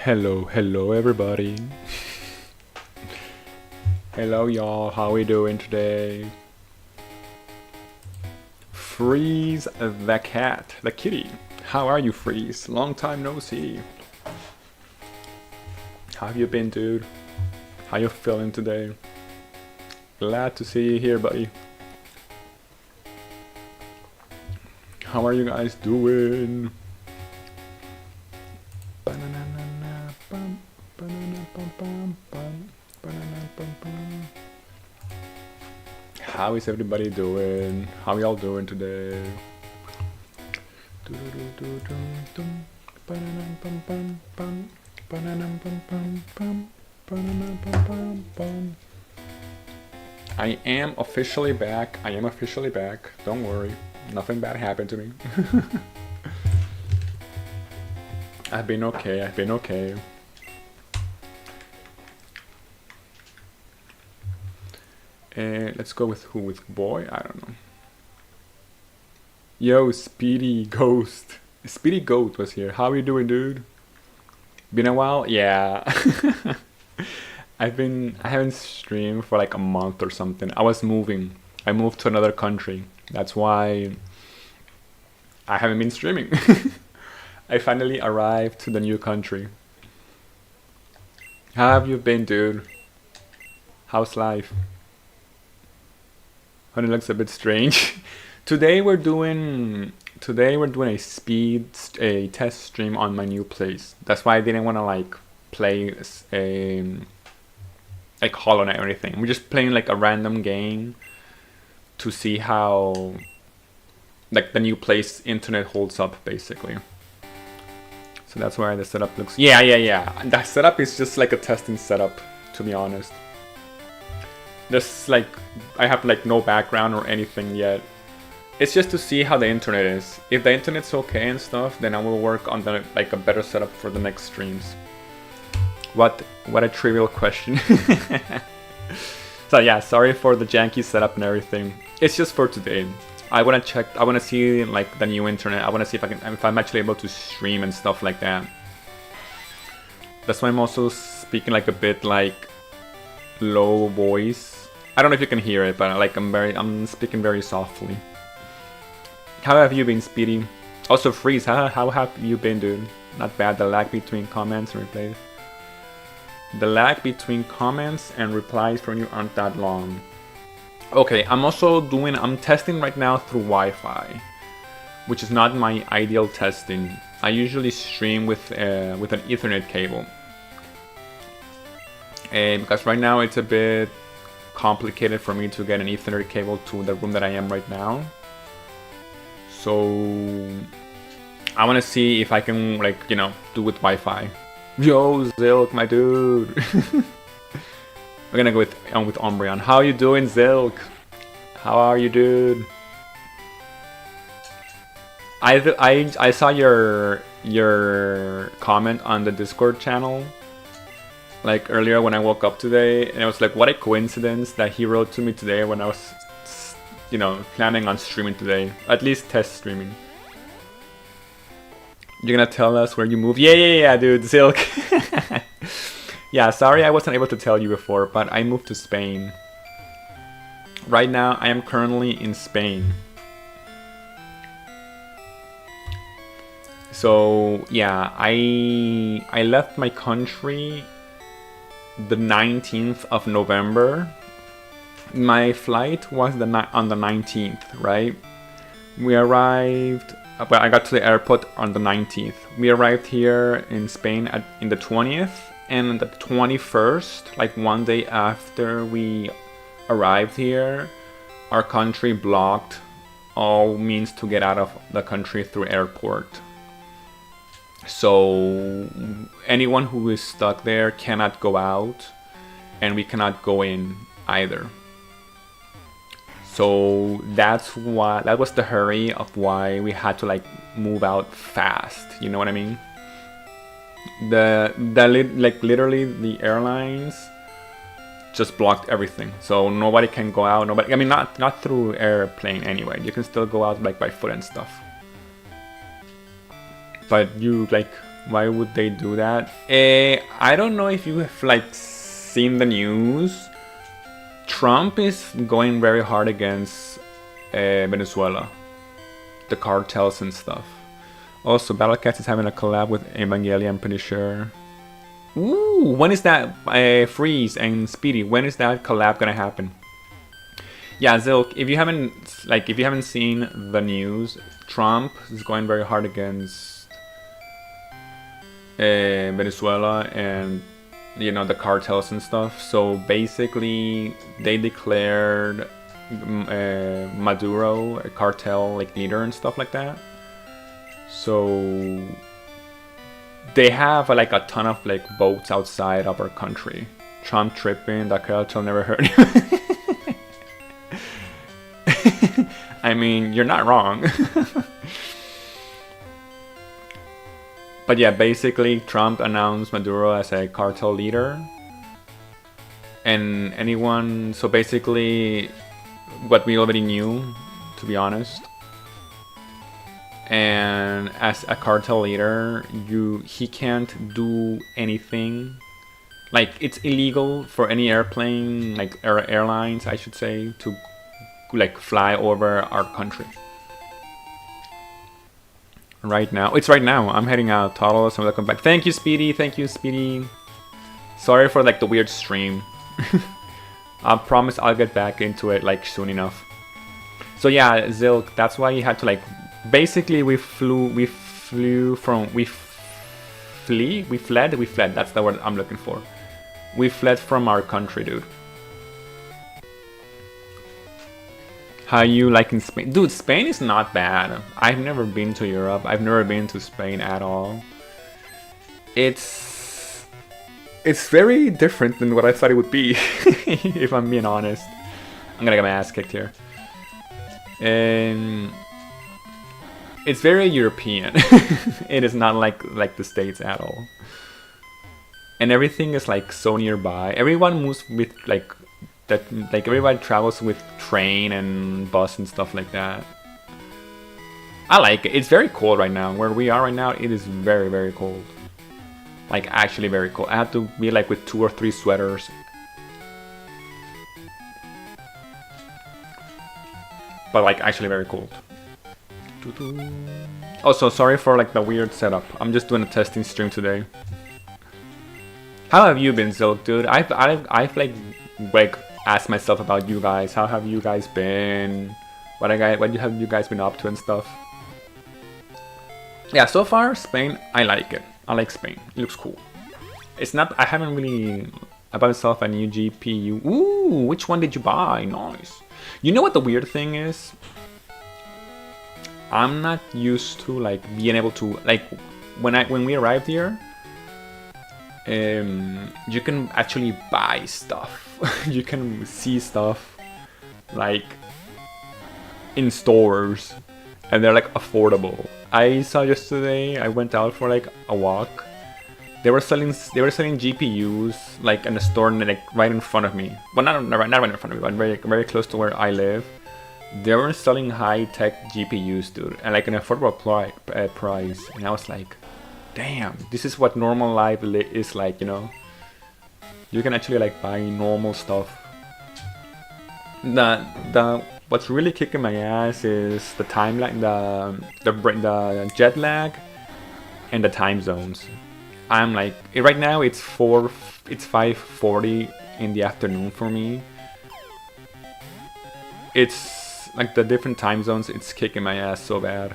Hello everybody. Hello y'all, how we doing today? Freeze the cat, the kitty. How are you, Freeze? Long time no see. How have you been, dude? How you feeling today? Glad to see you here, buddy. How are you guys doing? How is everybody doing? How y'all doing today? I am officially back. I am officially back. Don't worry. Nothing bad happened to me. I've been okay. I've been okay. Let's go with who? With boy? I don't know. Yo, Speedy Ghost. Speedy Goat was here. How are you doing, dude? Been a while? Yeah. I haven't streamed for like a month or something. I was moving. I moved to another country. That's why I haven't been streaming. I finally arrived to the new country. How have you been, dude? How's life? Honey looks a bit strange. Today we're doing a test stream on my new place. That's why I didn't want to like play a like Hollow Knight or anything. We're just playing like a random game to see how like the new place internet holds up, basically. So that's why the setup looks. Yeah. That setup is just like a testing setup, to be honest. Just like I have like no background or anything yet. It's just to see how the internet is. If the internet's okay and stuff, then I will work on the like a better setup for the next streams. What a trivial question. So yeah, sorry for the janky setup and everything. It's just for today. I wanna see like the new internet. I wanna see if I'm actually able to stream and stuff like that. That's why I'm also speaking like a bit like low voice. I don't know if you can hear it, but like I'm speaking very softly. How have you been, Speedy? Also, Freeze, how have you been, dude? Not bad. The lag between comments and replies. The lag between comments and replies from you aren't that long. Okay, I'm testing right now through Wi-Fi, which is not my ideal testing. I usually stream with an Ethernet cable. Because right now it's a bit complicated for me to get an Ethernet cable to the room that I am right now. So I want to see if I can like, you know, do with Wi-Fi. Yo, Zilk, my dude. We're gonna go with Umbreon. How you doing, Zilk? How are you, dude? I saw your comment on the Discord channel like earlier when I woke up today, and I was like, what a coincidence that he wrote to me today when I was, you know, planning on streaming today, at least test streaming. You're gonna tell us where you moved? Yeah, dude, Zilk. Yeah, sorry I wasn't able to tell you before, but I moved to Spain. Right now, I am currently in Spain. So yeah, I left my country the 19th of November. My flight was on the 19th, right? We arrived, well, I got to the airport on the 19th. We arrived here in Spain in the 20th, and the 21st, like one day after we arrived here, our country blocked all means to get out of the country through airport. So anyone who is stuck there cannot go out, and we cannot go in either. So that was the hurry of why we had to like move out fast. You know what I mean? Literally the airlines just blocked everything, so nobody can go out. Nobody. I mean, not through airplane anyway. You can still go out like by foot and stuff. But you Why would they do that? I don't know if you have like seen the news. Trump is going very hard against Venezuela, the cartels and stuff. Also, BAAAAACK is having a collab with Evangelion, I'm pretty sure. Ooh, when is that? Freeze and Speedy, when is that collab gonna happen? Yeah, Zilk, if you haven't seen the news, Trump is going very hard against Venezuela and the cartels and stuff. So basically, they declared Maduro a cartel leader and stuff like that. So they have a ton of boats outside of our country. Trump tripping, the cartel never heard him. I mean, you're not wrong. But yeah, basically Trump announced Maduro as a cartel leader. And so basically what we already knew, to be honest. And as a cartel leader, he can't do anything. It's illegal for any airplane, airlines, I should say, to fly over our country. Right now, it's right now. I'm heading out. Toddles, and welcome back. Thank you, Speedy. Thank you, Speedy. Sorry for the weird stream. I promise I'll get back into it soon enough. So yeah, Zilk, that's why you had to basically we fled. That's the word I'm looking for. We fled from our country, dude. How you liking Spain? Dude, Spain is not bad. I've never been to Europe. I've never been to Spain at all. It's very different than what I thought it would be, if I'm being honest. I'm gonna get my ass kicked here. And it's very European. It is not like the States at all. And everything is so nearby. Everyone moves with everybody travels with train and bus and stuff like that. I like it. It's very cold right now. Where we are right now, it is very, very cold. Actually very cold. I have to be with 2 or 3 sweaters. But actually very cold. Also, sorry for the weird setup. I'm just doing a testing stream today. How have you been, Zilk, dude? I've asked myself about you guys. How have you guys been? What have you guys been up to and stuff? Yeah, so far Spain, I like it. I like Spain. It looks cool. It's not. I haven't really. I bought myself a new GPU. Ooh, which one did you buy? Nice. You know what the weird thing is? I'm not used to being able to when we arrived here. You can actually buy stuff. You can see stuff in stores, and they're affordable. I saw yesterday. I went out for a walk. They were selling GPUs in a store right in front of me. Well, not right in front of me, but very very close to where I live. They were selling high-tech GPUs, dude, and an affordable price. And I was like, damn, this is what normal life is like, You can actually buy normal stuff. What's really kicking my ass is the timeline, the jet lag, and the time zones. I'm right now it's 5:40 in the afternoon for me. It's the different time zones. It's kicking my ass so bad.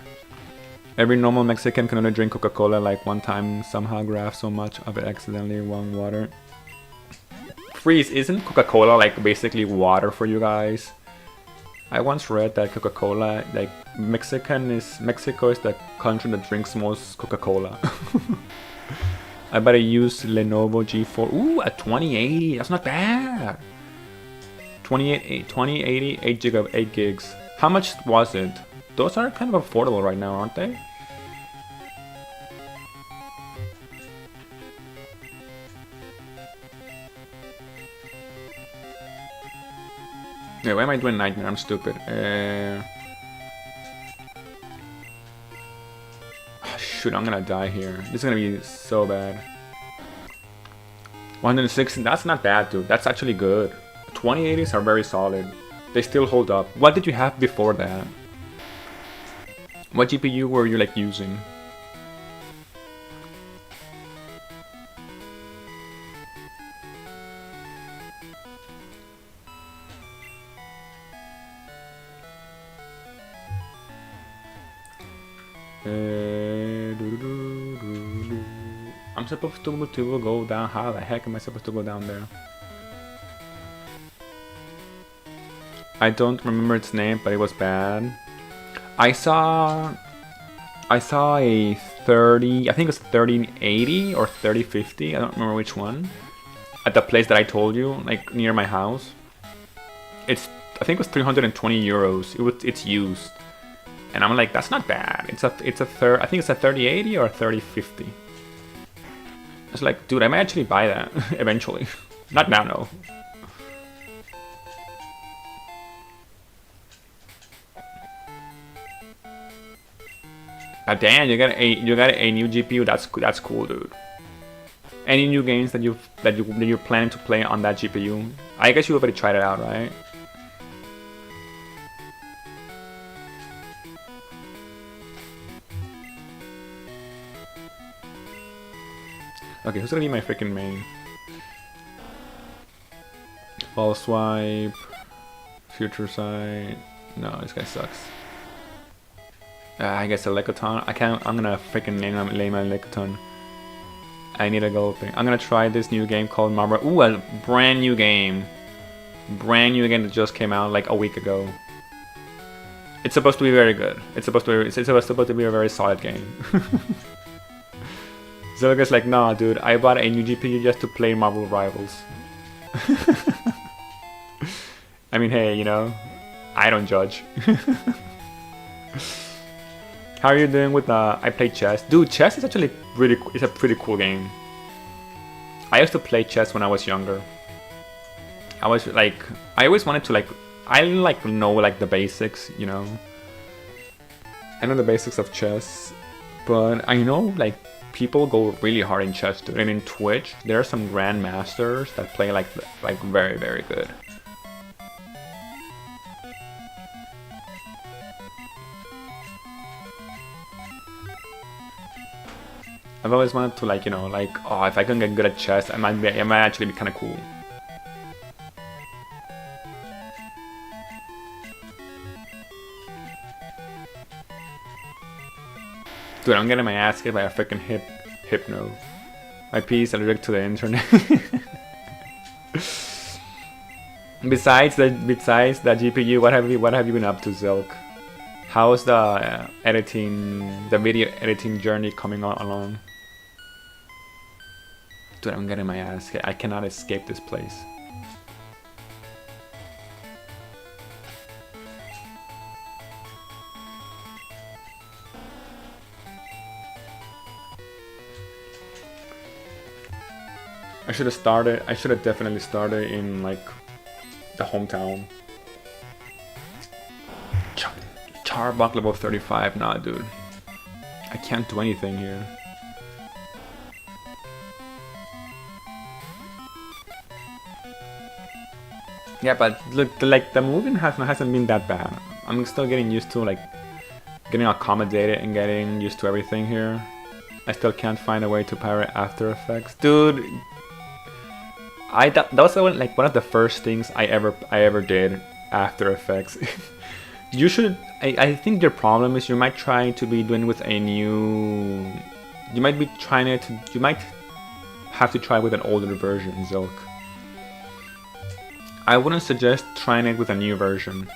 Every normal Mexican can only drink Coca-Cola one time. Somehow graph so much of it accidentally won water. Freeze, isn't Coca-Cola basically water for you guys? I once read that Coca-Cola, Mexico is the country that drinks most Coca-Cola. I better use Lenovo G4. Ooh, a 2080. That's not bad. 2080, 8 gigs. How much was it? Those are kind of affordable right now, aren't they? Yeah, why am I doing Nightmare? I'm stupid. Shoot, I'm gonna die here. This is gonna be so bad. 160, that's not bad, dude. That's actually good. 2080s are very solid. They still hold up. What did you have before that? What GPU were you like using? I'm supposed to go down. How the heck am I supposed to go down there? I don't remember its name, but it was bad. I saw a 30, I think it was 3080 or 3050, I don't remember which one, at the place that I told you, like near my house. I think it was 320 euros. It's used. And I'm like, that's not bad. I think it's a 3080 or a 3050. It's like, dude, I might actually buy that eventually. Not now, no. Damn, you got a new GPU. That's cool, dude. Any new games that you're planning to play on that GPU? I guess you already tried it out, right? Okay, who's gonna be my freaking main? Ball swipe, future sight. No, this guy sucks. I guess a Lecotron. I'm gonna freaking lay my Lecotron. I need a gold thing. I'm gonna try this new game called Mario. Ooh, a brand new game. Brand new game that just came out like a week ago. It's supposed to be very good. It's supposed to be a very solid game. Zelga's like, nah, dude, I bought a new GPU just to play Marvel Rivals. I mean, hey, you know, I don't judge. How are you doing with I play chess? Dude, chess is actually it's a pretty cool game. I used to play chess when I was younger. I was like, I always wanted to know like the basics, you know. I know the basics of chess, but I know like people go really hard in chess, dude. And in Twitch, there are some grandmasters that play like very, very good. I've always wanted to like, you know, like, oh, if I can get good at chess, it might actually be kind of cool. Dude, I'm getting my ass kicked by a freaking hypno. My PC is allergic to the internet. Besides the GPU, what have you been up to, Zelk? How's the video editing journey coming along? Dude, I'm getting my ass kicked. I cannot escape this place. I should have definitely started in like the hometown. Charbuck level 35, nah, dude. I can't do anything here. Yeah, but look, the moving hasn't been that bad. I'm still getting used to like getting accommodated and getting used to everything here. I still can't find a way to pirate After Effects, dude. That was like one of the first things I ever did. After Effects. You should. I think your problem is you might try to be doing with a new. You might be trying it. You might have to try with an older version, Zilk. I wouldn't suggest trying it with a new version.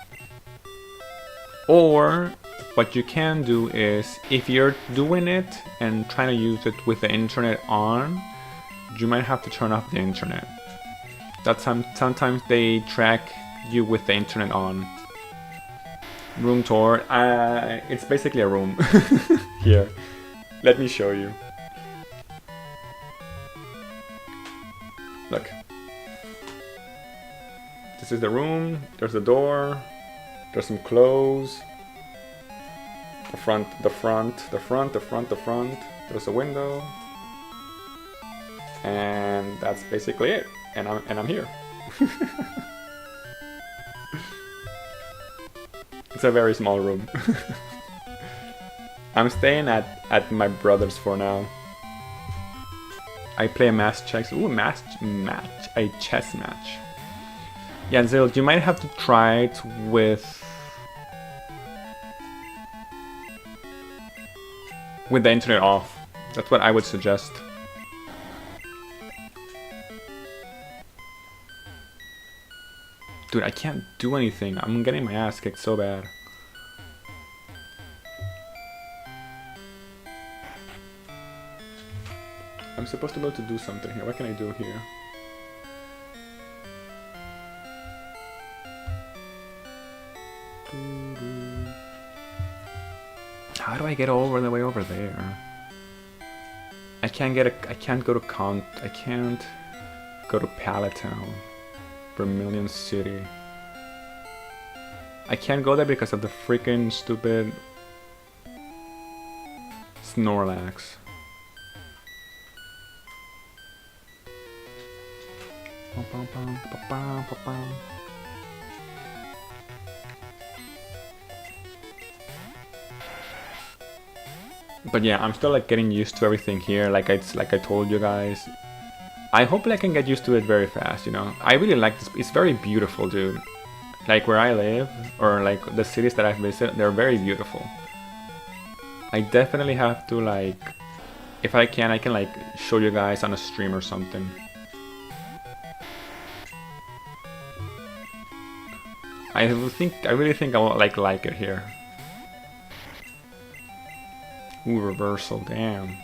Or what you can do is, if you're doing it and trying to use it with the internet on, you might have to turn off the internet. That sometimes they track you with the internet on. Room tour. It's basically a room. Here, let me show you. Look. This is the room. There's the door. There's some clothes. The front, the front, the front, the front, the front. There's a window. And that's basically it. And I'm here. It's a very small room. I'm staying at my brother's for now. I play a mass chess. Ooh, a chess match. Yeah, Zil, you might have to try it with the internet off. That's what I would suggest. Dude, I can't do anything. I'm getting my ass kicked so bad. I'm supposed to be able to do something here. What can I do here? How do I get over the way over there? I can't go to Pallet Town. Vermilion City. I can't go there because of the freaking stupid Snorlax. But yeah, I'm still like getting used to everything here. Like I told you guys. I hope I can get used to it very fast, you know. I really like this. It's very beautiful, dude. Like where I live, or like the cities that I've visited, they're very beautiful. I definitely have to like, if I can like show you guys on a stream or something. I really think I will like it here. Ooh, reversal, damn.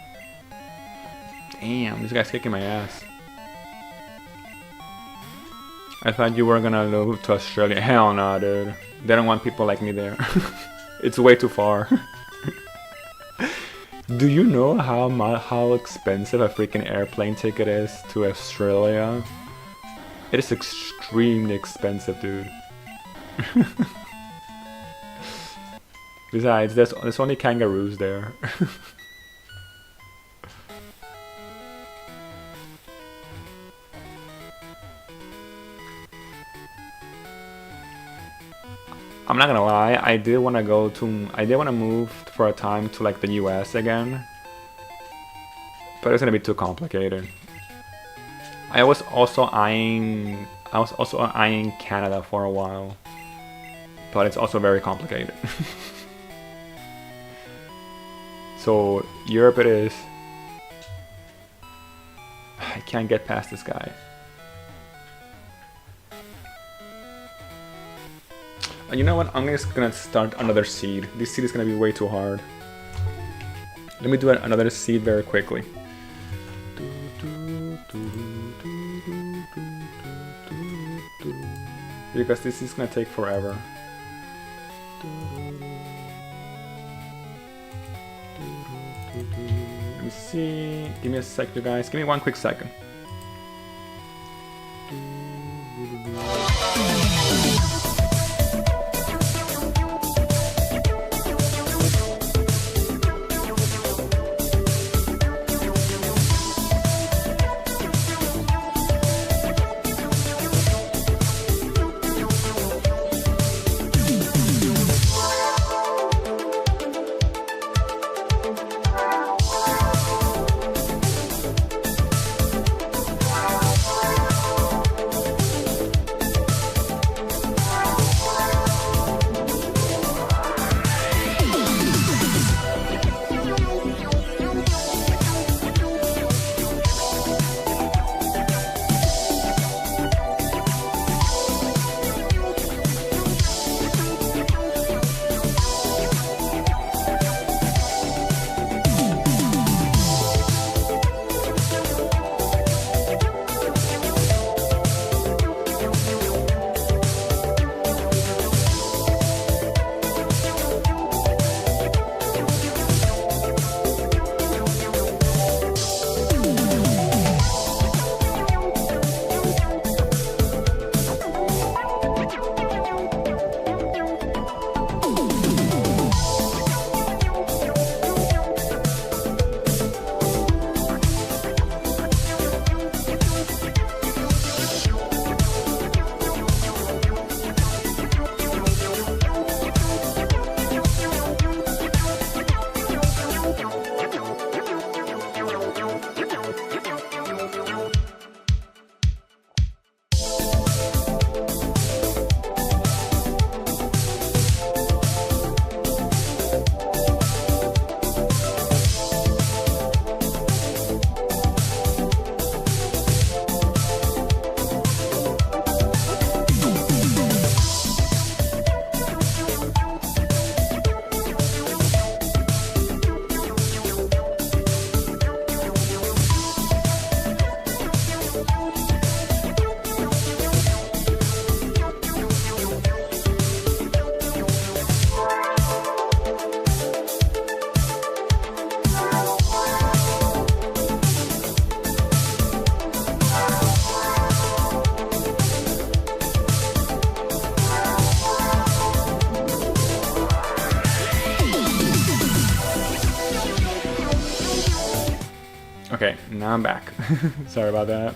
Damn, this guy's kicking my ass. I thought you were gonna move to Australia. Hell no, dude. They don't want people like me there. It's way too far. Do you know how expensive a freaking airplane ticket is to Australia? It is extremely expensive, dude. Besides, there's only kangaroos there. I'm not gonna lie, I did want to move for a time to like the US again, but it's gonna be too complicated. I was also eyeing Canada for a while, but it's also very complicated. So Europe it is. I can't get past this guy. And you know what? I'm just gonna start another seed. This seed is gonna be way too hard. Let me do another seed very quickly. Because this is gonna take forever. Let me see. Give me a sec, you guys. Give me one quick second. Okay, now I'm back. Sorry about that.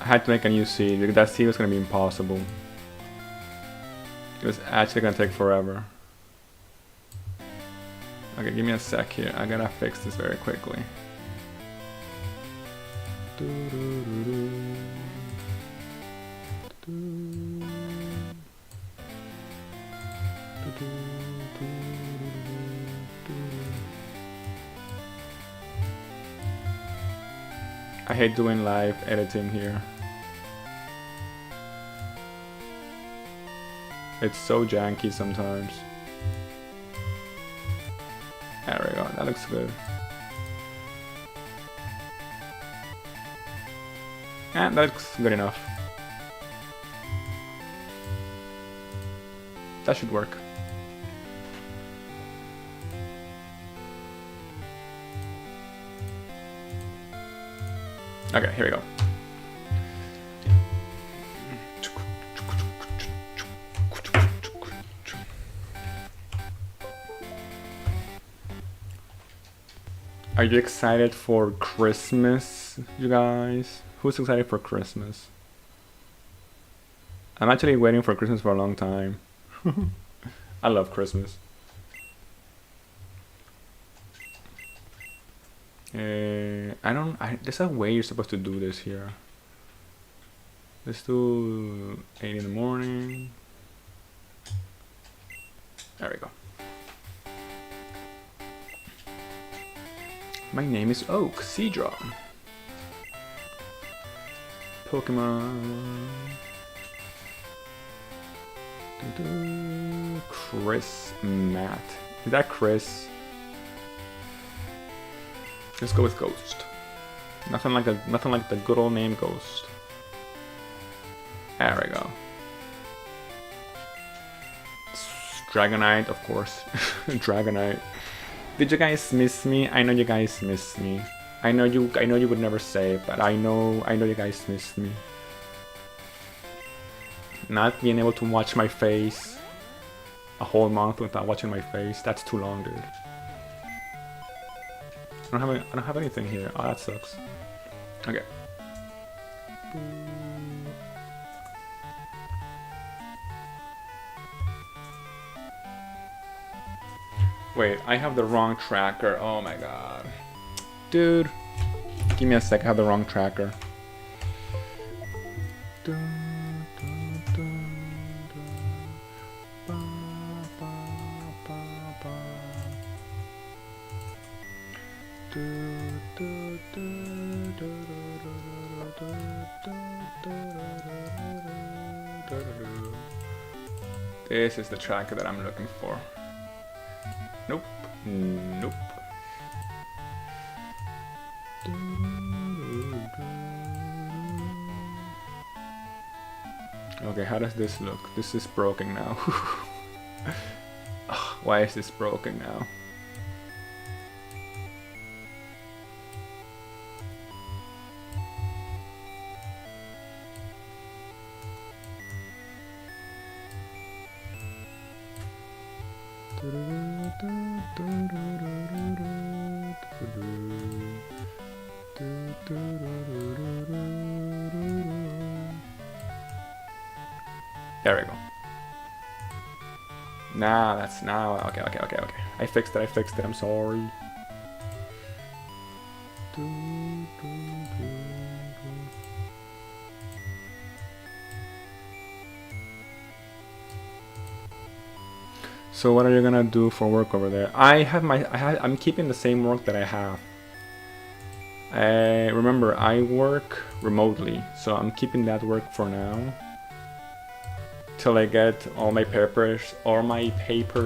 I had to make a new seed because that seed was gonna be impossible. It was actually gonna take forever. Okay, give me a sec here. I gotta fix this very quickly. I hate doing live editing here. It's so janky sometimes. There we go, that looks good. And that looks good enough. That should work. Okay, here we go. Are you excited for Christmas, you guys? Who's excited for Christmas? I'm actually waiting for Christmas for a long time. I love Christmas. There's a way you're supposed to do this here. Let's do 8 in the morning. There we go. My name is Oak, Seadra. Pokémon. Chris Matt. Is that Chris? Let's go with Ghost. Nothing like the good old name Ghost. There we go. Dragonite, of course. Dragonite. Did you guys miss me? I know you guys missed me. I know you would never say, but I know you guys missed me. Not being able to watch my face a whole month without watching my face, that's too long, dude. I don't have anything here. Oh, that sucks. Okay. Wait, I have the wrong tracker. Oh my god. Dude. Give me a sec, I have the wrong tracker. This is the tracker that I'm looking for. Nope. Nope. Okay, how does this look? This is broken now. Why is this broken now? There we go. Okay. I fixed it, I'm sorry. So what are you gonna do for work over there? I'm keeping the same work that I have. Remember, I work remotely, so I'm keeping that work for now. Till I get all my papers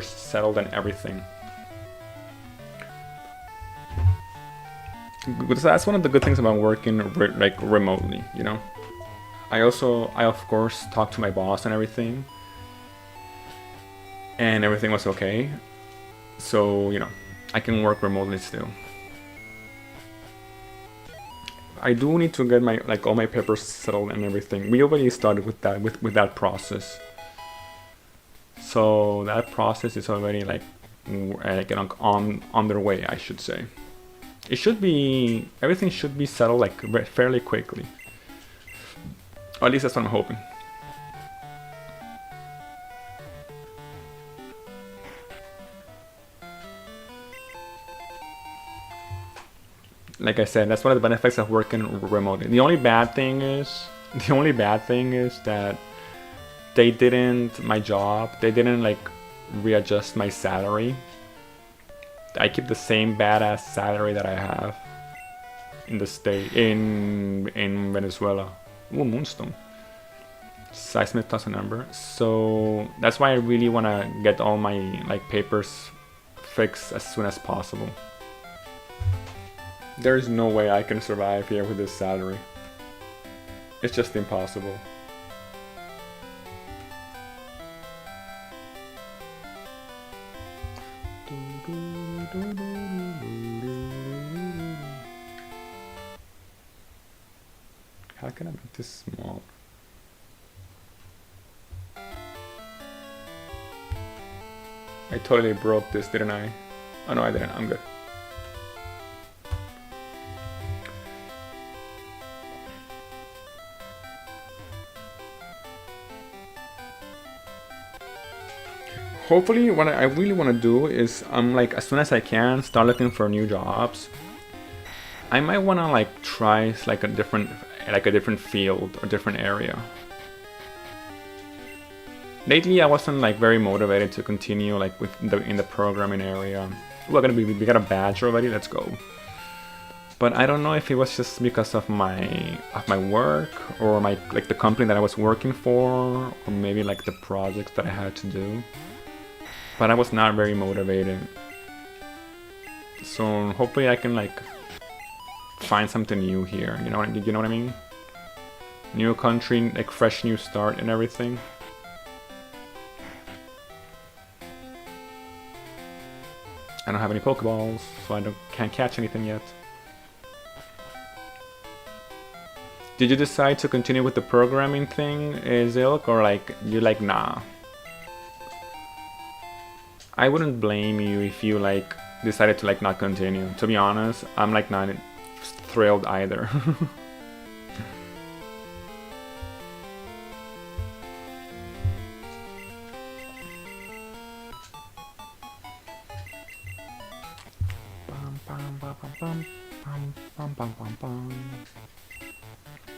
settled and everything. Because that's one of the good things about working remotely, you know. I of course talk to my boss and everything. And everything was okay. So, you know, I can work remotely still. I do need to get my all my papers settled and everything. We already started with that process. So that process is already on their way, I should say. It should be, everything should be settled like fairly quickly. Or at least that's what I'm hoping. Like I said, that's one of the benefits of working remotely. The only bad thing is that they didn't, my job, they didn't like readjust my salary. I keep the same badass salary that I have in the state, in Venezuela. Ooh, Moonstone. Seismic plus a number. So that's why I really want to get all my like papers fixed as soon as possible. There is no way I can survive here with this salary. It's just impossible. How can I make this small? I totally broke this, didn't I? Oh no, I didn't. I'm good. Hopefully, what I really want to do is, like, as soon as I can, start looking for new jobs. I might want to like try like a different field or different area. Lately, I wasn't like very motivated to continue like with in the programming area. We got a badge already. Let's go. But I don't know if it was just because of my work or my like the company that I was working for, or maybe like the projects that I had to do. But I was not very motivated. So hopefully I can like find something new here. You know what I mean? New country, like fresh new start and everything. I don't have any Pokeballs, so I can't catch anything yet. Did you decide to continue with the programming thing, Zilk, or like you're like nah? I wouldn't blame you if you like decided to like not continue. To be honest, I'm like not thrilled either.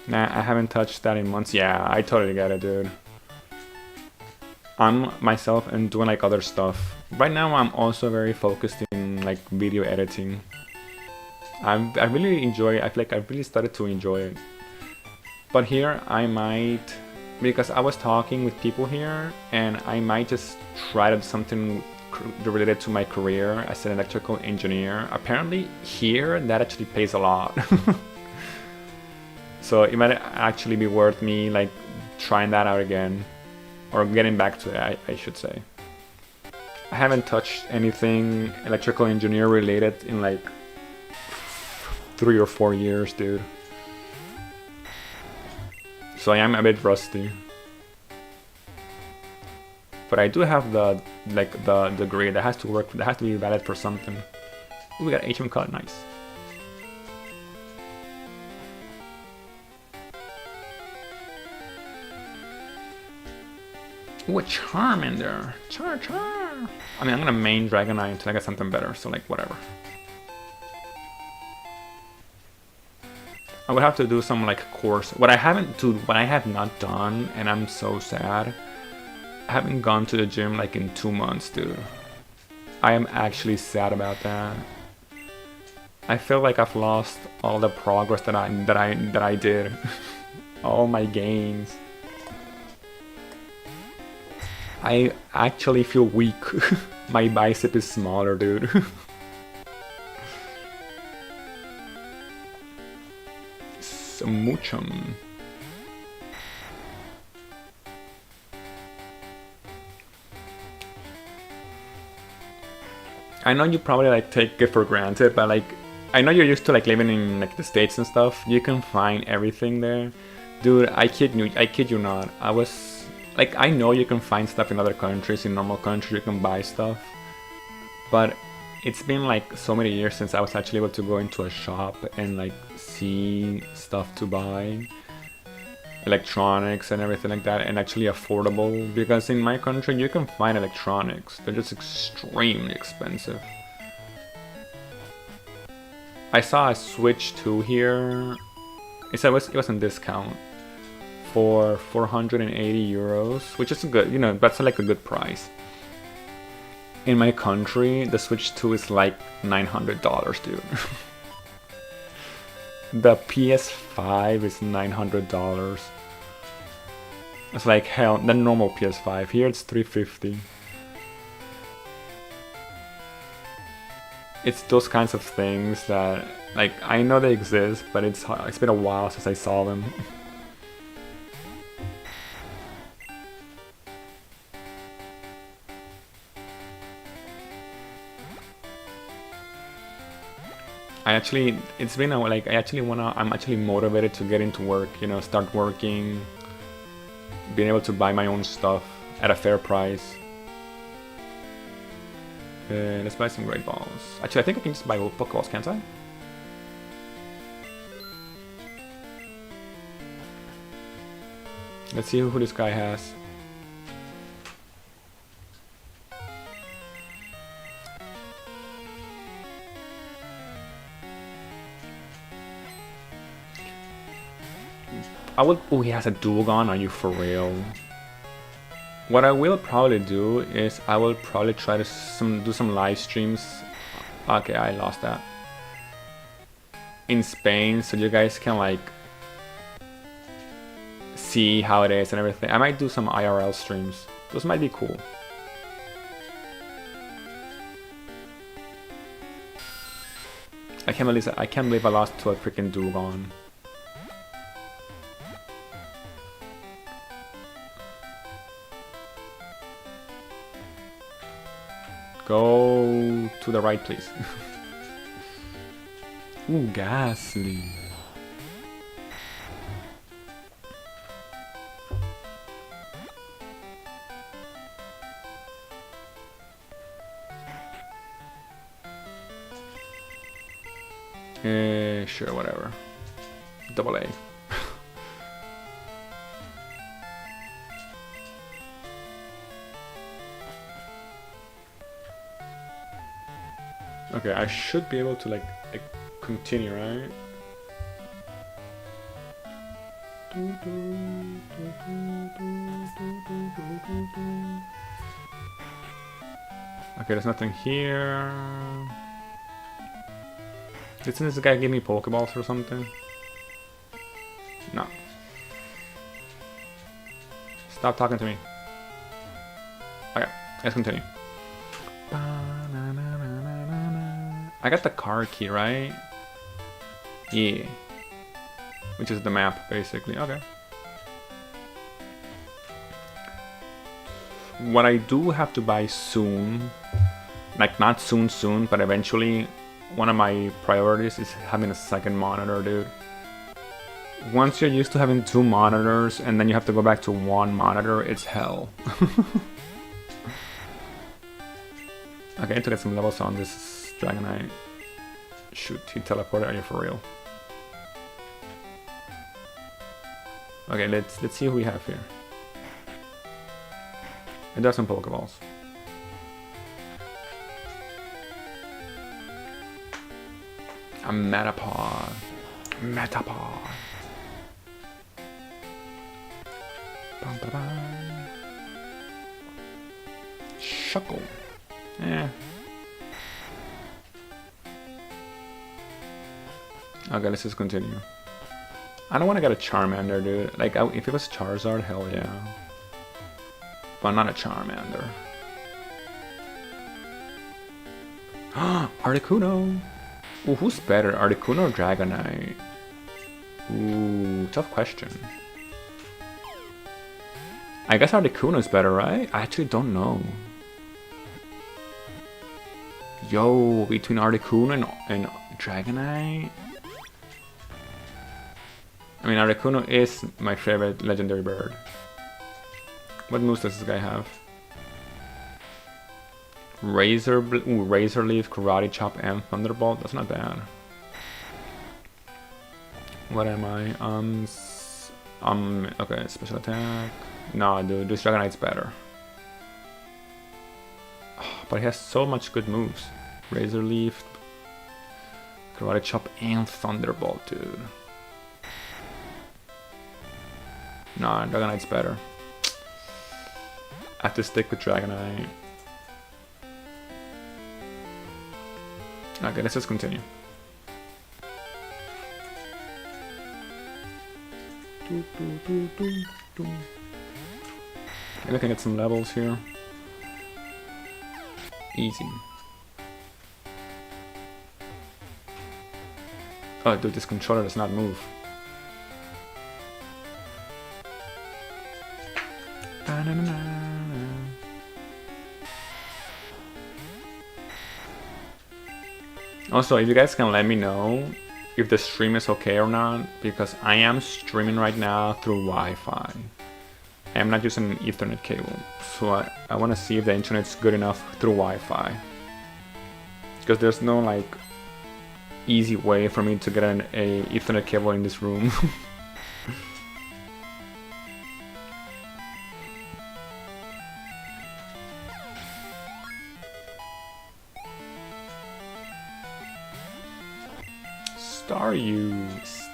Nah, I haven't touched that in months. Yeah, I totally get it, dude. I'm myself and doing like other stuff. Right now I'm also very focused in like video editing. I really enjoy it. I feel like I really started to enjoy it. But here I might, because I was talking with people here, and I might just try to do something related to my career as an electrical engineer. Apparently here that actually pays a lot. So it might actually be worth me like trying that out again. Or getting back to it, I should say. I haven't touched anything electrical engineer related in like 3 or 4 years, dude. So I am a bit rusty. But I do have the degree that has to work, that has to be valid for something. Ooh, we got HM cut, nice. Ooh, a Charmander. Char. I mean, I'm gonna main Dragonite until I get something better, so like, whatever. I would have to do some like course. What I have not done, and I'm so sad, I haven't gone to the gym like in 2 months, dude. I am actually sad about that. I feel like I've lost all the progress that I did. All my gains. I actually feel weak. My bicep is smaller, dude. Smoochum. I know you probably like take it for granted, but like I know you're used to like living in like the States and stuff. You can find everything there. Dude, I kid you not. I was like, I know you can find stuff in other countries, in normal countries, you can buy stuff. But it's been like so many years since I was actually able to go into a shop and like see stuff to buy, electronics and everything like that, and actually affordable, because in my country you can find electronics, they're just extremely expensive. I saw a Switch 2 here, it was on discount for 480 euros, which is good, you know, that's like a good price. In my country, the Switch 2 is like $900, dude. The PS5 is $900. It's like hell, the normal PS5. Here it's $350. It's those kinds of things that, like, I know they exist, but it's been a while since I saw them. I'm actually motivated to get into work, you know, start working, being able to buy my own stuff at a fair price. Let's buy some great balls. Actually, I think I can just buy Pokeballs, can't I? Let's see who this guy has. Oh, he has a Dugon, are you for real? What I will probably do is I will probably try to do some live streams. Okay, I lost that. In Spain, so you guys can like see how it is and everything. I might do some IRL streams. Those might be cool. I can't believe I lost to a freaking Dugon. Go to the right, please. Ooh, Ghastly. Sure, whatever. Double A. Okay, I should be able to like continue, right? Okay, there's nothing here. Didn't this guy give me Pokeballs or something? No. Stop talking to me. Okay, let's continue. I got the car key, right? Yeah. Which is the map, basically. Okay. What I do have to buy soon, like not soon, but eventually, one of my priorities is having a second monitor, dude. Once you're used to having 2 monitors and then you have to go back to 1 monitor, it's hell. Okay, I need to get some levels on this Dragonite. Shoot, he teleported, are you for real? Okay, let's see who we have here. It does some Pokeballs. A Metapod. Metapod. Bum, ba, ba. Shuckle. Eh. Okay, let's just continue. I don't want to get a Charmander, dude. Like, if it was Charizard, hell yeah. But not a Charmander. Articuno! Ooh, who's better, Articuno or Dragonite? Ooh, tough question. I guess Articuno is better, right? I actually don't know. Yo, between Articuno and Dragonite? I mean, Articuno is my favorite legendary bird. What moves does this guy have? Razor Leaf, Karate Chop, and Thunderbolt. That's not bad. What am I? Okay, special attack. No, dude, this Dragonite's better. But he has so much good moves. Razor Leaf, Karate Chop, and Thunderbolt, dude. Nah, Dragonite's better. I have to stick with Dragonite. Okay, let's just continue. Looking at some levels here. Easy. Oh, dude, this controller does not move. Also, if you guys can let me know if the stream is okay or not, because I am streaming right now through Wi-Fi. I am not using an Ethernet cable, so I want to see if the internet's good enough through Wi-Fi. Because there's no like easy way for me to get an Ethernet cable in this room.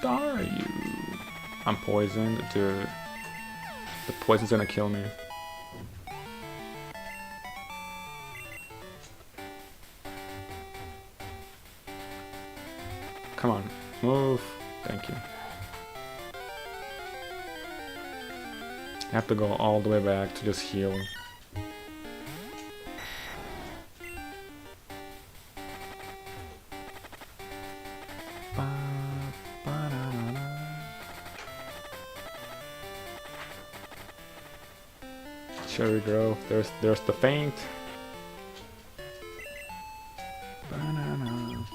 Staryu. I'm poisoned, dude. The poison's gonna kill me. Come on, move. Thank you. I have to go all the way back to just heal. Cherry Grove, there's the faint. Banana.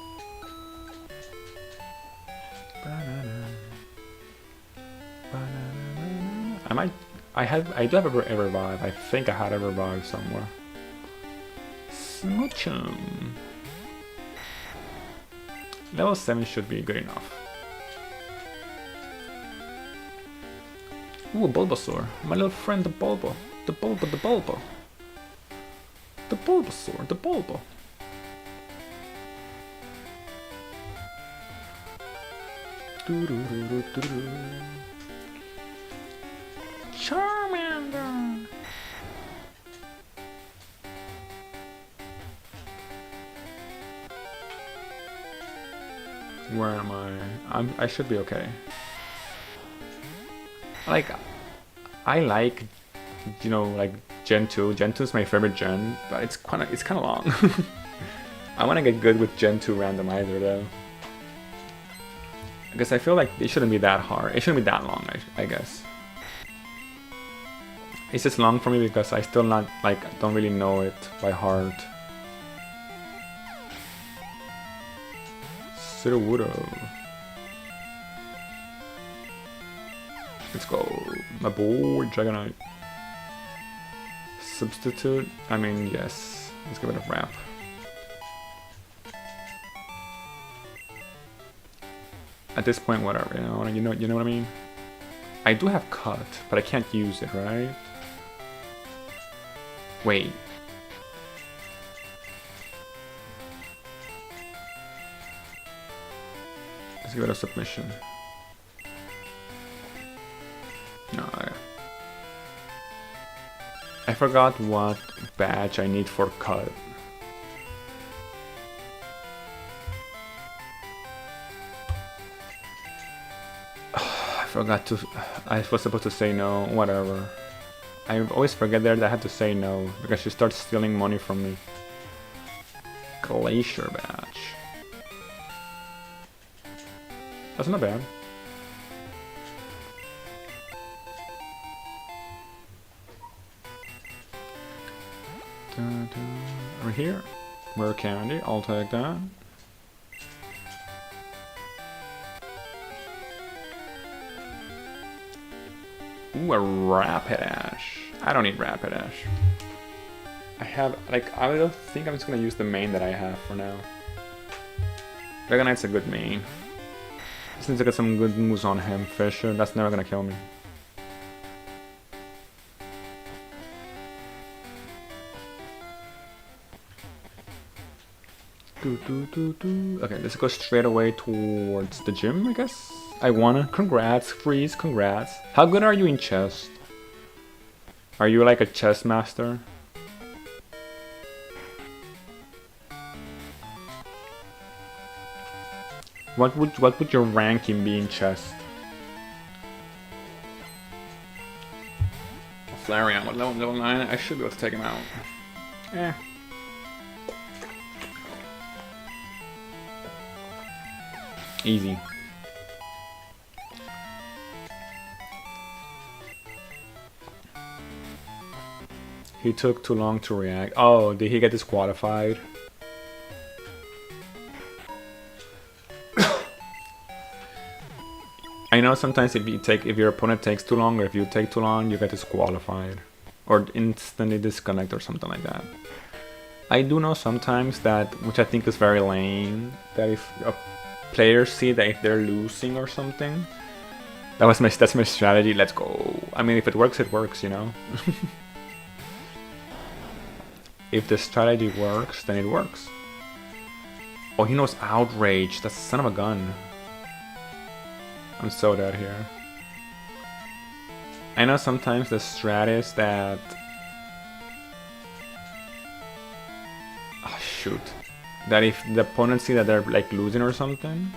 I do have a revive. I think I had a revive somewhere. Smoochum. Level 7 should be good enough. Ooh, Bulbasaur. My little friend the Bulbo. The Bulbo. The Bulbasaur, the Bulbo. Charmander. Where am I? I should be okay. I like, you know, like Gen 2. Gen 2 is my favorite gen, but it's kind of long. I want to get good with Gen 2 randomizer though. Because I feel like it shouldn't be that hard. It shouldn't be that long, I guess. It's just long for me because I still don't really know it by heart. Sudowoodo. Let's go. My boy, Dragonite. Substitute? I mean, yes. Let's give it a wrap. At this point, whatever, you know what I mean? I do have cut, but I can't use it, right? Wait. Let's give it a submission. No, I forgot what badge I need for cut. I was supposed to say no, whatever. I always forget there that I had to say no, because she starts stealing money from me. Glacier badge. That's not bad. Over here. Rare candy, I'll take that. Ooh, a Rapidash. I don't need Rapidash. I have, like, I don't think I'm just gonna use the main that I have for now. Dragon Knight's a good main. Just need to get some good moves on him. Fisher, that's never gonna kill me. Okay, let's go straight away towards the gym, I guess. I wanna. Congrats, Freeze, congrats. How good are you in chess? Are you like a chess master? What would your ranking be in chess? Flareon, what level 9? I should be able to take him out. Eh. Easy. He took too long to react. Oh, did he get disqualified? I know sometimes if your opponent takes too long, or if you take too long, you get disqualified or instantly disconnect or something like that. I do know sometimes that, which I think is very lame, that if players see that if they're losing or something, that's my strategy. Let's go. I mean, if it works, it works, you know. If the strategy works, then it works. Oh, he knows outrage. That's a son of a gun. I'm so dead here. I know sometimes the strat is that... Oh, shoot. That if the opponent see that they're like losing or something,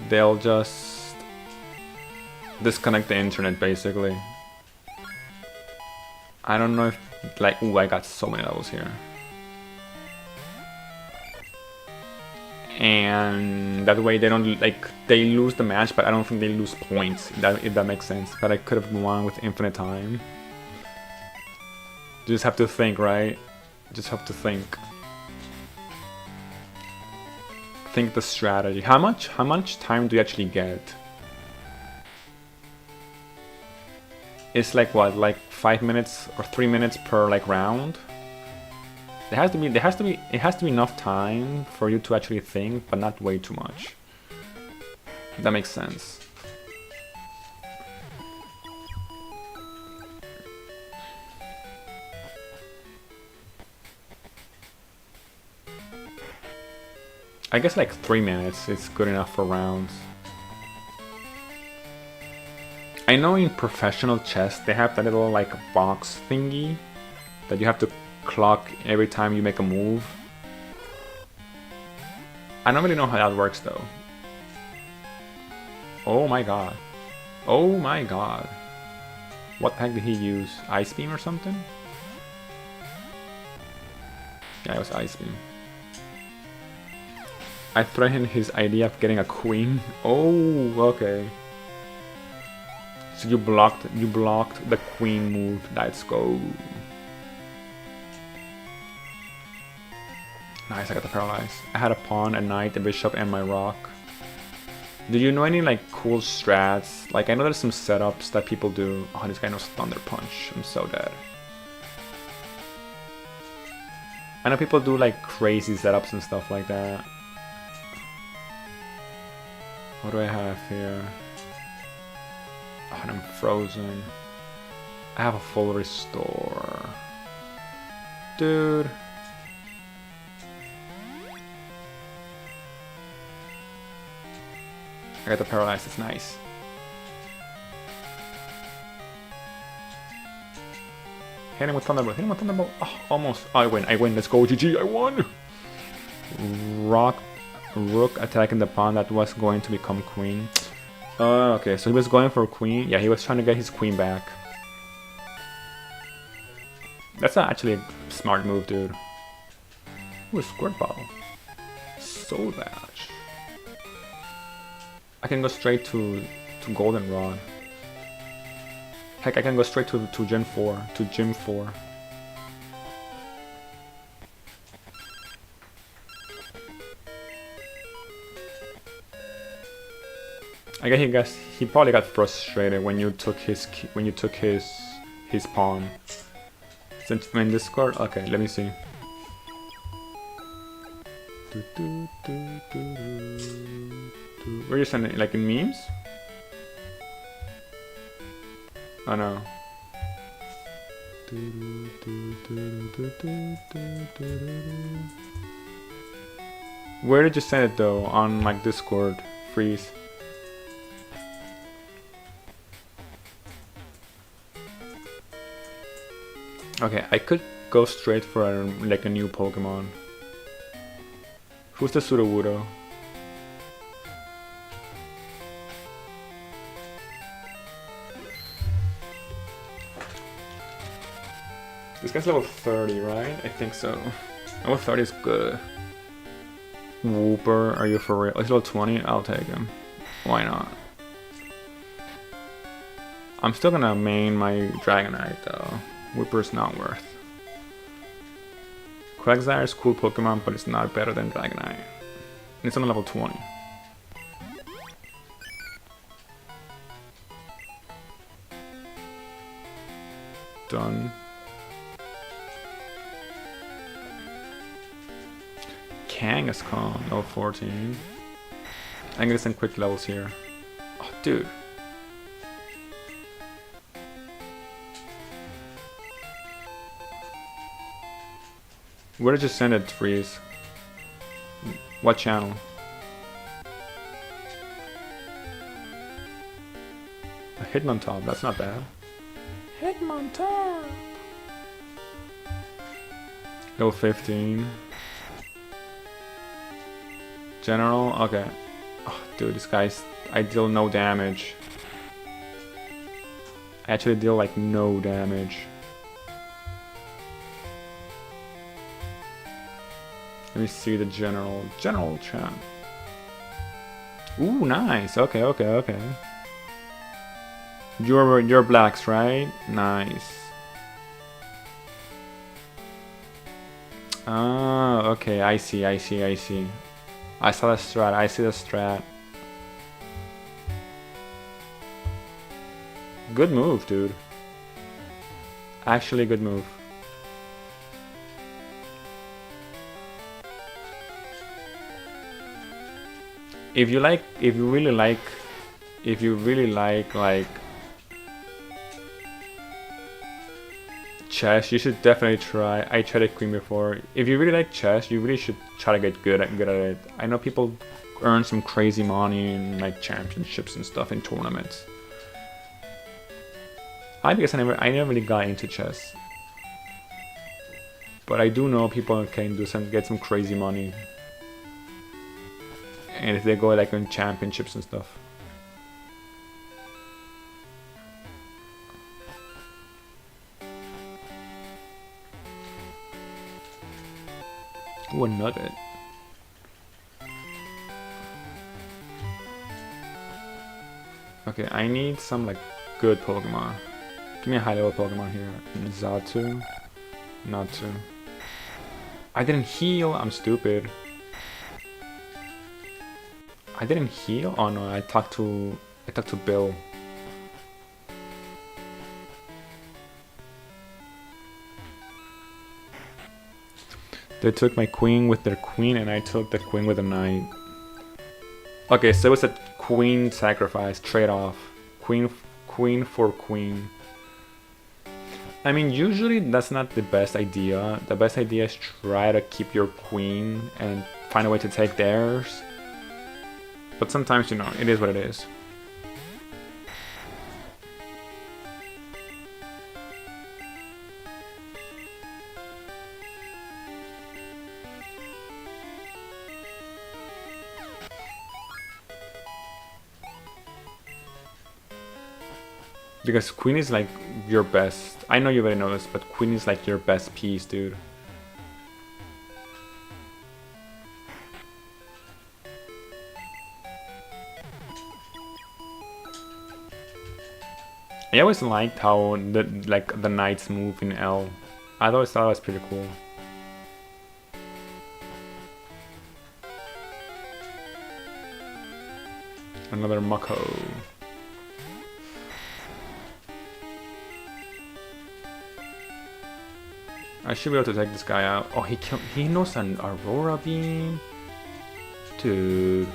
they'll just disconnect the internet basically. I don't know if like, ooh, I got so many levels here. And that way they don't like, they lose the match, but I don't think they lose points, if that makes sense. But I could have won with infinite time. You just have to think, right? Just have to think. Think the strategy. How much time do you actually get? It's like what, like 5 minutes or 3 minutes per like round? It has to be enough time for you to actually think, but not way too much. That makes sense. I guess like 3 minutes is good enough for rounds. I know in professional chess they have that little like box thingy that you have to clock every time you make a move. I don't really know how that works though. Oh my god. Oh my god. What the heck did he use? Ice Beam or something? Yeah, it was Ice Beam. I threatened his idea of getting a queen. Oh, okay. So you blocked the queen move. Let's go. Nice, I got the paralyze. I had a pawn, a knight, a bishop, and my rock. Do you know any like cool strats? Like I know there's some setups that people do. Oh, this guy knows Thunder Punch. I'm so dead. I know people do like crazy setups and stuff like that. What do I have here? Oh, and I'm frozen. I have a full restore. Dude. I got the paralyze, it's nice. Hit him with Thunderbolt, hit him with Thunderbolt. Oh, almost. Oh, I win, let's go, GG, I won! Rook attacking the pawn that was going to become queen. Okay, so he was going for queen. Yeah, he was trying to get his queen back. That's not actually a smart move, dude. Ooh, a Squirt Bottle. So dash. I can go straight to Goldenrod. Heck, I can go straight to Gen 4, to Gym 4. I guess he probably got frustrated when you took his pawn. Since I'm in Discord, okay, let me see. Where are you sending it? Like in memes? Oh no. Where did you send it though? On like Discord? Freeze. Okay, I could go straight for like a new Pokemon. Who's the Sudowoodo? This guy's level 30, right? I think so. Level 30 is good. Wooper, are you for real? He's level 20? I'll take him. Why not? I'm still gonna main my Dragonite though. Wooper's not worth. Quagsire is cool Pokemon, but it's not better than Dragonite. And it's on level 20. Done. Kangaskhan, level 14. I'm gonna send quick levels here. Oh, dude. Where did you send it, Freeze? What channel? A Hitmontop, that's not bad. Hitmontop! Level 15. General, okay. Oh, dude, this guy's... I deal no damage. I actually deal like no damage. Let me see the general. General champ. Ooh, nice. Okay, okay, okay. You're blacks, right? Nice. Ah, okay. I see. I see. I see. I saw the strat. I see the strat. Good move, dude. Actually, good move. If you really like chess, you should definitely try. I tried a queen before. If you really like chess, you really should try to get good at it. I know people earn some crazy money in like championships and stuff in tournaments. Because I never really got into chess, but I do know people can get some crazy money. And if they go like on championships and stuff. Ooh, a nugget. Okay, I need some like good Pokemon. Give me a high level Pokemon here. Zatu. Natsu. I didn't heal, I'm stupid. I didn't heal? Oh no, I talked to Bill. They took my queen with their queen and I took the queen with a knight. Okay, so it's a queen sacrifice, trade off. Queen for queen. I mean, usually that's not the best idea. The best idea is try to keep your queen and find a way to take theirs. But sometimes, you know, it is what it is. Because queen is like your best. I know you already know this, but queen is like your best piece, dude. I always liked how the knights move in L. I always thought it was pretty cool. Another Mako. I should be able to take this guy out. Oh, he knows an Aurora Beam? Dude.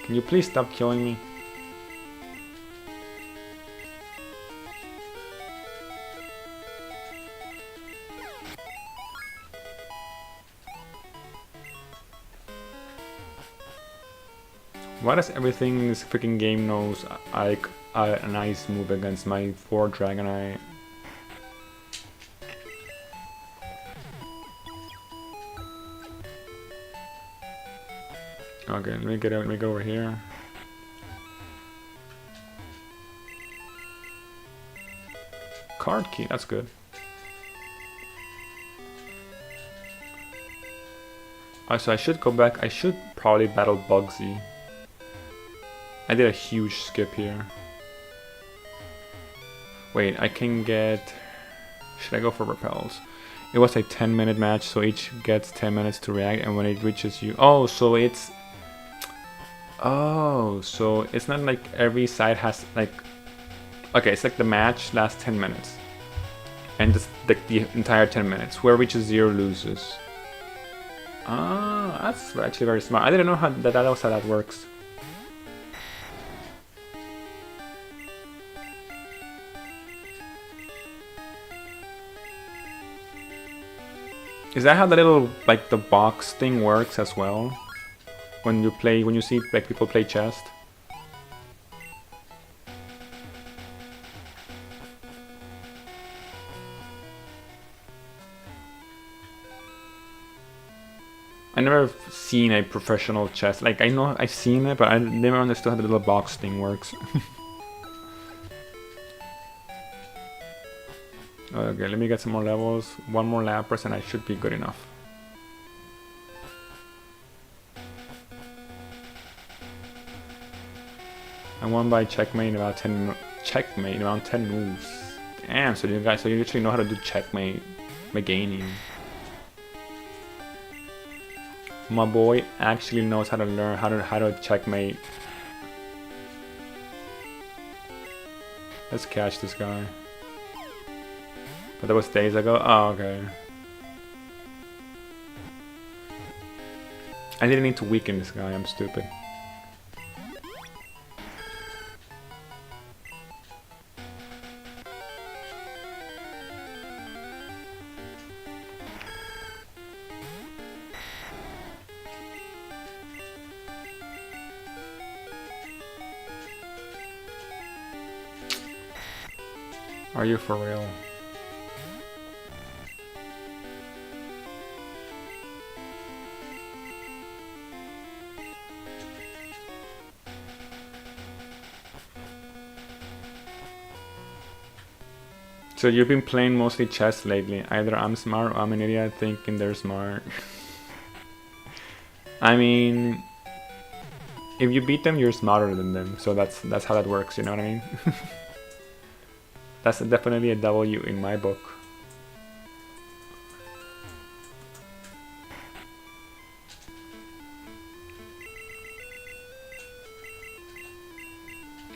Can you please stop killing me? Why does everything in this freaking game knows like an ice move against my 4 Dragonite? Okay, let me get out. Let me go over here. Card key, that's good. So I should go back. I should probably battle Bugsy. I did a huge skip here. Wait, I can get... Should I go for repels? It was a 10-minute match, so each gets 10 minutes to react, and when it reaches you... Oh, so it's... Oh, so it's not like every side has like... Okay, it's like the match lasts 10 minutes. And just the entire 10 minutes. Whoever reaches 0 loses. Ah, that's actually very smart. I didn't know how that was how that works. Is that how the little, like, the box thing works as well? When you see, like, people play chess? I never seen a professional chess. Like, I know I've seen it, but I never understood how the little box thing works. Okay, let me get some more levels. One more Lapras and I should be good enough. I won by checkmate in about 10 moves. Damn, so you literally know how to do checkmate by gaining. My boy actually knows how to learn how to checkmate. Let's catch this guy. But that was days ago. Oh, okay. I didn't need to weaken this guy. I'm stupid. Are you for real? So you've been playing mostly chess lately. Either I'm smart or I'm an idiot thinking they're smart. I mean, if you beat them, you're smarter than them. So that's how that works, you know what I mean? That's definitely a W in my book.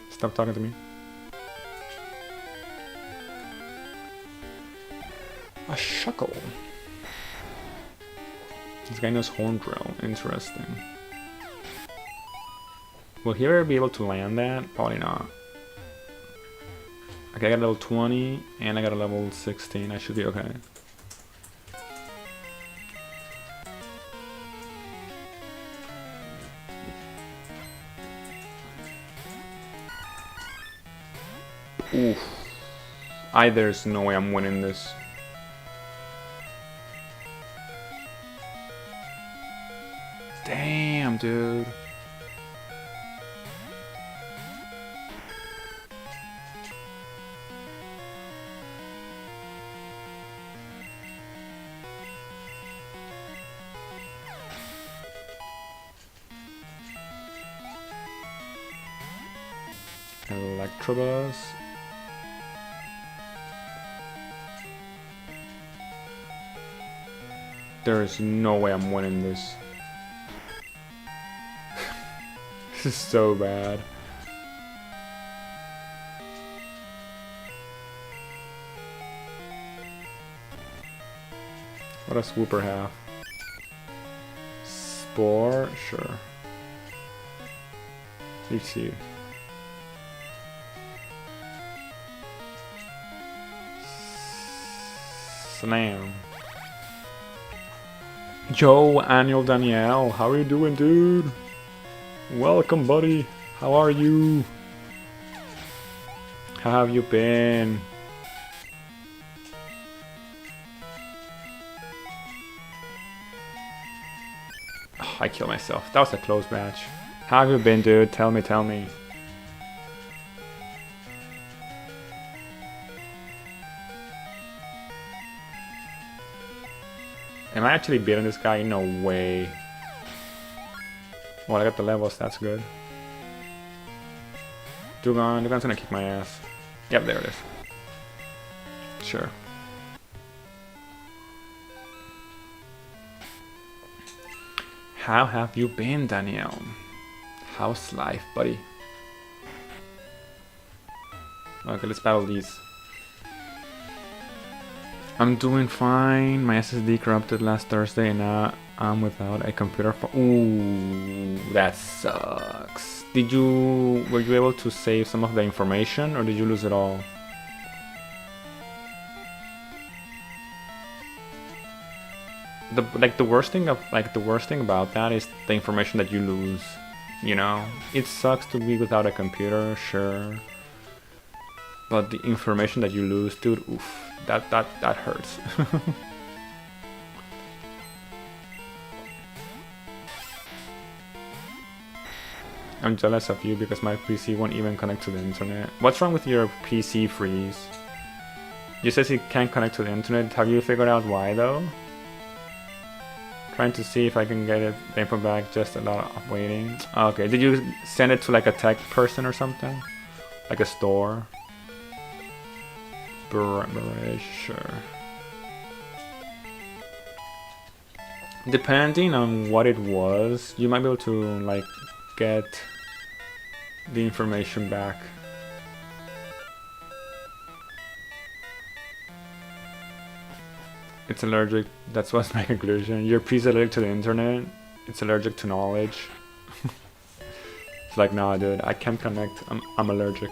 Stop talking to me. A shuckle. This guy knows horn drill. Interesting. Will he ever be able to land that? Probably not. Okay, I got a level 20 and I got a level 16. I should be okay. Oof. There's no way I'm winning this. Damn, dude. Electrobus. There is no way I'm winning this. This is so bad. What does Whooper have? Spore? Sure. Let's see. Slam. Yo, Annual Danielle, how are you doing, dude? Welcome, buddy. How are you? How have you been? Oh, I killed myself. That was a close match. How have you been, dude? Tell me, tell me. Am I actually beating this guy? No way. Well, I got the levels, that's good. Dugon's gonna kick my ass. Yep, there it is. Sure. How have you been, Danielle? How's life, buddy? Okay, let's battle these. I'm doing fine. My SSD corrupted last Thursday and now I'm without a computer for— Ooh, that sucks. Were you able to save some of the information or did you lose it all? The worst thing about that is the information that you lose, you know? It sucks to be without a computer, sure. But the information that you lose, dude, oof. That hurts. I'm jealous of you because my PC won't even connect to the internet. What's wrong with your PC, Freeze? You says it can't connect to the internet. Have you figured out why though? Trying to see if I can get the info back, just a lot of waiting. Okay, did you send it to like a tech person or something? Like a store? Sure. Depending on what it was, you might be able to like get the information back. It's allergic. That's what's my conclusion. Your PC is allergic to the internet. It's allergic to knowledge. It's like, nah, dude, I can't connect. I'm allergic.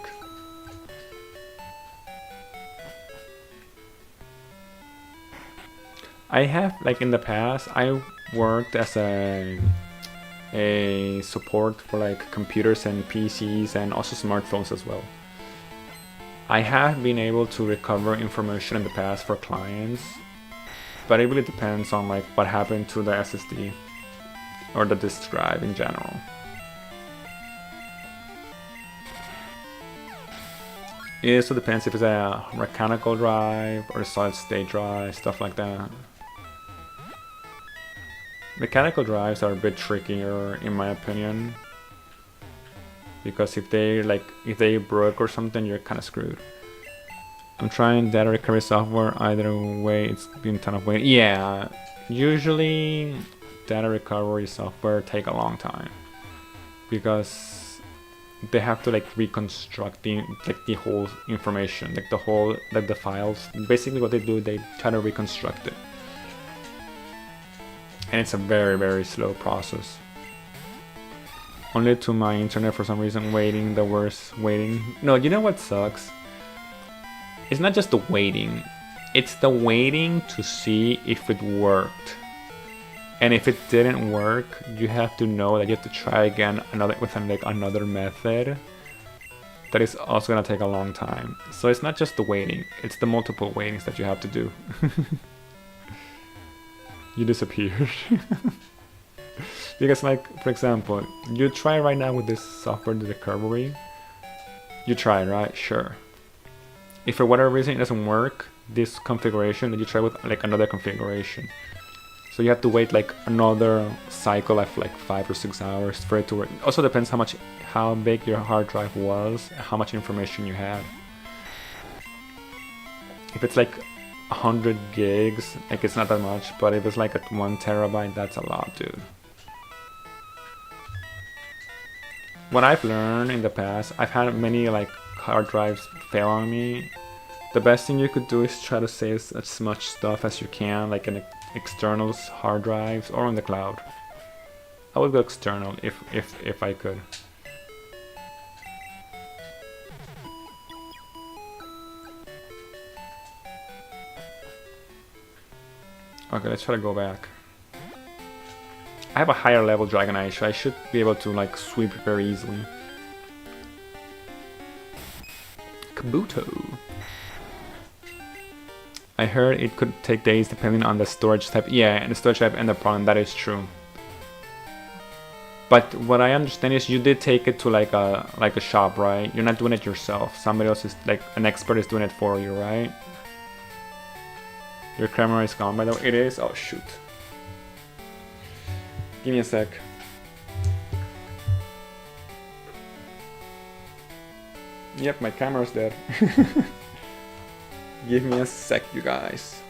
I have, like in the past, I worked as a support for like computers and PCs and also smartphones as well. I have been able to recover information in the past for clients, but it really depends on like what happened to the SSD or the disk drive in general. It also depends if it's a mechanical drive or a solid state drive, stuff like that. Mechanical drives are a bit trickier in my opinion, because if they broke or something, you're kind of screwed. I'm trying data recovery software. Either way, it's been a ton of waiting. Yeah, usually data recovery software take a long time because they have to like reconstruct the whole information, like the files. Basically, what they do, they try to reconstruct it. And it's a very, very slow process. Only to my internet for some reason, waiting, the worst waiting. No, you know what sucks? It's not just the waiting. It's the waiting to see if it worked. And if it didn't work, you have to know that you have to try again with another method. That is also gonna take a long time. So it's not just the waiting, it's the multiple waitings that you have to do. You disappeared. Because like, for example, you try right now with this software recovery. You try, right? Sure. If for whatever reason it doesn't work, this configuration, then you try with like another configuration. So you have to wait like another cycle of like 5 or 6 hours for it to work. Also depends how big your hard drive was, how much information you had. If it's like 100 gigs, like it's not that much, but if it's like at 1 terabyte, that's a lot, dude. What I've learned in the past, I've had many like hard drives fail on me. The best thing you could do is try to save as much stuff as you can, like in a externals, hard drives, or on the cloud. I would go external if I could. Okay, let's try to go back. I have a higher level Dragonite, so I should be able to like sweep it very easily. Kabuto. I heard it could take days depending on the storage type. Yeah, and the storage type and the problem, that is true. But what I understand is you did take it to like a shop, right? You're not doing it yourself. Somebody else is like an expert is doing it for you, right? Your camera is gone by the way. It is? Oh shoot. Give me a sec. Yep, my camera's dead. Give me a sec, you guys.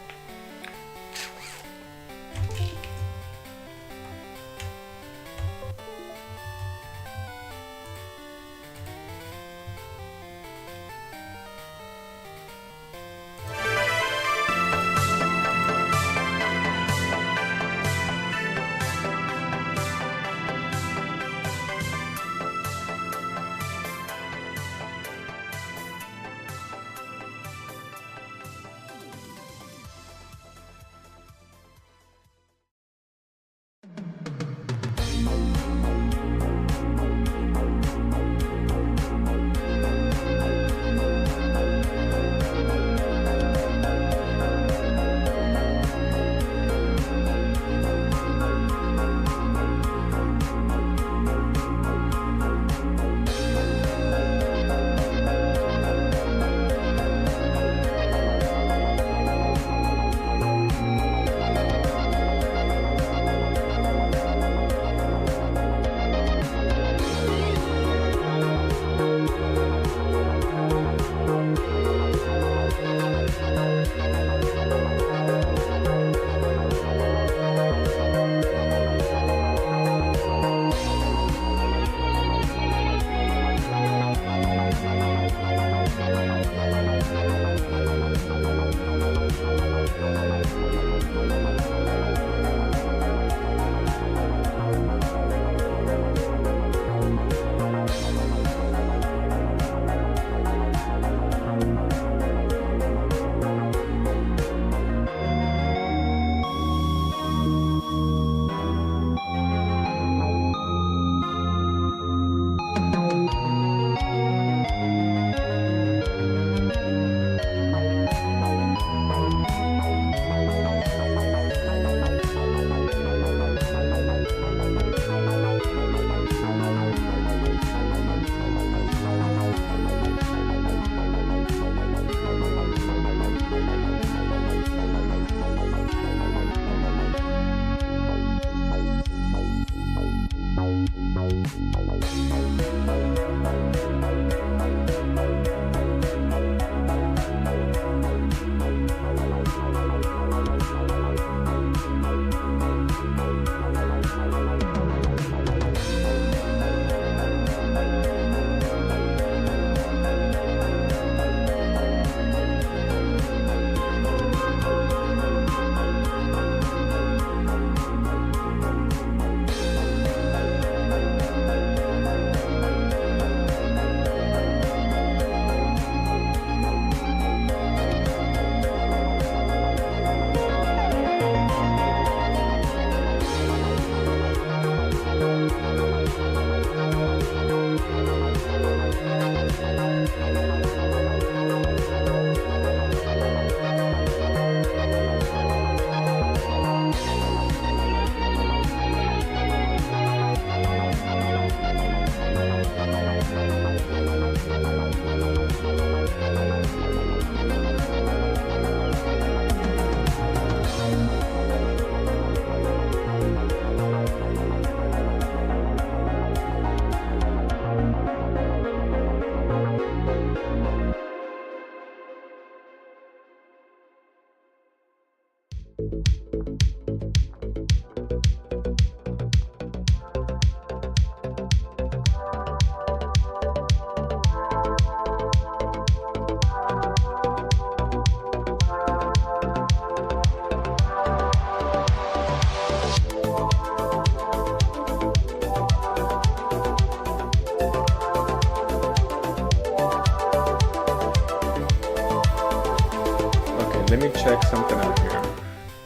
check something out here,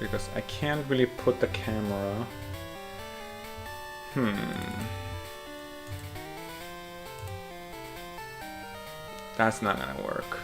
because I can't really put the camera. That's not gonna work.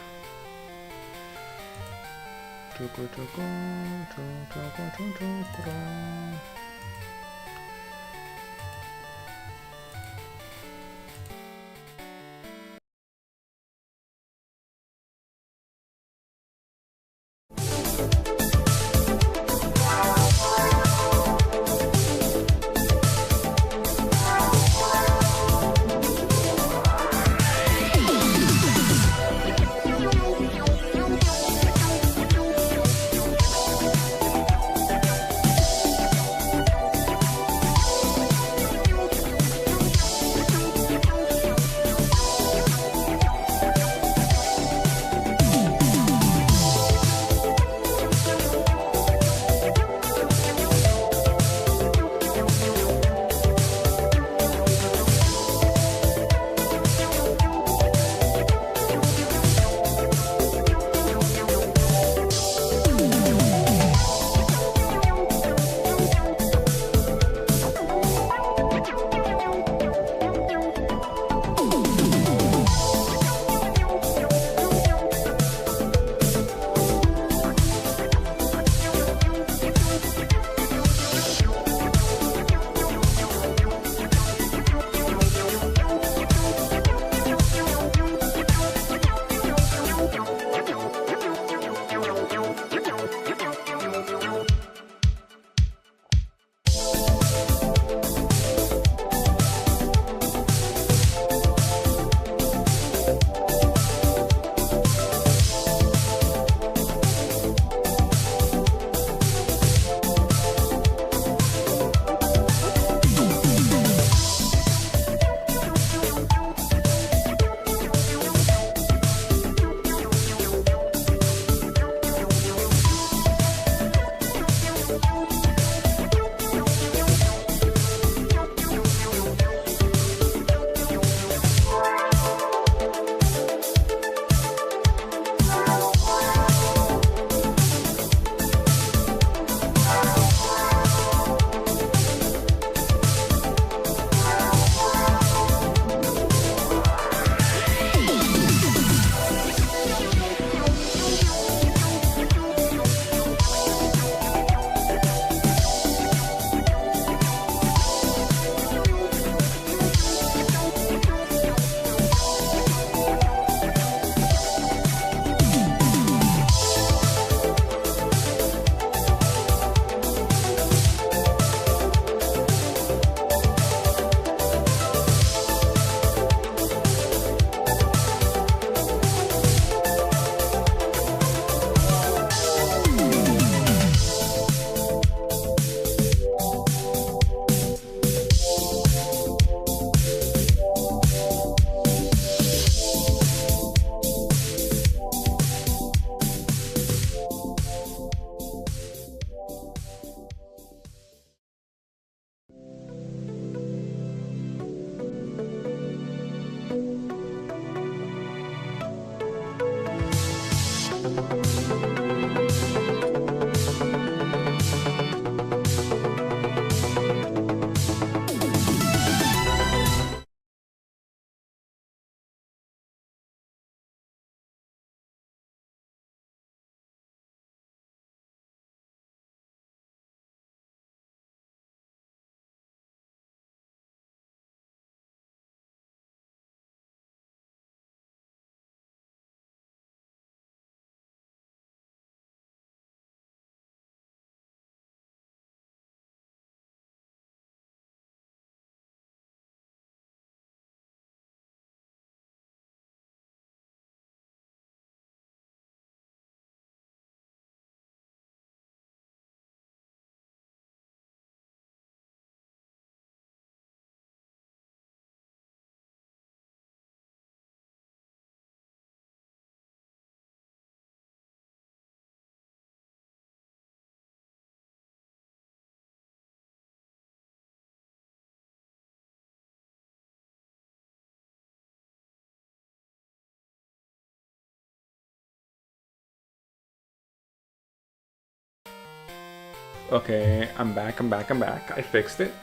Okay, I'm back. I fixed it.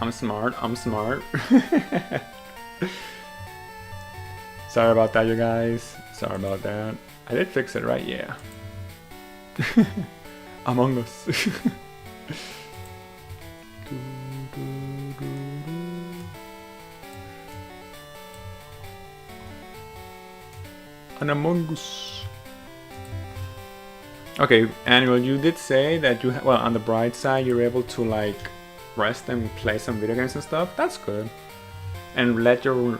I'm smart. Sorry about that, you guys. Sorry about that. I did fix it, right? Yeah. Among Us. An Among Us. Okay, Annual, you did say that you well, on the bright side, you're able to like rest and play some video games and stuff. That's good. And let your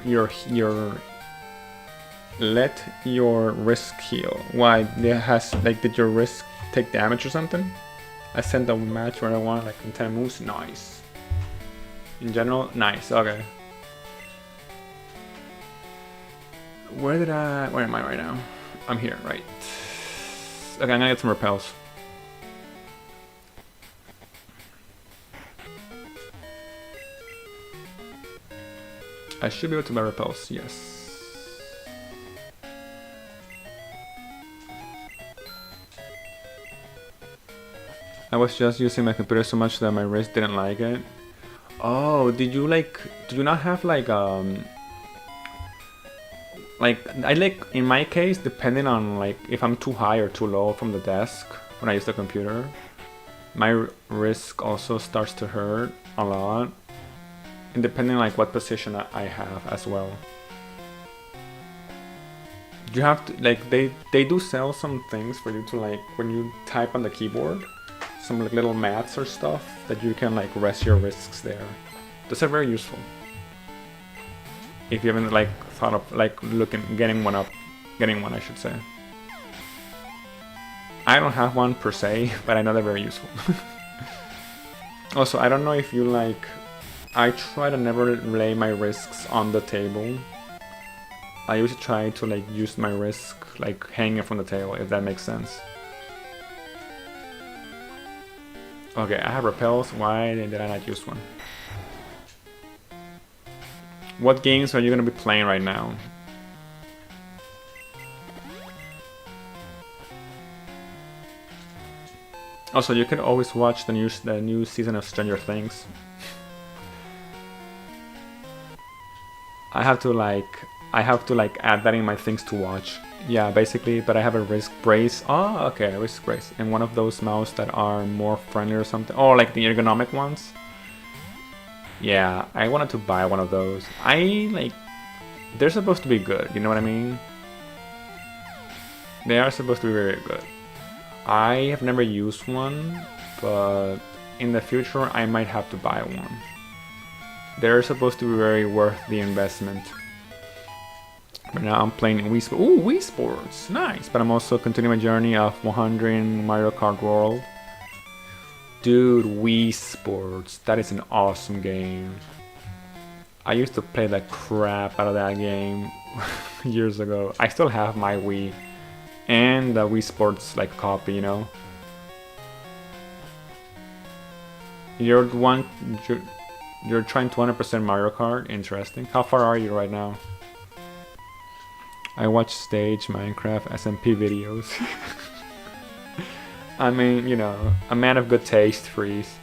wrist heal. Why? Did your wrist take damage or something? I sent a match where I won like in 10 moves. Nice. In general, nice. Okay. Where am I right now? I'm here, right? Okay, I'm gonna get some repels. I should be able to buy repels, yes. I was just using my computer so much that my wrist didn't like it. Oh, did you not have like in my case, depending on like if I'm too high or too low from the desk when I use the computer, my wrist also starts to hurt a lot, and depending like what position I have as well. You have to like they do sell some things for you to like when you type on the keyboard, some like little mats or stuff that you can like rest your wrists there. Those are very useful. If you haven't like thought of like getting one, I should say. I don't have one per se, but I know they're very useful. Also, I don't know if you like. I try to never lay my wrists on the table. I usually try to like use my wrist like hanging from the table, if that makes sense. Okay, I have repels. Why did I not use one? What games are you gonna be playing right now? Also, you can always watch the new season of Stranger Things. I have to add that in my things to watch. Yeah, basically, but I have a wrist brace. Oh, okay, a wrist brace. And one of those mouse that are more friendly or something. Oh, like the ergonomic ones. Yeah, I wanted to buy one of those. They're supposed to be good, you know what I mean? They are supposed to be very good. I have never used one, but in the future I might have to buy one. They're supposed to be very worth the investment. But now I'm playing Wii Sports. Ooh, Wii Sports! Nice! But I'm also continuing my journey of 100 in Mario Kart World. Dude, Wii Sports. That is an awesome game. I used to play the crap out of that game years ago. I still have my Wii and the Wii Sports like copy, you know. You're trying 200% Mario Kart. Interesting. How far are you right now? I watch stage Minecraft SMP videos. I mean, you know, a man of good taste, Freeze.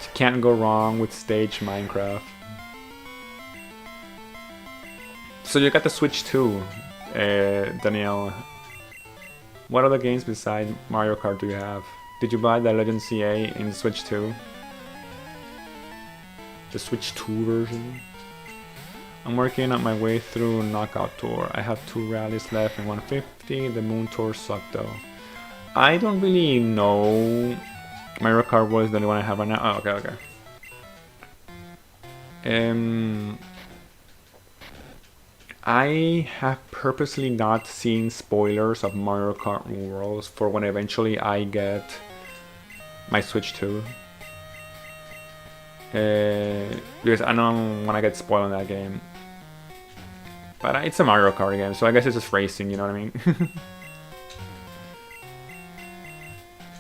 You can't go wrong with stage Minecraft. So you got the Switch too, Danielle. What other games besides Mario Kart do you have? Did you buy the Legend CA in Switch 2? The Switch 2 version? I'm working on my way through Knockout Tour. I have 2 rallies left in 150. The Moon Tour sucked though. I don't really know. Mario Kart World is the only one I have right now. Oh, okay. I have purposely not seen spoilers of Mario Kart Worlds for when eventually I get my Switch 2. Because I don't want to get spoiled on that game. But it's a Mario Kart game, so I guess it's just racing, you know what I mean?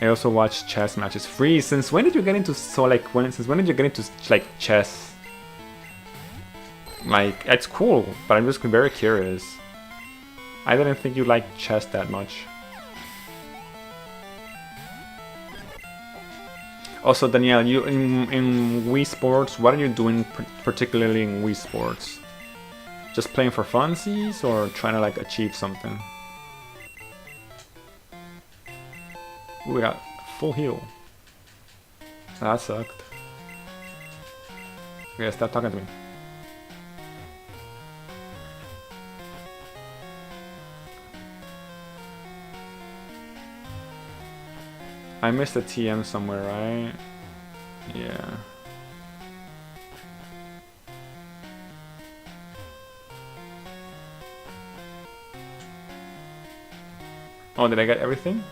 I also watch chess matches. Freeze, since when did you get into since when did you get into like chess? Like, it's cool, but I'm just very curious. I didn't think you liked chess that much. Also, Danielle, you in Wii Sports, what are you doing particularly in Wii Sports? Just playing for funsies or trying to like achieve something? Ooh, we got full heal. That sucked. Okay, stop talking to me. I missed a TM somewhere, right? Yeah. Oh, did I get everything?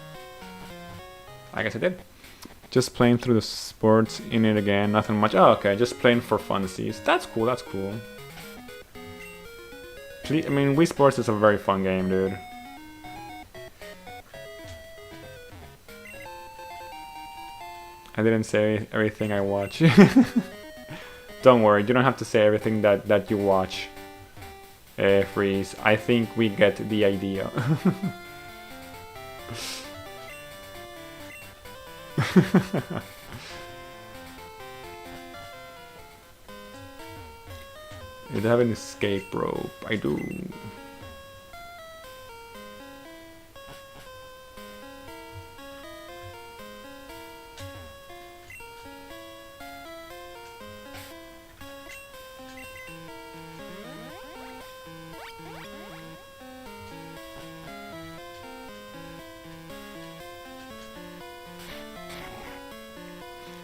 I guess I did. Just playing through the sports in it again, nothing much. Oh, okay, just playing for funsies. That's cool, that's cool. I mean, Wii Sports is a very fun game, dude. I didn't say everything I watch. Don't worry, you don't have to say everything that you watch. Freeze. I think we get the idea. You have an escape rope. I do.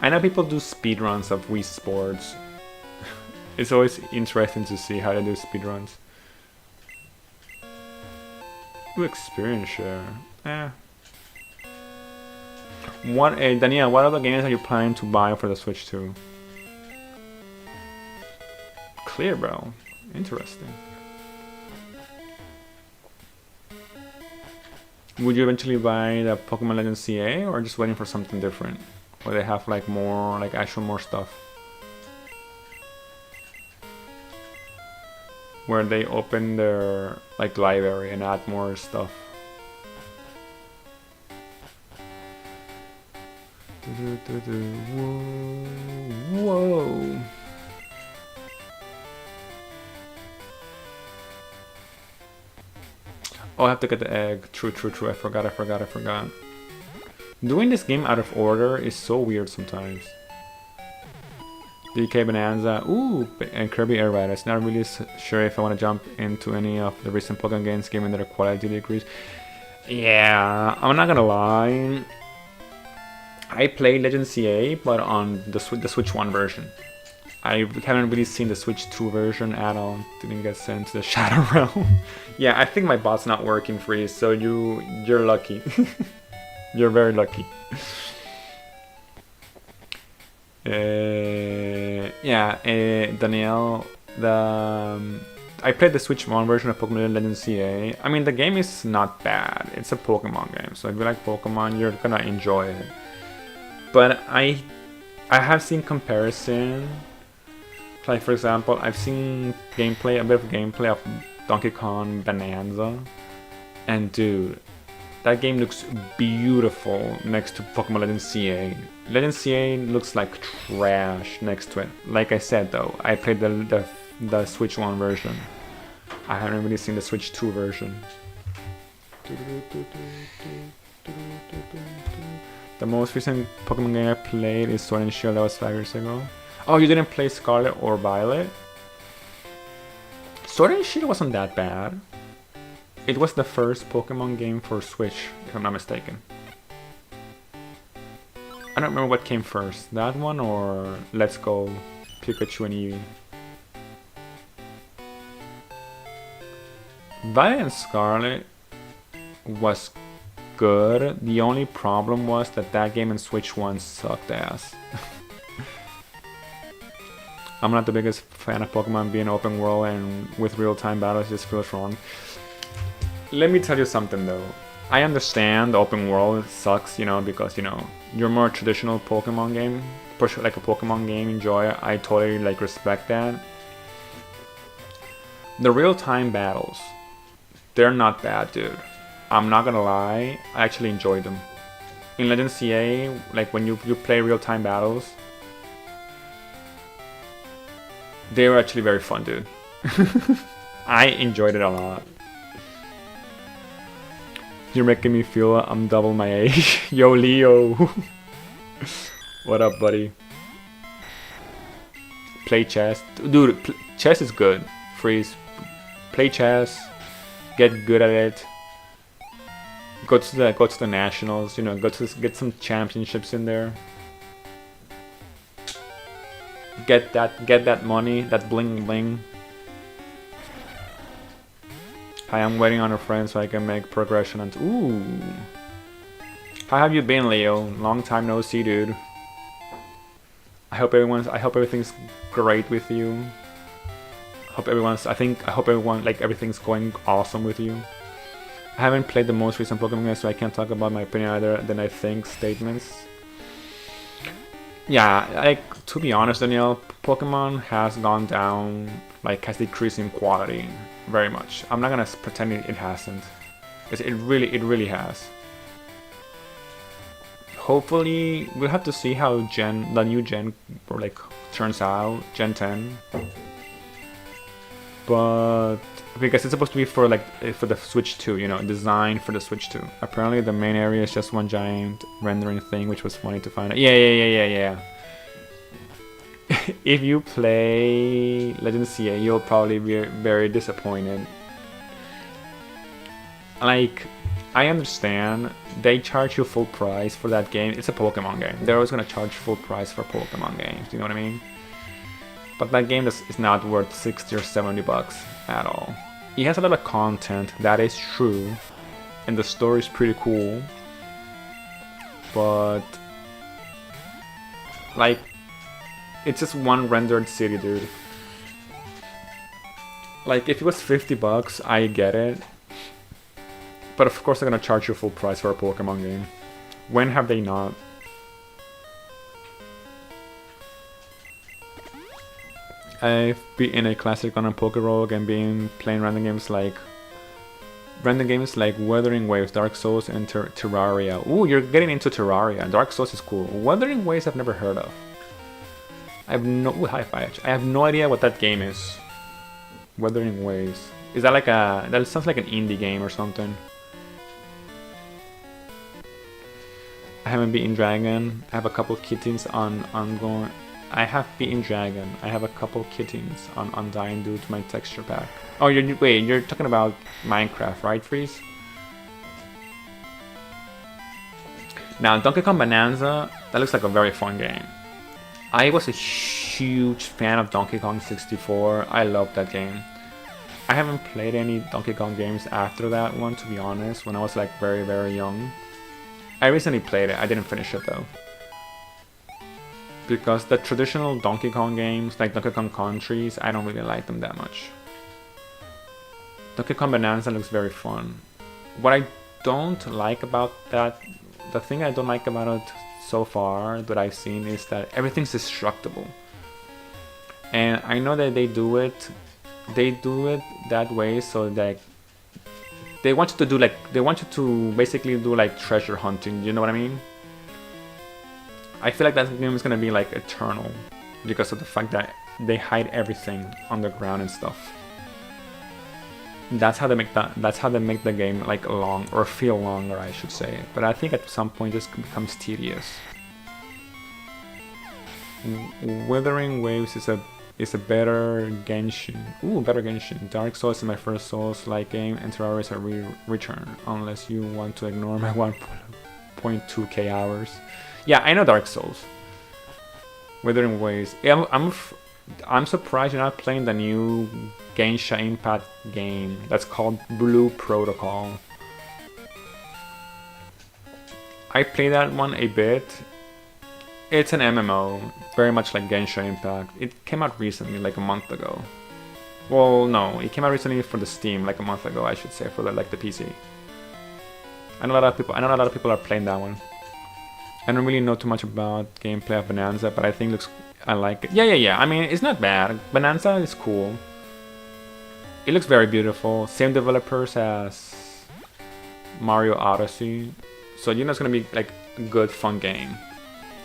I know people do speedruns of Wii Sports. It's always interesting to see how they do speedruns. Ooh, experience share. What, Danielle, what other games are you planning to buy for the Switch 2? Clear, bro. Interesting. Would you eventually buy the Pokemon Legends CA or just waiting for something different? Where they have like more, like actual more stuff. Where they open their like library and add more stuff. Whoa. Oh, I have to get the egg. True. I forgot. Doing this game out of order is so weird sometimes. DK Bonanza, ooh, and Kirby Air Riders. Not really sure if I want to jump into any of the recent Pokemon games given their quality decrease. Yeah, I'm not gonna lie. I played Legend CA, but on the Switch 1 version. I haven't really seen the Switch 2 version at all. Didn't get sent to the Shadow Realm. Yeah, I think my bot's not working free, so you're lucky. You're very lucky. Danielle, I played the Switch 1 version of Pokemon Legends CA. I mean, the game is not bad. It's a Pokemon game, so if you like Pokemon, you're gonna enjoy it. But I have seen comparison. Like, for example, I've seen a bit of gameplay of Donkey Kong Bonanza, and dude, that game looks beautiful next to Pokemon Legends CA. Legends CA looks like trash next to it. Like I said though, I played the Switch 1 version. I haven't really seen the Switch 2 version. The most recent Pokemon game I played is Sword and Shield. That was 5 years ago. Oh, you didn't play Scarlet or Violet? Sword and Shield wasn't that bad. It was the first Pokemon game for Switch, if I'm not mistaken. I don't remember what came first, that one or Let's Go, Pikachu and Eevee. Violet and Scarlet was good. The only problem was that game and Switch 1 sucked ass. I'm not the biggest fan of Pokemon being open world and with real-time battles, just feels wrong. Let me tell you something though. I understand the open world sucks, because, you're more traditional Pokemon game, like a Pokemon game enjoyer. I totally respect that. The real-time battles, they're not bad, dude. I'm not gonna lie, I actually enjoyed them. in Legend CA, like when you play real-time battles, they were actually very fun, dude. I enjoyed it a lot. You're making me feel I'm double my age. Yo, Leo. What up, buddy? Play chess. Dude, chess is good. Freeze. Play chess. Get good at it. Go to the nationals, you know, get some championships in there. Get that money, that bling bling. Hi, I'm waiting on a friend so I can make progression and ooh. How have you been, Leo? Long time no see, dude. I hope everything's great with you. I hope everyone like everything's going awesome with you. I haven't played the most recent Pokemon game, so I can't talk about my opinion either than I think statements. Yeah, like, to be honest, Danielle, Pokemon has gone down, like, has decreased in quality very much. I'm not gonna pretend it hasn't, because it really has. Hopefully, we'll have to see how the new gen, like, turns out, Gen 10. But because it's supposed to be for the Switch 2, you know, designed for the Switch 2. Apparently the main area is just one giant rendering thing, which was funny to find out. Yeah. If you play Legend CA, you'll probably be very disappointed. Like, I understand they charge you full price for that game. It's a Pokemon game. They're always gonna charge full price for Pokemon games. You know what I mean? But that game is not worth 60 or 70 bucks at all. It has a lot of content, that is true, and the story is pretty cool. But like, it's just one rendered city, dude. Like, if it was 50 bucks, I get it. But of course they're gonna charge you full price for a Pokemon game. When have they not? I've been a classic on a Pokerogue and been playing random games like Wuthering Waves, Dark Souls, and Terraria. Ooh, you're getting into Terraria. Dark Souls is cool. Wuthering Waves I've never heard of. I have no idea what that game is. Wuthering Waves. Is that like that sounds like an indie game or something. I haven't beaten Dragon. I have a couple kittens on ongoing. I have beaten Dragon. I have a couple kittens on Undying due to my texture pack. Oh, you're talking about Minecraft, right, Freeze? Now, Donkey Kong Bonanza, that looks like a very fun game. I was a huge fan of Donkey Kong 64. I loved that game. I haven't played any Donkey Kong games after that one, to be honest, when I was like very, very young. I recently played it. I didn't finish it though. Because the traditional Donkey Kong games, like Donkey Kong Countries, I don't really like them that much. Donkey Kong Bonanza looks very fun. What I don't like about that, the thing I don't like about it so far that I've seen is that everything's destructible. And I know that they do it that way so that they want you to basically do like treasure hunting, you know what I mean? I feel like that game is gonna be like eternal because of the fact that they hide everything underground and stuff. That's how they make the game like long, or feel longer, I should say. But I think at some point this becomes tedious. Wuthering Waves is a better Genshin. Ooh, better Genshin. Dark Souls is my first Souls-like game, and Terraria is a return, unless you want to ignore my 1.2k hours. Yeah, I know Dark Souls. Wuthering Waves. Yeah, I'm surprised you're not playing the new Genshin Impact game that's called Blue Protocol. I played that one a bit. It's an MMO, very much like Genshin Impact. It came out recently, like a month ago. Well, no, it came out recently for the Steam, like a month ago, I should say, for the PC. I know a lot of people are playing that one. I don't really know too much about gameplay of Bonanza, but I think I like it. Yeah. I mean, it's not bad. Bonanza is cool. It looks very beautiful. Same developers as Mario Odyssey. So you know it's gonna be like good fun game.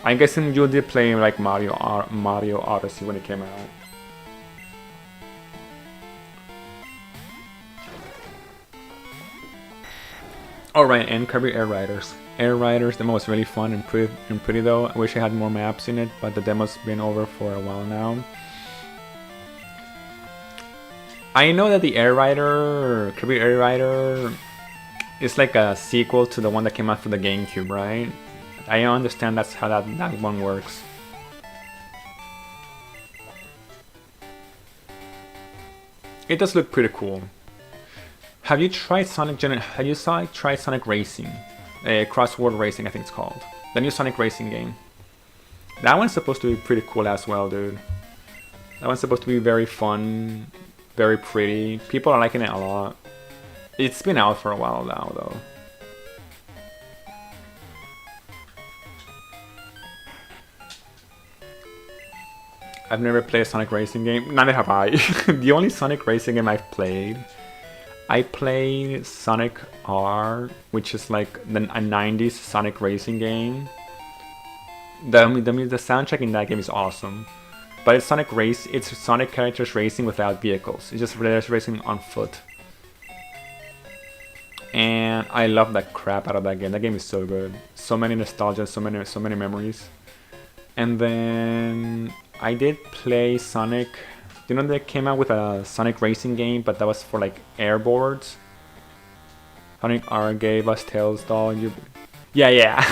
I'm guessing you did play like Mario Odyssey when it came out. Alright, and Kirby Air Riders. Air Riders demo was really fun and pretty though. I wish I had more maps in it, but the demo's been over for a while now. I know that the Kirby Air Rider, is like a sequel to the one that came out for the GameCube, right? I understand that's how that one works. It does look pretty cool. Have you tried Sonic Racing? Crossword Racing, I think it's called. The new Sonic Racing game. That one's supposed to be pretty cool as well, dude. That one's supposed to be very fun, very pretty. People are liking it a lot. It's been out for a while now, though. I've never played a Sonic Racing game. Neither have I. The only Sonic Racing game I've played, I played Sonic R, which is like a 90s Sonic Racing game. The soundtrack in that game is awesome. But it's Sonic characters racing without vehicles. It's just racing on foot. And I love that crap out of that game. That game is so good. So many nostalgia, so many memories. And then I did play Sonic. You know, they came out with a Sonic Racing game, but that was for like airboards. Sonic R gave us Tails doll. Yeah.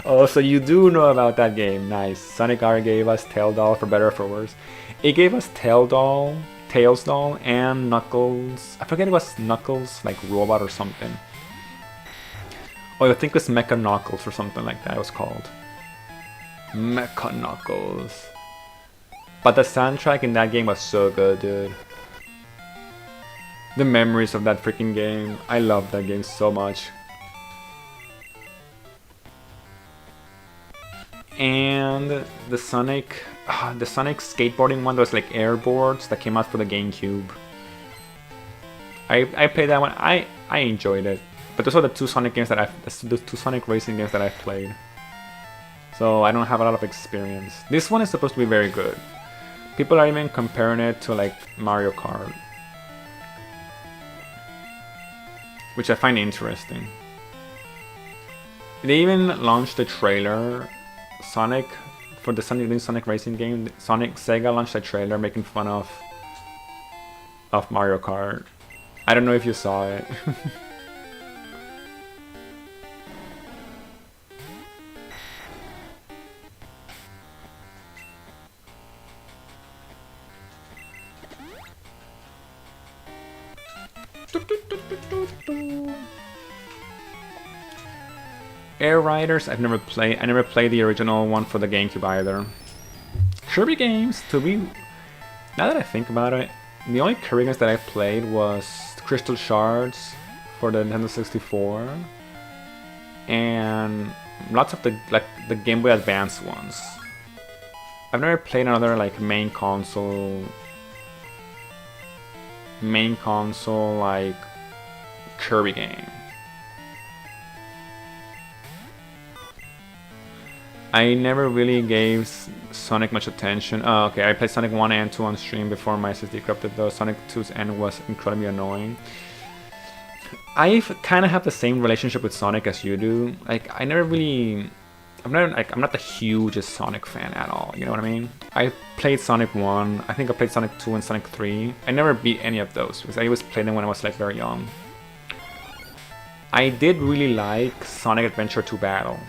Oh, so you do know about that game. Nice. Sonic R gave us Tail doll, for better or for worse. It gave us Tails doll, and Knuckles. I forget it was Knuckles, like robot or something. Oh, I think it was Mecha Knuckles or something like that it was called. Mecha Knuckles. But the soundtrack in that game was so good, dude. The memories of that freaking game. I love that game so much. And the Sonic skateboarding one that was like airboards that came out for the GameCube. I played that one. I enjoyed it. But those are the two Sonic Racing games that I've played. So I don't have a lot of experience. This one is supposed to be very good. People are even comparing it to like Mario Kart, which I find interesting. They even launched a trailer, for the new Sonic Racing game. Sega launched a trailer making fun of Mario Kart. I don't know if you saw it. Air Riders, I've never played. I never played the original one for the GameCube either. Kirby games, now that I think about it, the only Kirby games that I played was Crystal Shards for the Nintendo 64, and lots of the Game Boy Advance ones. I've never played another like main console like Kirby game. I never really gave Sonic much attention. Oh, okay, I played Sonic 1 and 2 on stream before my SSD corrupted though. Sonic 2's end was incredibly annoying. I kind of have the same relationship with Sonic as you do. Like, I'm not the hugest Sonic fan at all, you know what I mean? I played Sonic 1, I think I played Sonic 2 and Sonic 3. I never beat any of those, because I always played them when I was like very young. I did really like Sonic Adventure 2 Battle.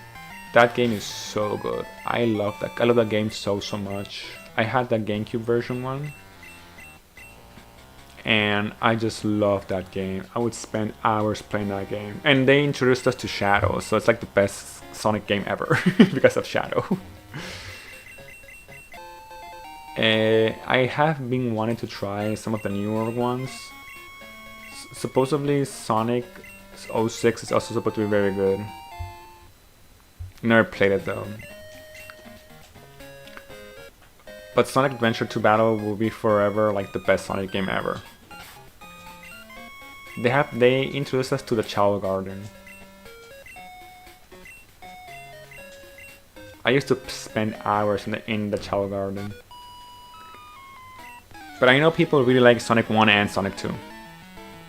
That game is so good. I love that game so much. I had the GameCube version one, and I just love that game. I would spend hours playing that game. And they introduced us to Shadow, so it's like the best Sonic game ever because of Shadow. I have been wanting to try some of the newer ones. Supposedly Sonic 06 is also supposed to be very good. Never played it though. But Sonic Adventure 2 Battle will be forever like the best Sonic game ever. They introduced us to the Chow Garden. I used to spend hours in the Chow Garden. But I know people really like Sonic 1 and Sonic 2.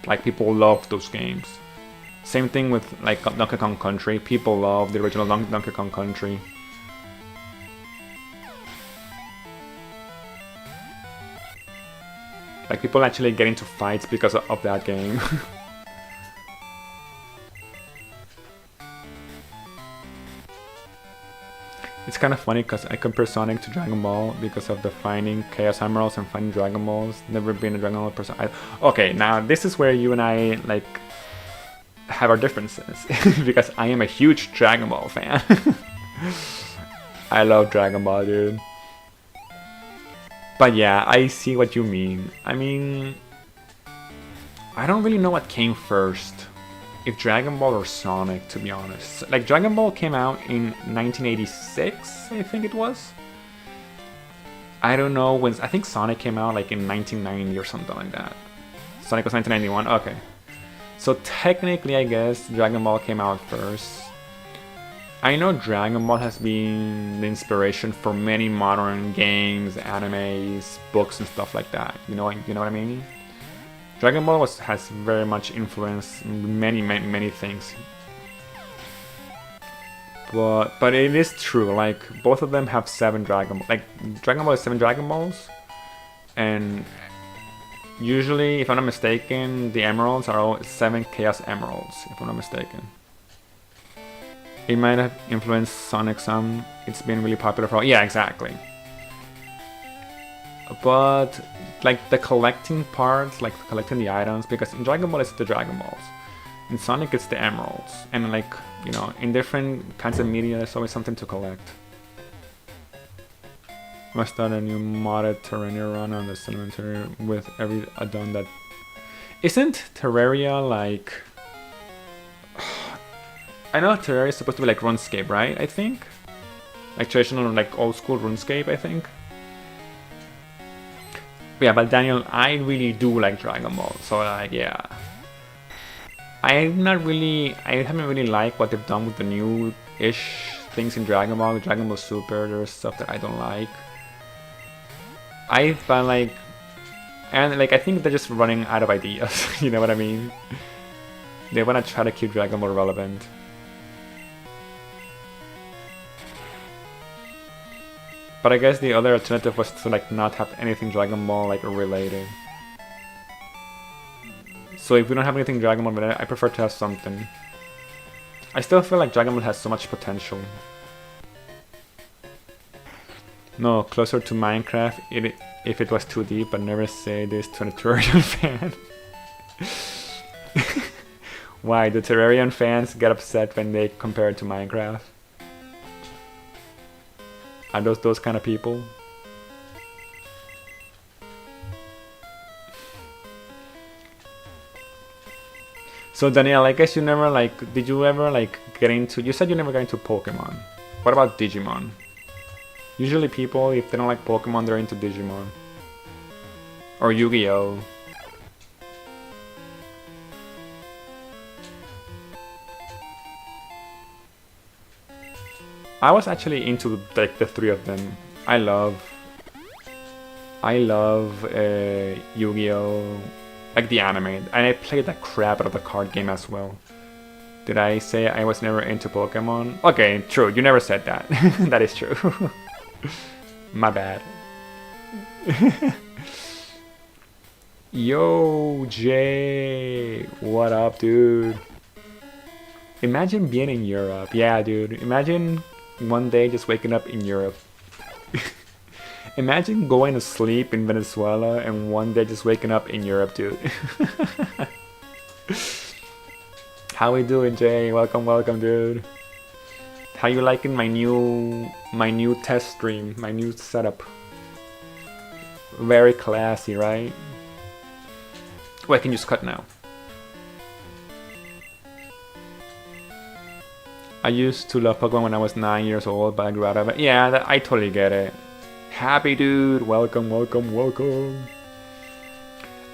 Like, people love those games. Same thing with like Donkey Kong Country. People love the original Donkey Kong Country. Like, people actually get into fights because of that game. It's kind of funny because I compare Sonic to Dragon Ball because of the finding Chaos Emeralds and finding Dragon Balls. Never been a Dragon Ball person. Okay, now this is where you and I like have our differences because I am a huge Dragon Ball fan. I love Dragon Ball, dude. But yeah, I see what you mean. I mean, I don't really know what came first. If Dragon Ball or Sonic, to be honest. Like, Dragon Ball came out in 1986, I think it was. I don't know when. I think Sonic came out like in 1990 or something like that. Sonic was 1991. Okay. So technically, I guess Dragon Ball came out first. I know Dragon Ball has been the inspiration for many modern games, animes, books, and stuff like that. You know what I mean? Dragon Ball has very much influenced many things. But it is true, like, both of them have 7 Dragon Balls. Like, Dragon Ball is 7 Dragon Balls, and usually, if I'm not mistaken, the emeralds are all 7 Chaos Emeralds, if I'm not mistaken. It might have influenced Sonic some. It's been really popular for... Yeah, exactly. But, like, the collecting parts, like collecting the items, because in Dragon Ball it's the Dragon Balls. In Sonic it's the emeralds. And, like, you know, in different kinds of media there's always something to collect. Must start a new modded Terraria run on the cemetery with every add-on that... Isn't Terraria like... I know Terraria is supposed to be like RuneScape, right? I think? Like traditional, like old school RuneScape, I think? But yeah, but Daniel, I really do like Dragon Ball, so like, yeah. I haven't really liked what they've done with the new-ish things in Dragon Ball. Dragon Ball Super, there's stuff that I don't like. I think they're just running out of ideas, you know what I mean? They wanna try to keep Dragon Ball relevant. But I guess the other alternative was to like not have anything Dragon Ball like related. So if we don't have anything Dragon Ball related, I prefer to have something. I still feel like Dragon Ball has so much potential. No, closer to Minecraft if it was too deep, but never say this to a Terrarian fan. Why, do Terrarian fans get upset when they compare it to Minecraft? Are those kind of people? So Danielle, I guess you never like, did you ever like get into, you said you never got into Pokemon. What about Digimon? Usually people, if they don't like Pokemon, they're into Digimon. Or Yu-Gi-Oh! I was actually into like the 3 of them. I love Yu-Gi-Oh! Like the anime, and I played the crap out of the card game as well. Did I say I was never into Pokemon? Okay, true, you never said that. That is true. My bad. Yo, Jay, what up, dude? Imagine being in Europe. Yeah, dude, imagine one day just waking up in Europe. Imagine going to sleep in Venezuela and one day just waking up in Europe, dude. How we doing, Jay? Welcome, dude. How you liking my new test stream, my new setup? Very classy, right? Oh, I can just cut now. I used to love Pokemon when I was 9 years old, but I grew out of it. Yeah, I totally get it. Happy dude, welcome.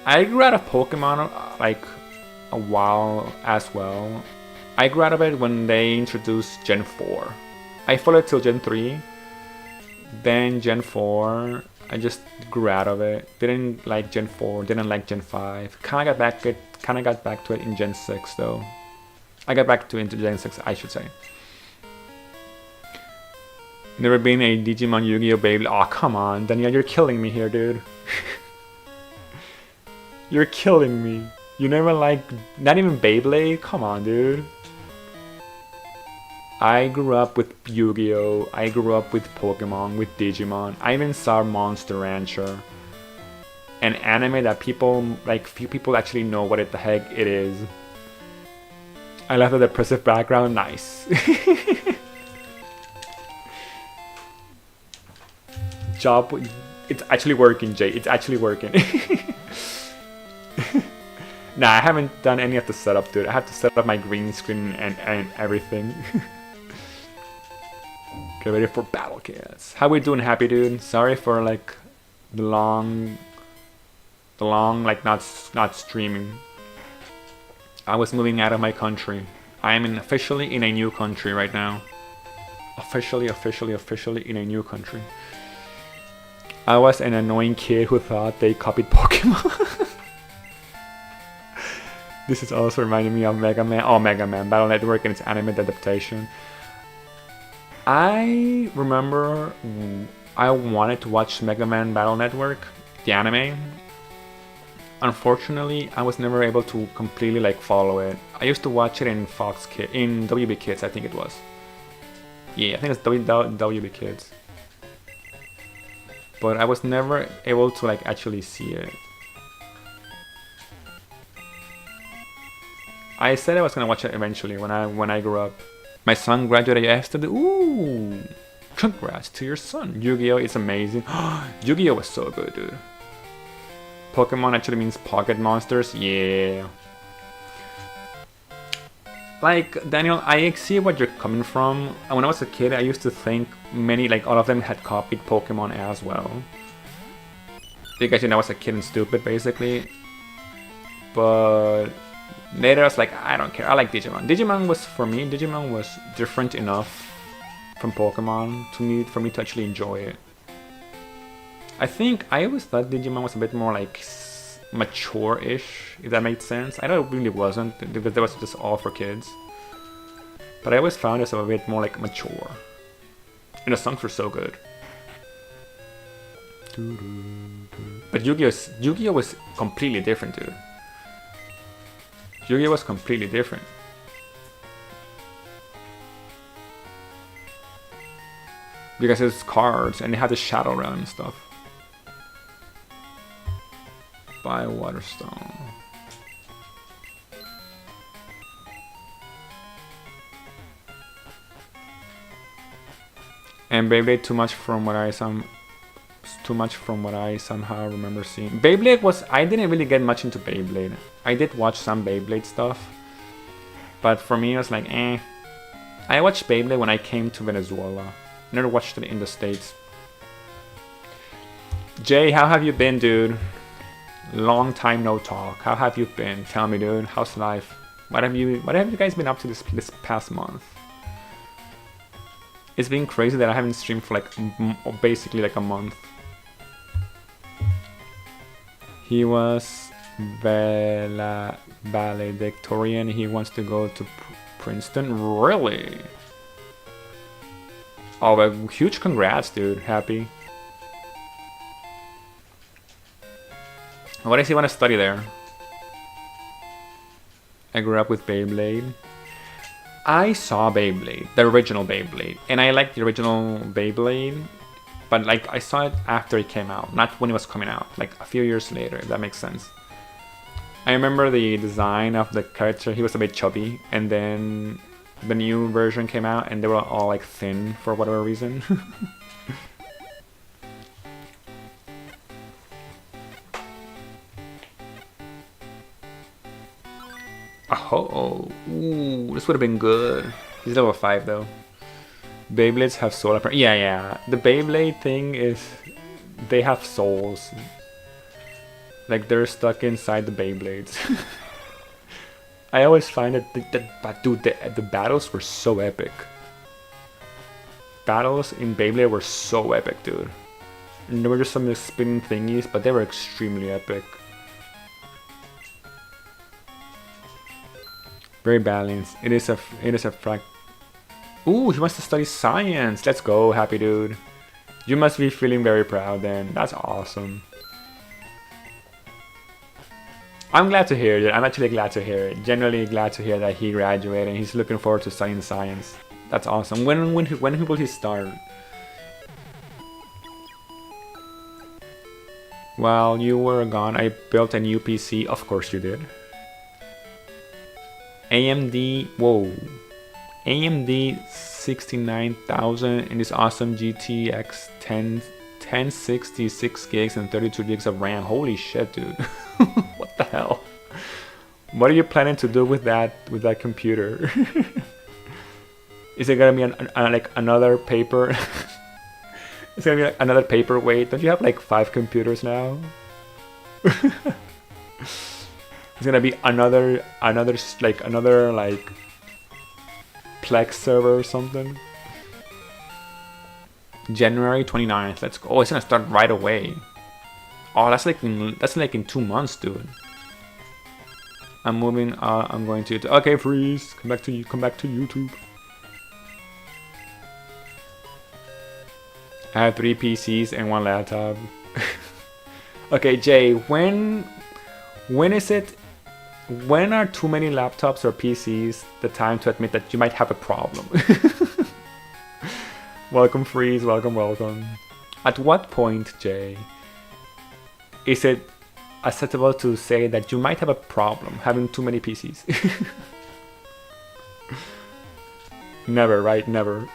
I grew out of Pokemon like a while as well. I grew out of it when they introduced Gen 4. I followed till Gen 3. Then Gen 4, I just grew out of it. Didn't like Gen 4, didn't like Gen 5. Kinda got back to it in Gen 6 though. I got back to into Gen 6, I should say. Never been a Digimon Yu-Gi-Oh baby. Aw, come on, Daniel, you're killing me here, dude. You're killing me. You never like, not even Beyblade? Come on, dude. I grew up with Yu-Gi-Oh! I grew up with Pokemon, with Digimon. I even saw Monster Rancher. An anime that people, like, few people actually know what the heck it is. I love the depressive background, nice. Job, it's actually working, Jay, it's actually working. Nah, I haven't done any of the setup, dude. I have to set up my green screen and everything. Get ready for battle, kids. How we doing, happy dude? Sorry for like the long like not streaming. I was moving out of my country. I am officially in a new country right now. Officially in a new country. I was an annoying kid who thought they copied Pokemon. This is also reminding me of Mega Man. Oh, Mega Man Battle Network and its anime adaptation. I remember I wanted to watch Mega Man Battle Network, the anime. Unfortunately, I was never able to completely like follow it. I used to watch it in in WB Kids, I think it was. Yeah, I think it's WB Kids. But I was never able to like actually see it. I said I was gonna watch it eventually when I grew up. My son graduated yesterday. Ooh! Congrats to your son. Yu-Gi-Oh! Is amazing. Yu-Gi-Oh! Was so good, dude. Pokemon actually means pocket monsters. Yeah. Like, Daniel, I see what you're coming from. When I was a kid, I used to think all of them had copied Pokemon as well. Because, you know, I was a kid and stupid, basically. But later I was like, I don't care, I like Digimon. Digimon was different enough from Pokemon for me to actually enjoy it. I think I always thought Digimon was a bit more like mature-ish, if that made sense. I know it really wasn't, because that was just all for kids. But I always found it a bit more like mature. And the songs were so good. But Yu-Gi-Oh! Was completely different, dude. Yu-Gi-Oh! Was completely different. Because it's cards and it had the Shadow Realm and stuff. By Waterstone. And Beyblade too much from what I somehow remember seeing. Beyblade was, I didn't really get much into Beyblade. I did watch some Beyblade stuff, but for me it was like, eh. I watched Beyblade when I came to Venezuela. Never watched it in the States. Jay, how have you been, dude? Long time no talk. How have you been? Tell me, dude. How's life? What have you guys been up to this past month? It's been crazy that I haven't streamed for like basically like a month. He was valedictorian. He wants to go to Princeton. Really? Oh, well, huge congrats, dude. Happy. What does he want to study there? I grew up with Beyblade. I saw Beyblade, the original Beyblade, and I liked the original Beyblade, but like I saw it after it came out, not when it was coming out, like a few years later, if that makes sense. I remember the design of the character. He was a bit chubby, and then the new version came out and they were all like thin for whatever reason. Oh, ooh, this would have been good. He's level 5 though. Beyblades have soul. Yeah. The Beyblade thing is, they have souls. Like they're stuck inside the Beyblades. I always find that, dude, the battles were so epic. battles in Beyblade were so epic, dude. And there were just some spinning thingies, but they were extremely epic. Very balanced. It is a frac. Ooh, he wants to study science. Let's go, happy dude. You must be feeling very proud then. That's awesome. I'm glad to hear it. I'm actually glad to hear it. Generally glad to hear that he graduated and he's looking forward to studying science. That's awesome. When will he start? While you were gone, I built a new PC. Of course you did. AMD, whoa. AMD 69,000 in this awesome GTX 1060, 6 gigs and 32 gigs of RAM. Holy shit, dude. What the hell? What are you planning to do with that computer? Is it gonna be like another paper? It's gonna be like another paperweight. Don't you have like 5 computers now? It's gonna be another like Plex server or something. January 29th. Let's go. Oh, it's gonna start right away. Oh, that's like in 2 months, dude. I'm moving. I'm going to. Okay, freeze. Come back to YouTube. I have 3 PCs and 1 laptop. Okay, Jay. When is it? When are too many laptops or PCs the time to admit that you might have a problem? Welcome, freeze. Welcome. At what point, Jay, is it acceptable to say that you might have a problem having too many PCs? Never, right? Never.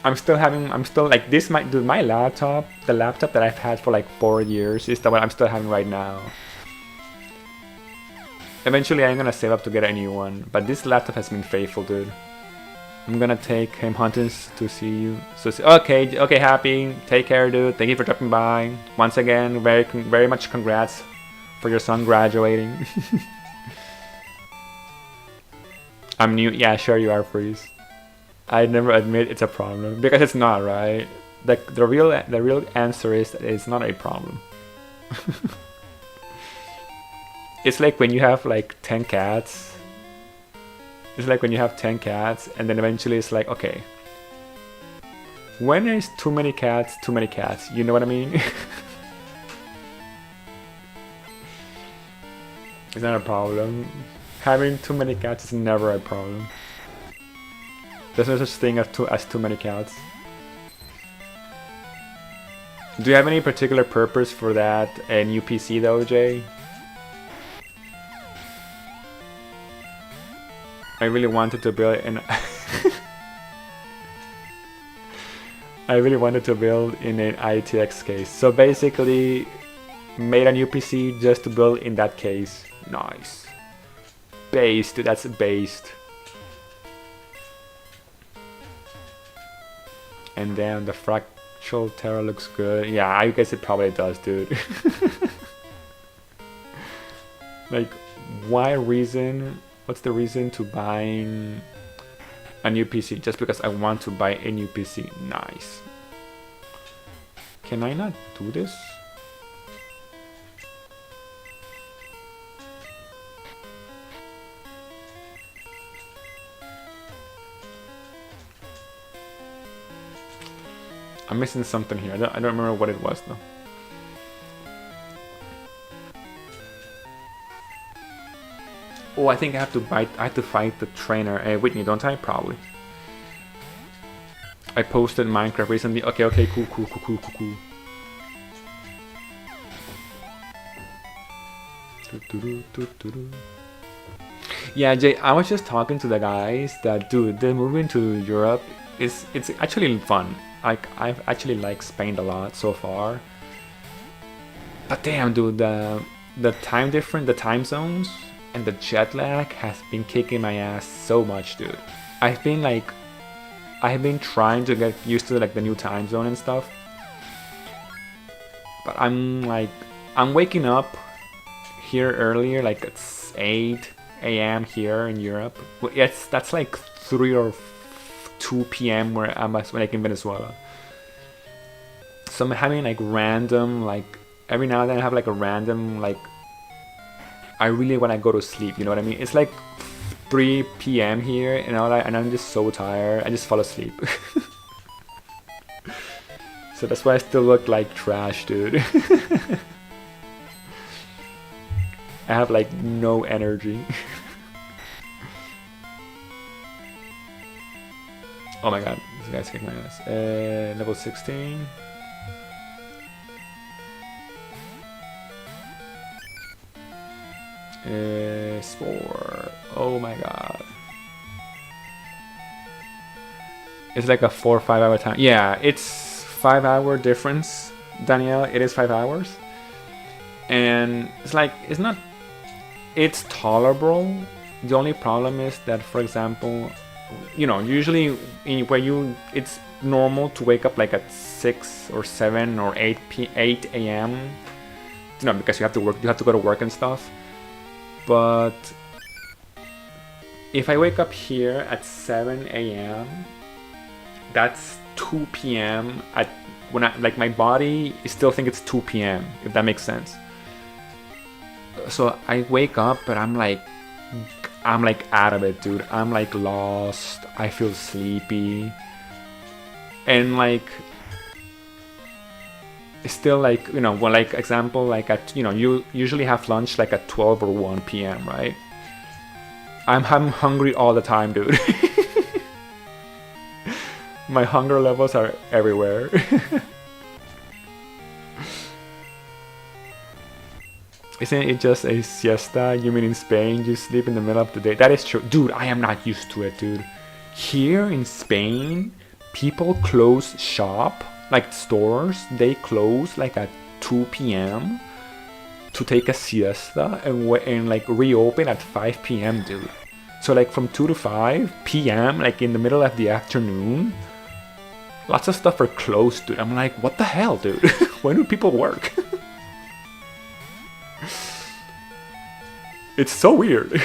I'm still like this. My laptop, the laptop that I've had for like 4 years, is the one I'm still having right now. Eventually, I'm gonna save up to get a new one, but this laptop has been faithful, dude. I'm gonna take him hunting to see you. So okay, happy. Take care, dude. Thank you for dropping by once again. Very much congrats for your son graduating. I'm new. Yeah, sure you are, freeze. I never admit it's a problem because it's not, right? The real answer is that it's not a problem. It's like when you have like 10 cats. It's like when you have 10 cats and then eventually it's like, okay, when is too many cats, you know what I mean? It's not a problem. Having too many cats is never a problem. There's no such thing as too many cats. Do you have any particular purpose for that new PC though, Jay? I really wanted to build an I really wanted to build in an ITX case. So basically made a new PC just to build in that case. Nice. Based, that's based. And then the fractal terror looks good. Yeah, I guess it probably does, dude. Like, what's the reason to buying a new PC? Just because I want to buy a new PC. Nice. Can I not do this? I'm missing something here. I don't remember what it was though. Oh, I think I have to fight the trainer. Whitney, don't I? Probably. I posted Minecraft recently. Okay, cool. Yeah, Jay, I was just talking to the guys that, dude, the moving to Europe it's actually fun. Like, I've actually liked Spain a lot so far. But damn, dude, the time difference, the time zones, and the jet lag has been kicking my ass so much, dude. I've been trying to get used to like the new time zone and stuff. But I'm waking up here earlier, like it's 8, a.m. here in Europe. Yes, that's like 3 or 2 p.m. where I'm like in Venezuela. So I'm having like random, like every now and then I have like a random, like I really want to go to sleep, you know what I mean? It's like 3 p.m. here and I'm just so tired, I just fall asleep. So that's why I still look like trash, dude. I have like no energy. Oh my god, this guy's kicking my ass. Level 16. Spore. Oh my god. It's like a 4 or 5 hour time. Yeah, it's 5 hour difference, Danielle. It is 5 hours. And it's like, it's tolerable. The only problem is that, for example, you know, usually it's normal to wake up like at 6 or 7 or 8 a.m. You know, because you have to work, you have to go to work and stuff. But if I wake up here at 7 a.m., that's 2 p.m. at when I like my body still think it's 2 p.m. if that makes sense. So I wake up but I'm like out of it, dude. I'm like lost. I feel sleepy. And like still like, you know, well, like example, like at, you know, you usually have lunch like at 12 or 1 p.m. right? I'm hungry all the time, dude. My hunger levels are everywhere. Isn't it just a siesta? You mean in Spain you sleep in the middle of the day? That is true. Dude, I am not used to it, dude. Here in Spain, people close shop, like stores, they close like at 2 p.m. to take a siesta and like reopen at 5 p.m, dude. So like from 2 to 5 p.m, like in the middle of the afternoon, lots of stuff are closed, dude. I'm like, what the hell, dude? When do people work? It's so weird.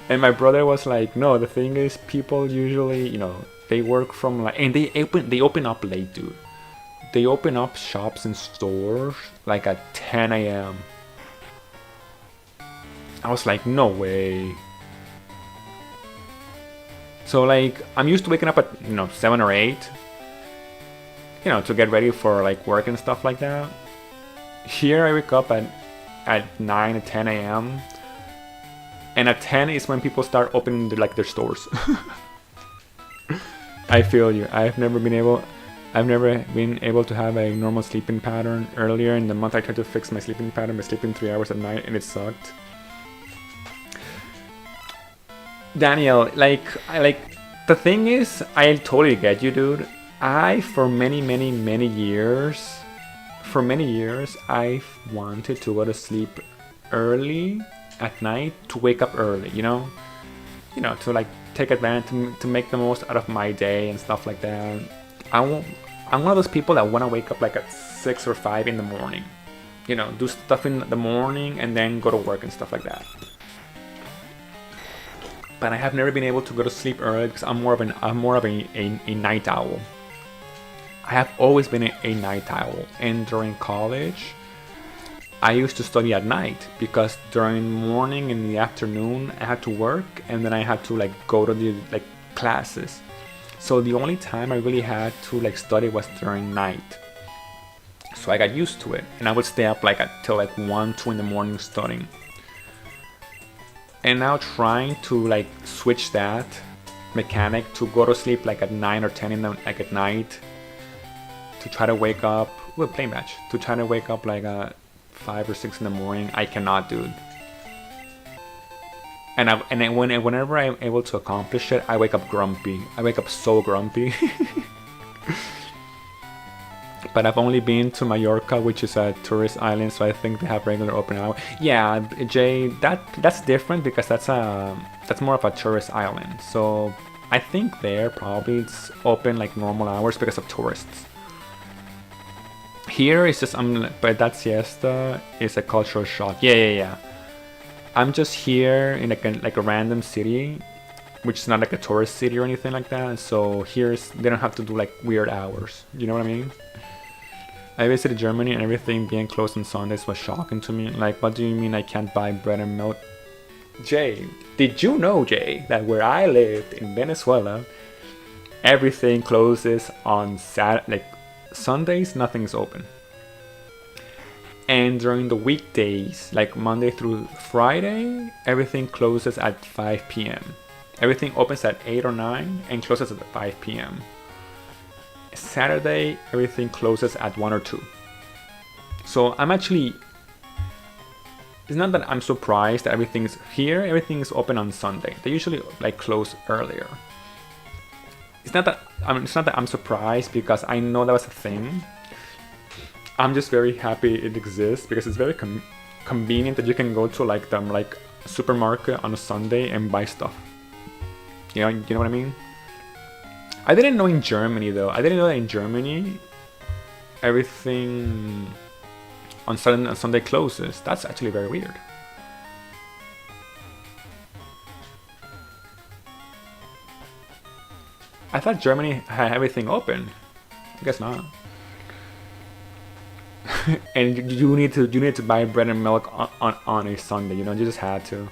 And my brother was like, no, the thing is people usually, you know, they work from like, and they open up late, dude. They open up shops and stores like at 10 a.m. I was like, no way. So like, I'm used to waking up at, you know, 7 or 8, you know, to get ready for like work and stuff like that. Here I wake up at 9 or 10 a.m. And at 10 is when people start opening their stores. I feel you. I've never been able to have a normal sleeping pattern. Earlier in the month I tried to fix my sleeping pattern by sleeping 3 hours at night and it sucked. Daniel, the thing is, I totally get you, dude. For many years, I've wanted to go to sleep early at night to wake up early, you know, to like take advantage, to make the most out of my day and stuff like that. I'm one of those people that want to wake up like at 6 or 5 in the morning, you know, do stuff in the morning and then go to work and stuff like that. But I have never been able to go to sleep early because I'm more of a night owl. I have always been a night owl, and during college I used to study at night because during morning and the afternoon I had to work and then I had to like go to the like classes. So the only time I really had to like study was during night. So I got used to it and I would stay up like until like 1, 2 in the morning studying. And now trying to like switch that mechanic to go to sleep like at 9 or 10 in the like at night, to try to wake up, well, play match, to try to wake up like 5 or 6 in the morning, I cannot, dude. And whenever I'm able to accomplish it, I wake up grumpy. I wake up so grumpy. But I've only been to Mallorca, which is a tourist island, so I think they have regular open hours. Yeah, Jay, that's different because that's more of a tourist island. So I think there probably it's open like normal hours because of tourists. Here it's just but that siesta is a cultural shock. Yeah. I'm just here in like a random city, which is not like a tourist city or anything like that. So here's they don't have to do like weird hours. You know what I mean? I visited Germany and everything being closed on Sundays was shocking to me. Like, what do you mean I can't buy bread and milk? Jay, did you know, Jay, that where I lived in Venezuela, everything closes on Sundays, nothing's open. And during the weekdays, like Monday through Friday, everything closes at 5 p.m. Everything opens at 8 or 9 and closes at 5 p.m. Saturday, everything closes at 1 or 2. So I'm actually... It's not that I'm surprised that everything is open on Sunday. They usually like close earlier. It's not that I'm surprised because I know that was a thing. I'm just very happy it exists because it's very convenient that you can go to like supermarket on a Sunday and buy stuff. You know what I mean? I didn't know in Germany though. I didn't know that in Germany everything on Sunday closes. That's actually very weird. I thought Germany had everything open. I guess not. And you need to buy bread and milk on a Sunday. You just had to.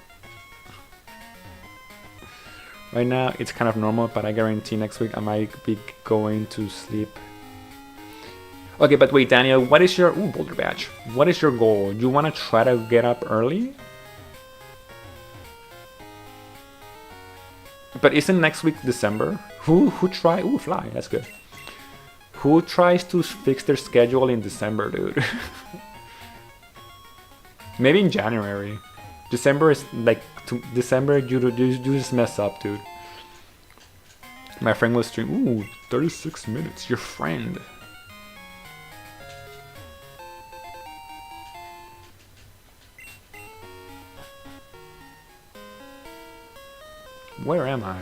Right now it's kind of normal, but I guarantee next week I might be going to sleep. Okay, but wait, Daniel, what is your Boulder Badge? What is your goal? You want to try to get up early? But isn't next week December? Who try? Fly. That's good. Who tries to fix their schedule in December, dude? Maybe in January. December is like December. You just mess up, dude. My friend will stream. 36 minutes. Your friend. Where am I?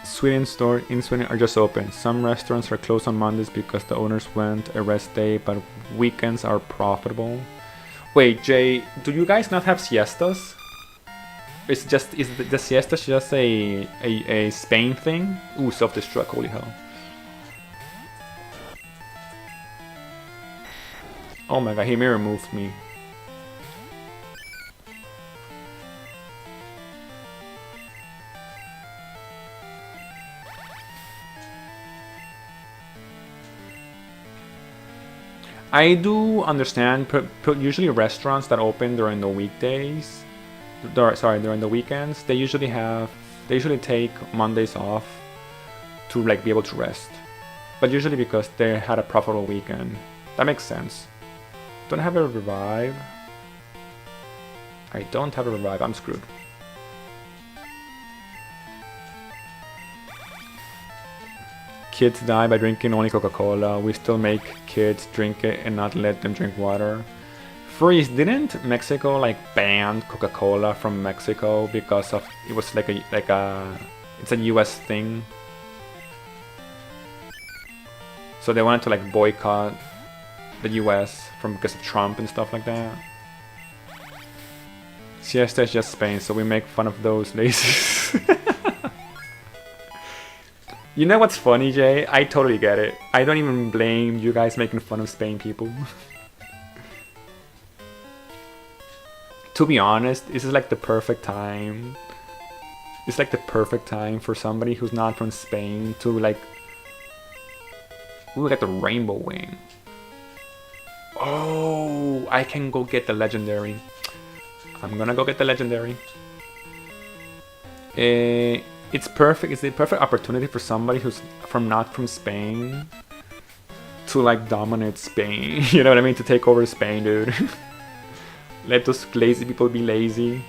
Sweden store in Sweden are just open. Some restaurants are closed on Mondays because the owners went a rest day, but weekends are profitable. Wait, Jay, do you guys not have siestas? Is the siesta just a Spain thing? Self-destruct, holy hell. Oh my god, he mirror moved me. I do understand, usually restaurants that open during the weekdays, during the weekends, they usually take Mondays off to like be able to rest. But usually because they had a profitable weekend. That makes sense. Don't have a revive. I don't have a revive, I'm screwed. Kids die by drinking only Coca-Cola. We still make kids drink it and not let them drink water. Freeze, didn't Mexico like ban Coca-Cola from Mexico because of it was it's a US thing? So they wanted to like boycott the US because of Trump and stuff like that. Siesta is just Spain, so we make fun of those lazy. You know what's funny, Jay? I totally get it. I don't even blame you guys making fun of Spain people. To be honest, this is like the perfect time. It's like the perfect time for somebody who's not from Spain to like... Ooh, we got the rainbow wing. Oh, I can go get the legendary. I'm gonna go get the legendary. It's perfect. It's the perfect opportunity for somebody who's not from Spain to like dominate Spain. You know what I mean? To take over Spain, dude. Let those lazy people be lazy.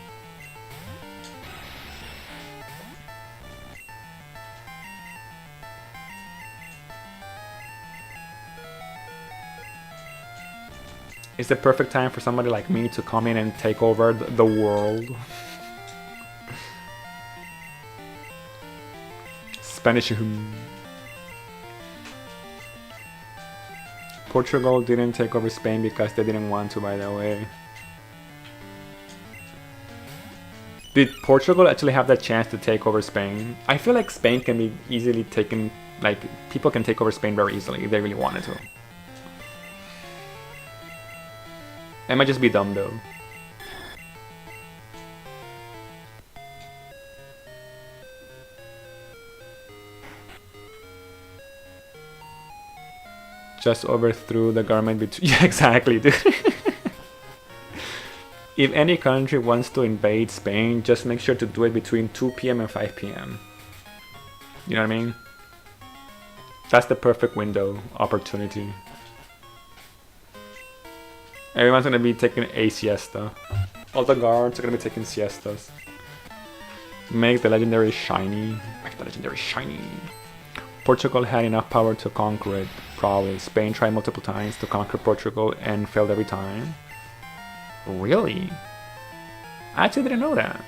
It's the perfect time for somebody like me to come in and take over the world. Spanish. Portugal didn't take over Spain because they didn't want to, by the way. Did Portugal actually have that chance to take over Spain? I feel like Spain can be easily taken, like, people can take over Spain very easily if they really wanted to. It might just be dumb though. Just overthrew the government between. Yeah, exactly, dude. If any country wants to invade Spain, just make sure to do it between 2 PM and 5 PM. You know what I mean? That's the perfect window opportunity. Everyone's gonna be taking a siesta. All the guards are gonna be taking siestas. Make the legendary shiny. Make the legendary shiny. Portugal had enough power to conquer it, probably. Spain tried multiple times to conquer Portugal and failed every time. Really? I actually didn't know that.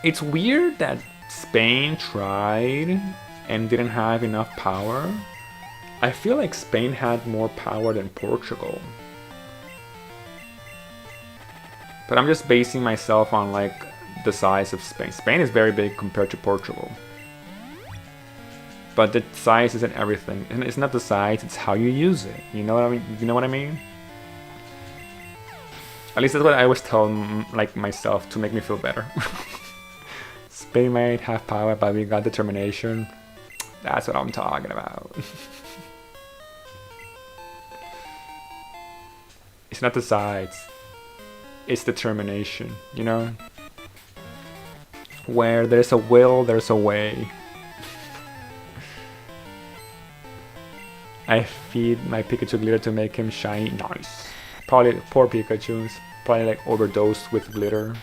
It's weird that Spain tried and didn't have enough power. I feel like Spain had more power than Portugal. But I'm just basing myself on like the size of Spain. Spain is very big compared to Portugal. But the size isn't everything. And it's not the size, it's how you use it. You know what I mean? You know what I mean? At least that's what I always tell like myself to make me feel better. Spain might have power, but we got determination. That's what I'm talking about. It's not the size. It's determination, you know? Where there's a will, there's a way. I feed my Pikachu glitter to make him shiny. Nice. Probably poor Pikachu's probably like overdosed with glitter.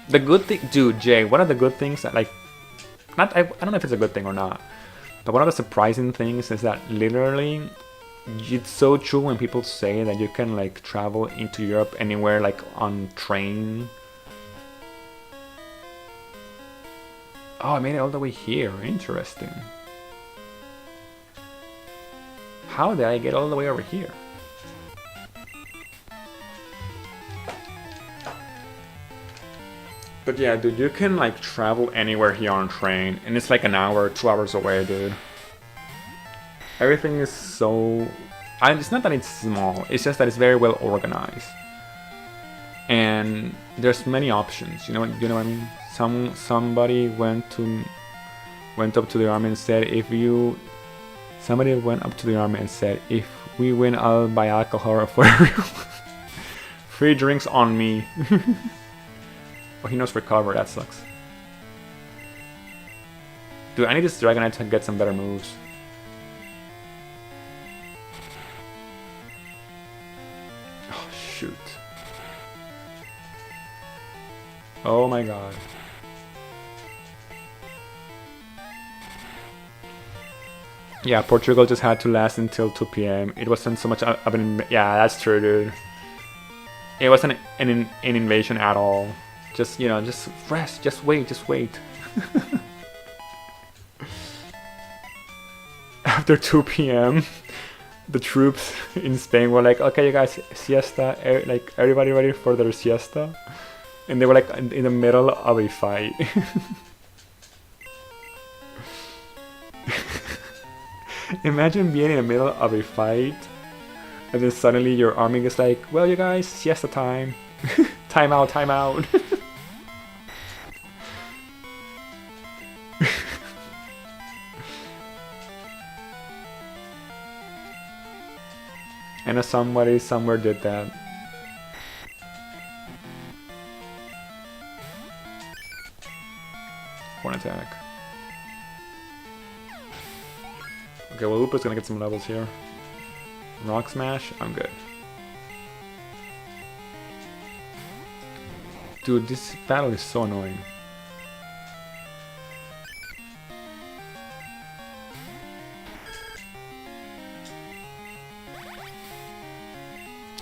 The good thing, dude, Jay, one of the good things that like, I don't know if it's a good thing or not, but one of the surprising things is that literally, it's so true when people say that you can like travel into Europe anywhere like on train. Oh, I made it all the way here. Interesting. How did I get all the way over here? But yeah, dude, you can like travel anywhere here on train, and it's like an hour, 2 hours away, dude. Everything is so... it's not that it's small, it's just that it's very well organized. And there's many options, you know what I mean? Somebody went up to the army and said, if we win, I'll buy alcohol for free drinks on me. Oh, he knows recover, that sucks. Dude, I need this Dragonite to get some better moves. Oh, shoot. Oh my god. Yeah, Portugal just had to last until 2 PM. It wasn't so much of an... Yeah, that's true, dude. It wasn't an invasion at all. Just, you know, just rest, just wait. After 2 PM, the troops in Spain were like, okay, you guys, siesta, like, everybody ready for their siesta? And they were like in the middle of a fight. Imagine being in the middle of a fight, and then suddenly your army is like, well, you guys, siesta time. Time out. And somebody somewhere did that. One attack. Okay, well, Upa's gonna get some levels here. Rock Smash, I'm good. Dude, this battle is so annoying.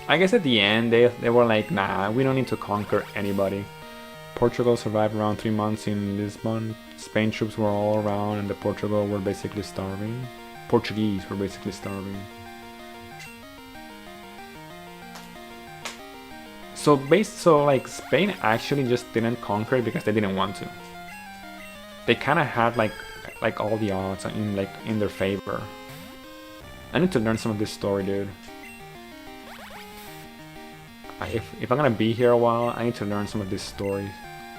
I guess at the end they were like, nah, we don't need to conquer anybody. Portugal survived around 3 months in Lisbon. Spain troops were all around and the Portuguese were basically starving. So like Spain actually just didn't conquer it because they didn't want to. They kind of had like all the odds in their favor. I need to learn some of this story, dude. If I'm gonna be here a while, I need to learn some of this story,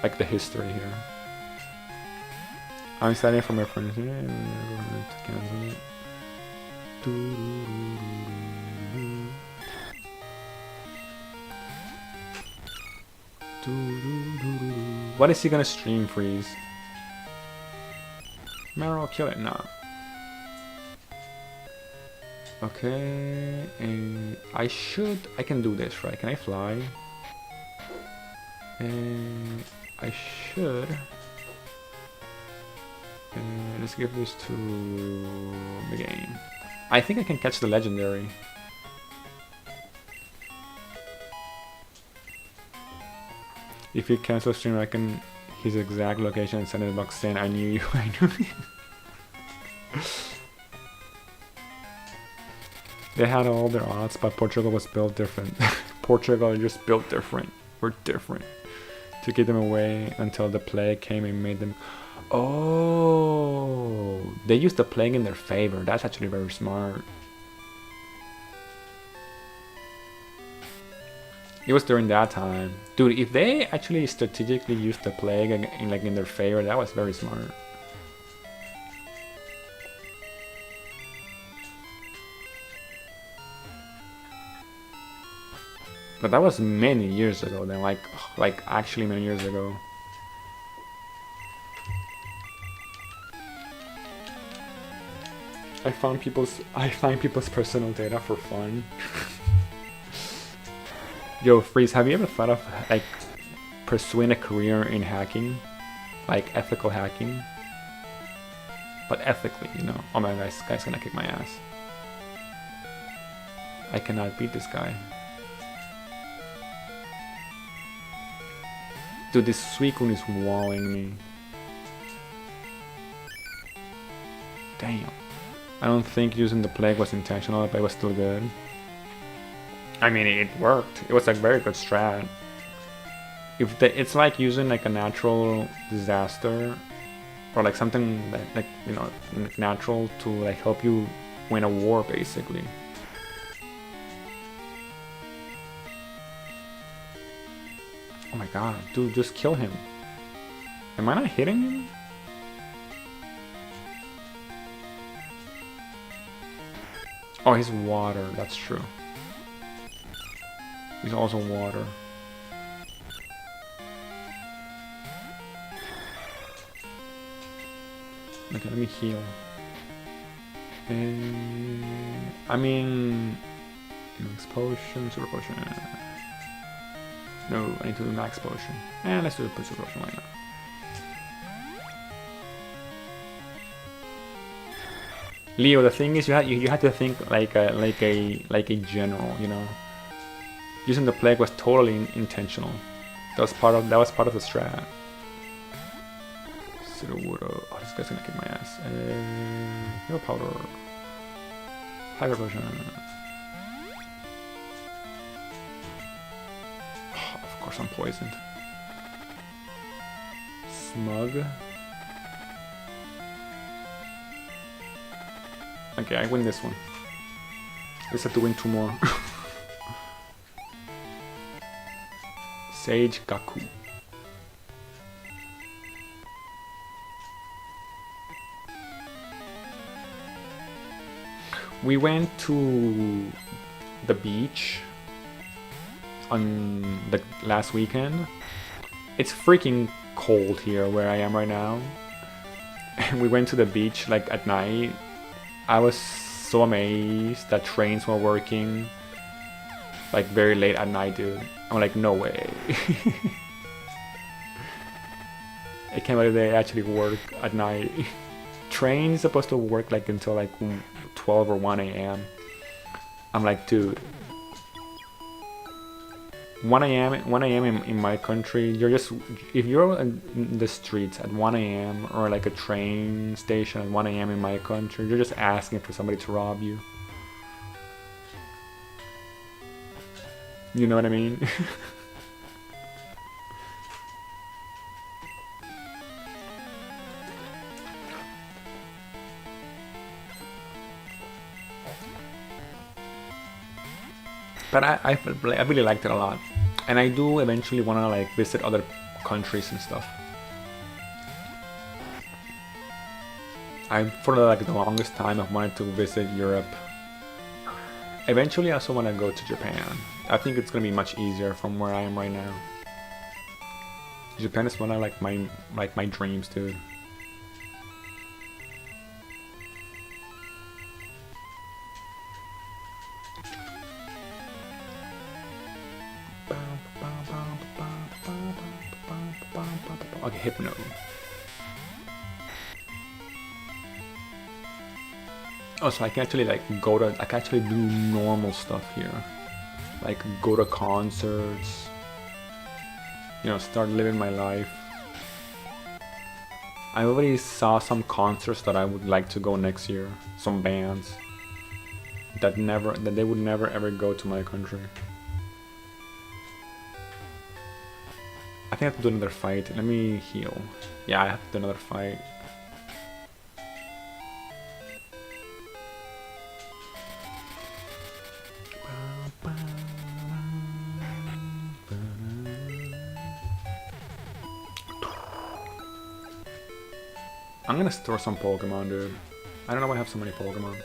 like the history here. I'm studying for my friends. To cancel it. What is he gonna stream freeze? Meryl, kill it now. Okay, I can do this, right? Can I fly? I should. Let's give this to the game. I think I can catch the legendary. If you cancel stream, I can his exact location and send it a box saying I knew you. I knew you. They had all their odds, but Portugal was built different. Portugal just built different. We're different. To keep them away until the plague came and made them... Oh, they used the plague in their favor. That's actually very smart. It was during that time. Dude, if they actually strategically used the plague in their favor, that was very smart. But that was many years ago then, like actually many years ago. I find people's personal data for fun. Yo, Freeze, have you ever thought of like pursuing a career in hacking? Like ethical hacking? But ethically, you know. Oh my god, this guy's gonna kick my ass. I cannot beat this guy. Dude, this Suicune is wallowing me. Damn. I don't think using the plague was intentional, but it was still good. I mean, it worked. It was a very good strat. It's like using like a natural disaster, or like something that, like, you know, natural to like help you win a war, basically. Oh my god, dude, just kill him. Am I not hitting him? Oh, he's water, that's true. He's also water. Okay, let me heal. I mean... Max potion, super potion... No, I need to do max potion. Let's do the super potion, why not? Leo, the thing is, you had to think like a general, you know. Using the plague was totally intentional. That was part of the strat. Oh, this guy's gonna kick my ass. Hero powder. Hyper potion. Oh, of course I'm poisoned. Smug. Okay, I win this one. I just have to win 2 more. Sage Gaku. We went to the beach on the last weekend. It's freaking cold here where I am right now. And we went to the beach like at night. I was so amazed that trains were working like very late at night, dude. I'm like, no way. I can't believe they actually work at night. Trains supposed to work like until like 12 or 1 a.m. I'm like, dude, 1 a.m. in my country, you're just, if you're in the streets at 1 a.m. or like a train station at 1 a.m. in my country, you're just asking for somebody to rob you. You know what I mean? But I really liked it a lot, and I do eventually want to like visit other countries and stuff. For like the longest time I've wanted to visit Europe. Eventually I also want to go to Japan. I think it's gonna be much easier from where I am right now. Japan is one of like my dreams, dude. Okay, Hypno. Oh, so I can actually like I can actually do normal stuff here. Like go to concerts. You know, start living my life. I already saw some concerts that I would like to go next year. Some bands that they would never ever go to my country. I think I have to do another fight. Let me heal. Yeah, I have to do another fight. I'm gonna store some Pokemon, dude. I don't know why I have so many Pokemon.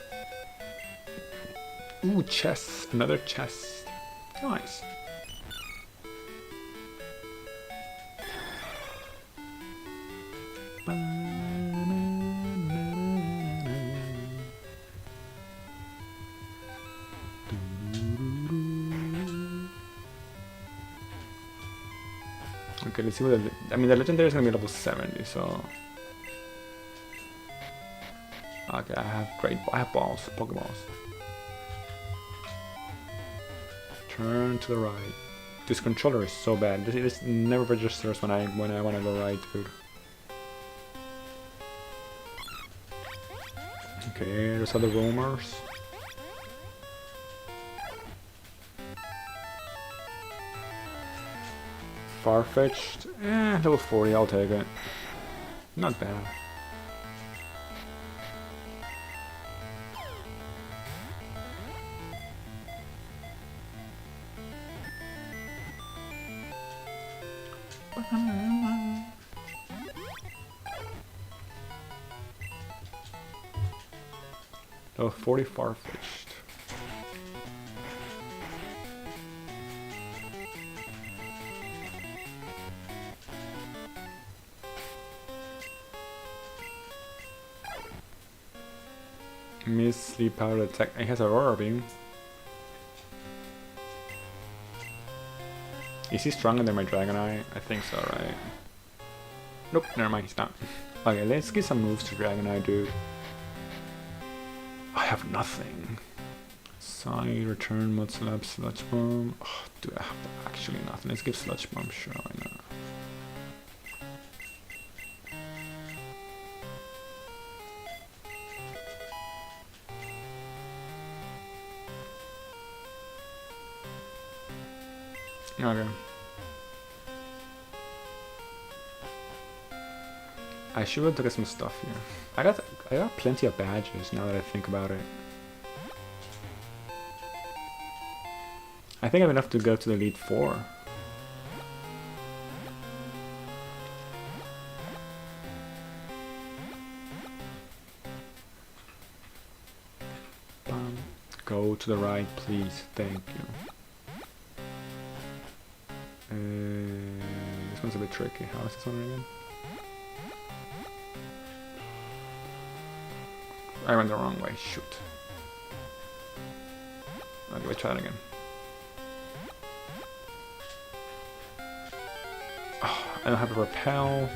Ooh, chest. Another chest. Nice. Okay, let's see what I mean, the legendary is gonna be level 70, so... Okay, I have balls, Pokeballs. Turn to the right. This controller is so bad. This never registers when I wanna go right, dude. Okay, there's other roamers. Far-fetched. Level 40, I'll take it. Not bad. Level 40 far-fetched. Miss sleep powder attack. It has Aurora Beam. Is he stronger than my Dragonite? I think so, right? Nope, never mind, he's not. Okay, let's get some moves to Dragonite, dude. I have nothing. Side, return, mud slap, sludge bomb. Oh, dude, I have actually nothing. Let's give sludge bomb, sure, why not? Okay. I should have took some stuff here. I got plenty of badges now that I think about it. I think I have enough to go to the Elite Four. Go to the right, please. Thank you. This one's a bit tricky. How is this one again? I went the wrong way. Shoot. Okay, we'll try it again. Oh, I don't have a repel.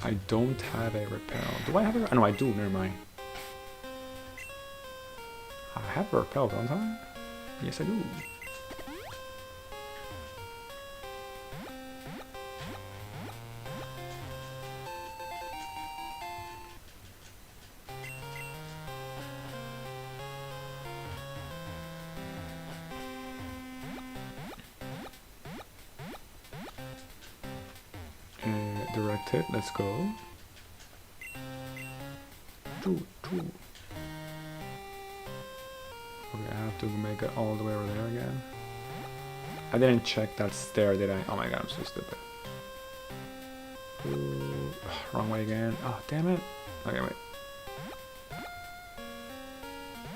I don't have a repel. Do I have a... Oh, no, I do. Never mind. I have a repel, don't I? Yes, I do. Direct hit, let's go. Okay, I have to make it all the way over there again. I didn't check that stair, did I? Oh my god, I'm so stupid. Ooh, wrong way again. Oh, damn it. Okay, wait.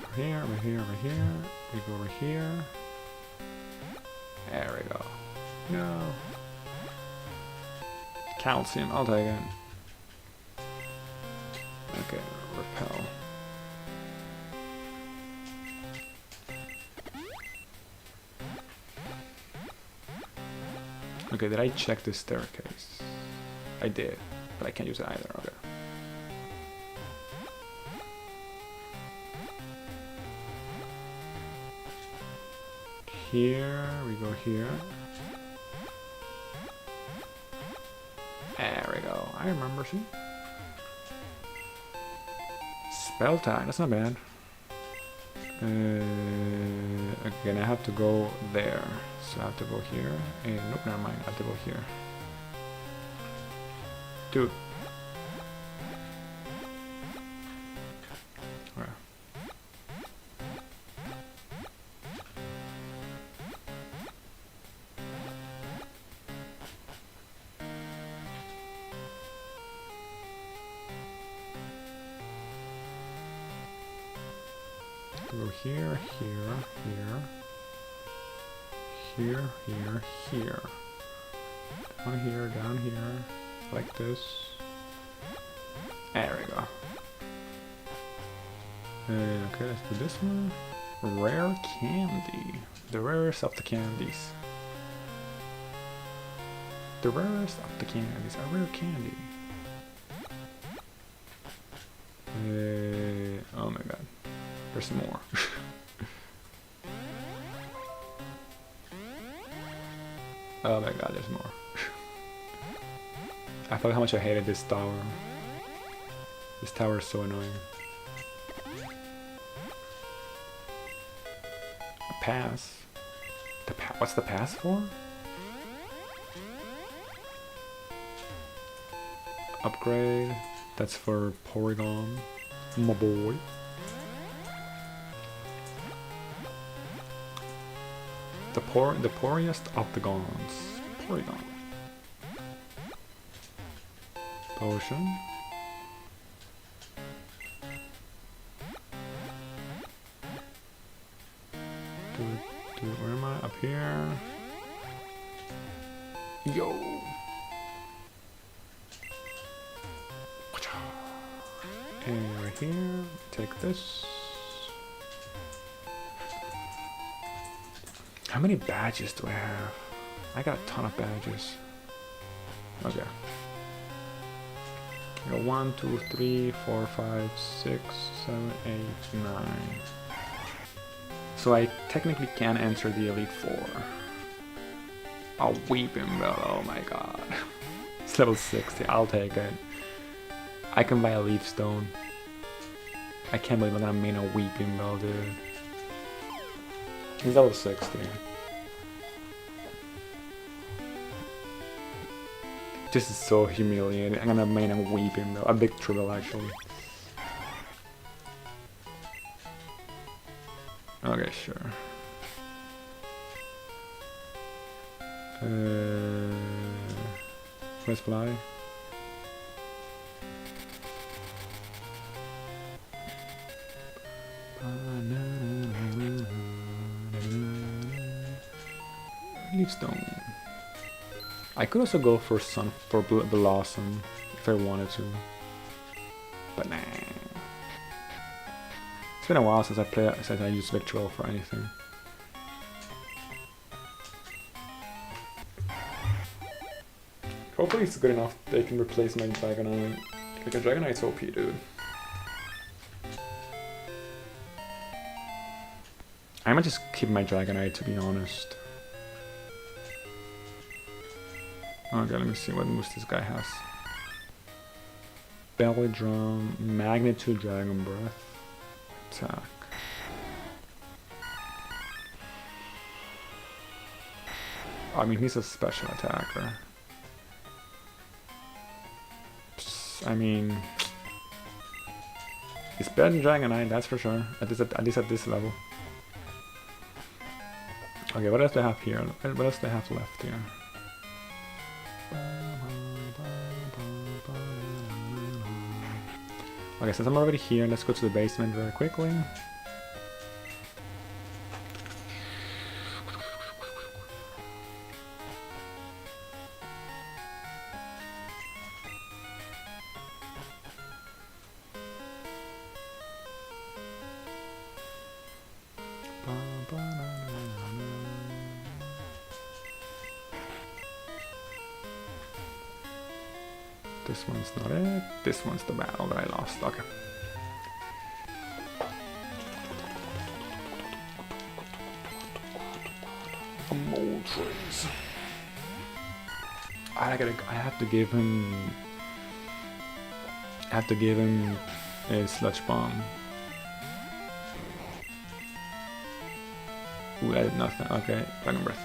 Over here, over here, over here. We go over here. There we go. No. Calcium, I'll take it. Okay, repel. Okay, did I check the staircase? I did, but I can't use it either. Okay. Here, we go here. There we go. I remember, see? Spell time, that's not bad. Again, I have to go there. So I have to go here. Nope, never mind. I have to go here. Dude. Alright. Go here, here, here, here, here. Down here, like this. There we go. Okay, let's do this one. Rare candy. The rarest of the candies. The rarest of the candies. A rare candy. Oh my god. There's more. Oh my god, there's more. I forgot how much I hated this tower. This tower is so annoying. A pass? What's the pass for? Upgrade. That's for Porygon. My boy. The poorest of the gons. Porygon. Potion. Where am I? Up here. Yo. And right here, take this. How many badges do I have? I got a ton of badges. Okay. I got 1, 2, 3, 4, 5, 6, 7, 8, 9. So I technically can enter the Elite Four. A Weeping Bell, oh my god. It's level 60, I'll take it. I can buy a Leaf Stone. I can't believe I'm gonna main a Weeping Bell, dude. He's level 60. This is so humiliating. I'm gonna main a Weeping Bell. A big triple, actually. Okay, sure. Let's fly. Leaf Stone. I could also go for Blossom if I wanted to, but nah. It's been a while since I used Victual for anything. Hopefully it's good enough they can replace my Dragonite. Like a Dragonite's OP, dude. I might just keep my Dragonite, to be honest. Okay, let me see what moves this guy has. Belly Drum, Magnitude, Dragon Breath, attack. I mean, he's a special attacker. I mean, it's better than Dragonite, that's for sure. At least at this level. Okay, what else do I have here? What else do I have left here? Okay, since I'm already here, let's go to the basement very quickly. This one's not it. This one's the battle that I lost. Okay. Moltres. I have to give him. I have to give him a sludge bomb. Ooh, I did nothing. Okay, Dragon Breath.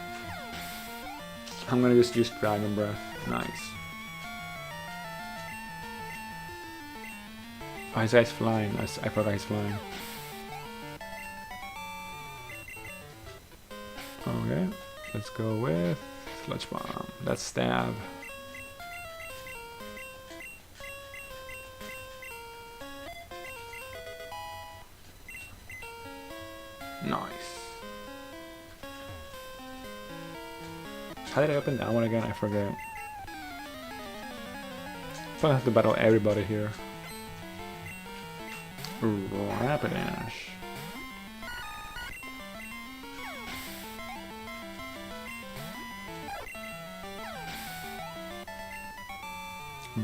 I'm gonna just use Dragon Breath. Nice. Oh, his guy's flying. I forgot he's flying. Okay, let's go with Sludge Bomb. Let's stab. Nice. How did I open that one again? I forget. I have to battle everybody here. Rapidash.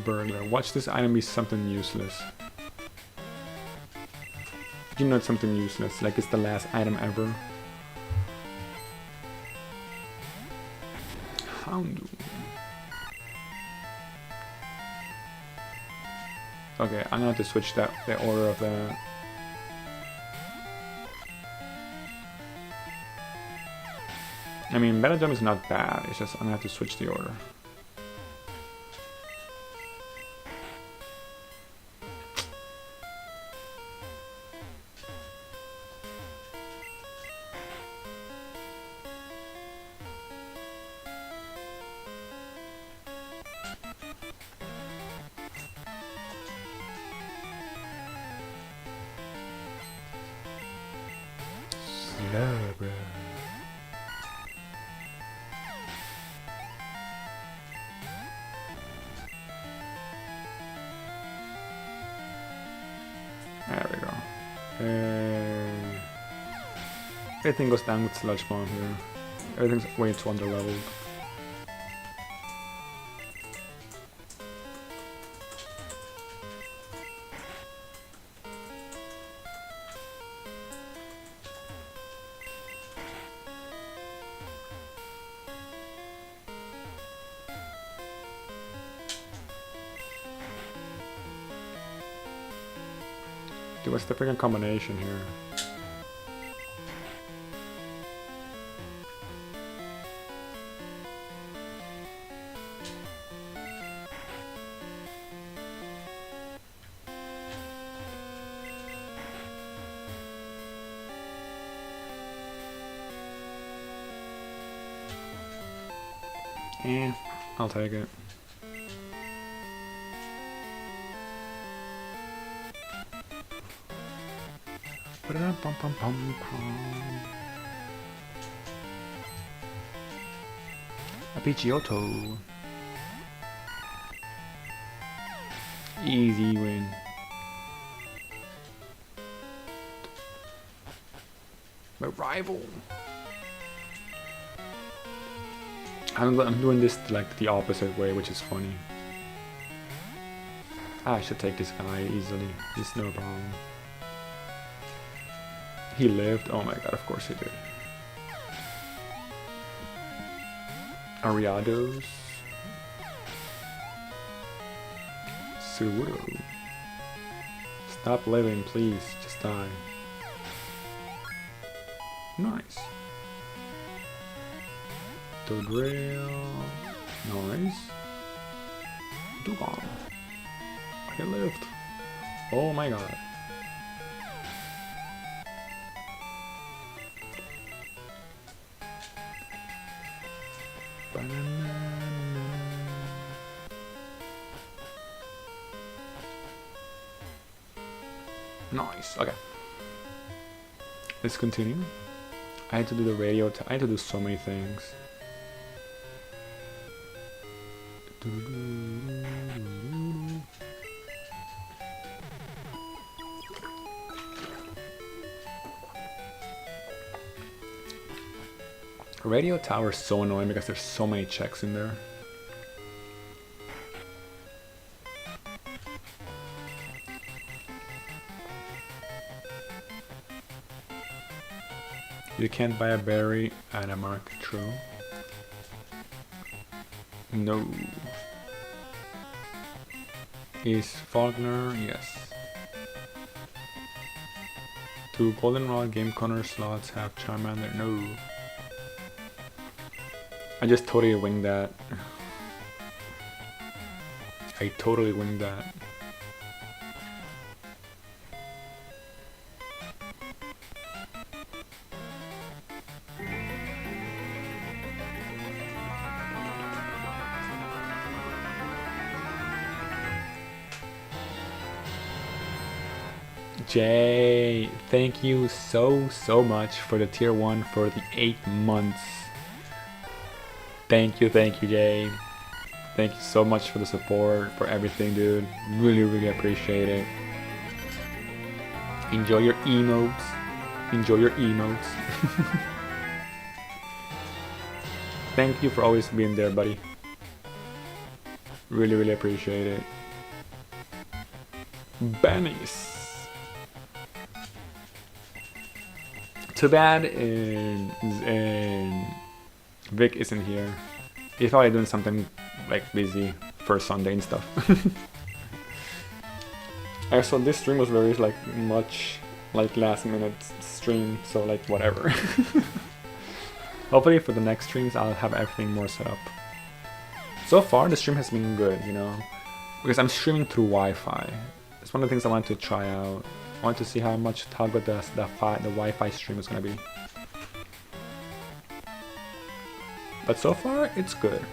Burglar. Watch this item be something useless. You know it's something useless, like it's the last item ever. Houndoom. Okay, I'm gonna have to switch the order of that. I mean, Battle Jump is not bad, it's just I'm gonna have to switch the order. Bro. There we go. Everything goes down with Sludge Bomb here. Everything's way too underleveled. Dude, what's the freaking combination here? I'll take it. A Pidgeotto. Easy win. My rival. I'm doing this like the opposite way, which is funny. I should take this guy easily. It's no problem. He lived. Oh my god, of course he did. Ariados. Sudowoodo. Stop living, please. Just die. Nice. Dodrill. Nice. Dugong. Hit lift. Oh my god. Nice. Okay. Let's continue. I had to do the radio. I had to do so many things. Radio tower is so annoying because there's so many checks in there. You can't buy a berry at a market, true? No. Is Faulkner? Yes. Do goldenrod game corner slots have Charmander? No. I just totally winged that. I totally winged that. Jay, thank you so much for the tier 1 for the 8 months. Thank you Jay. Thank you so much for the support, for everything, dude. Really appreciate it. Enjoy your emotes. Enjoy your emotes. Thank you for always being there, buddy. Really appreciate it. Benny's. Too bad Vic isn't here. He's probably doing something like busy for Sunday and stuff. So this stream was very much last minute stream, so whatever. Hopefully for the next streams I'll have everything more set up. So far the stream has been good, you know, because I'm streaming through Wi-Fi. It's one of the things I want to try out. I want to see how good the Wi-Fi stream is gonna be. But so far, it's good.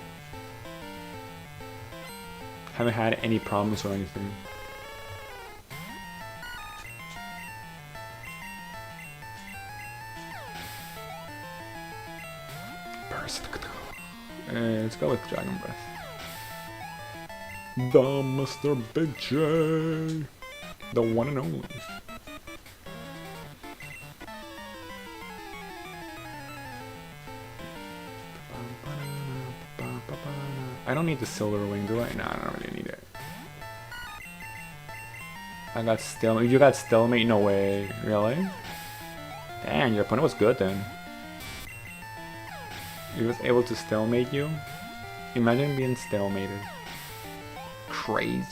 Haven't had any problems or anything. Burst. Let's go with Dragon Breath. The Mr. Big J. The one and only. I don't need the silver wing, do I? No, I don't really need it. I got stalemate. You got stalemate? No way. Really? Damn, your opponent was good then. He was able to stalemate you? Imagine being stalemated. Crazy.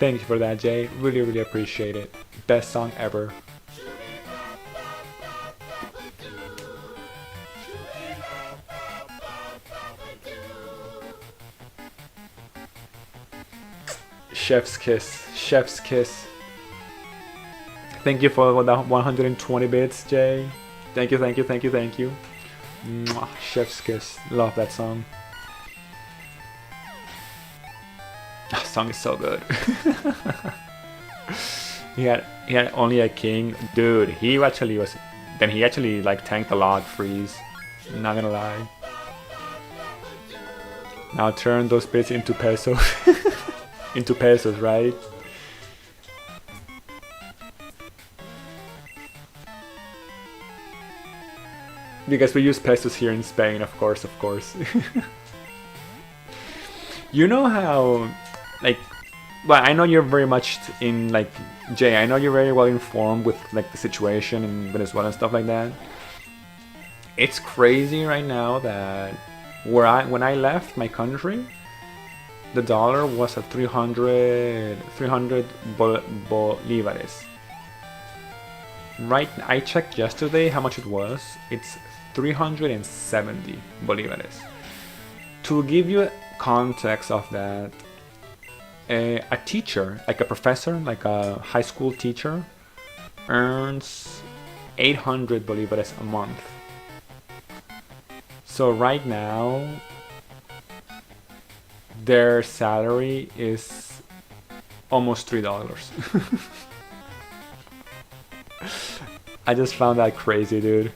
Thank you for that, Jay. Really appreciate it. Best song ever. Chef's kiss. Chef's kiss. Thank you for the 120 bits, Jay. Thank you. Mwah. Chef's kiss. Love that song. That song is so good. he had only a king, dude. He actually tanked a lot. Freeze. Not gonna lie. Now turn those bits into pesos. Into pesos, right? Because we use pesos here in Spain, of course, of course. You know how, like, well, I know you're very much in, like, Jay, I know you're very well informed with, like, the situation in Venezuela and stuff like that. It's crazy right now that when I left my country, the dollar was at 300 bolivares. Right, I checked yesterday how much it was. It's 370 bolivares. To give you context of that, a teacher, like a professor, like a high school teacher, earns 800 bolivares a month. So right now, their salary is almost $3. I just found that crazy, dude.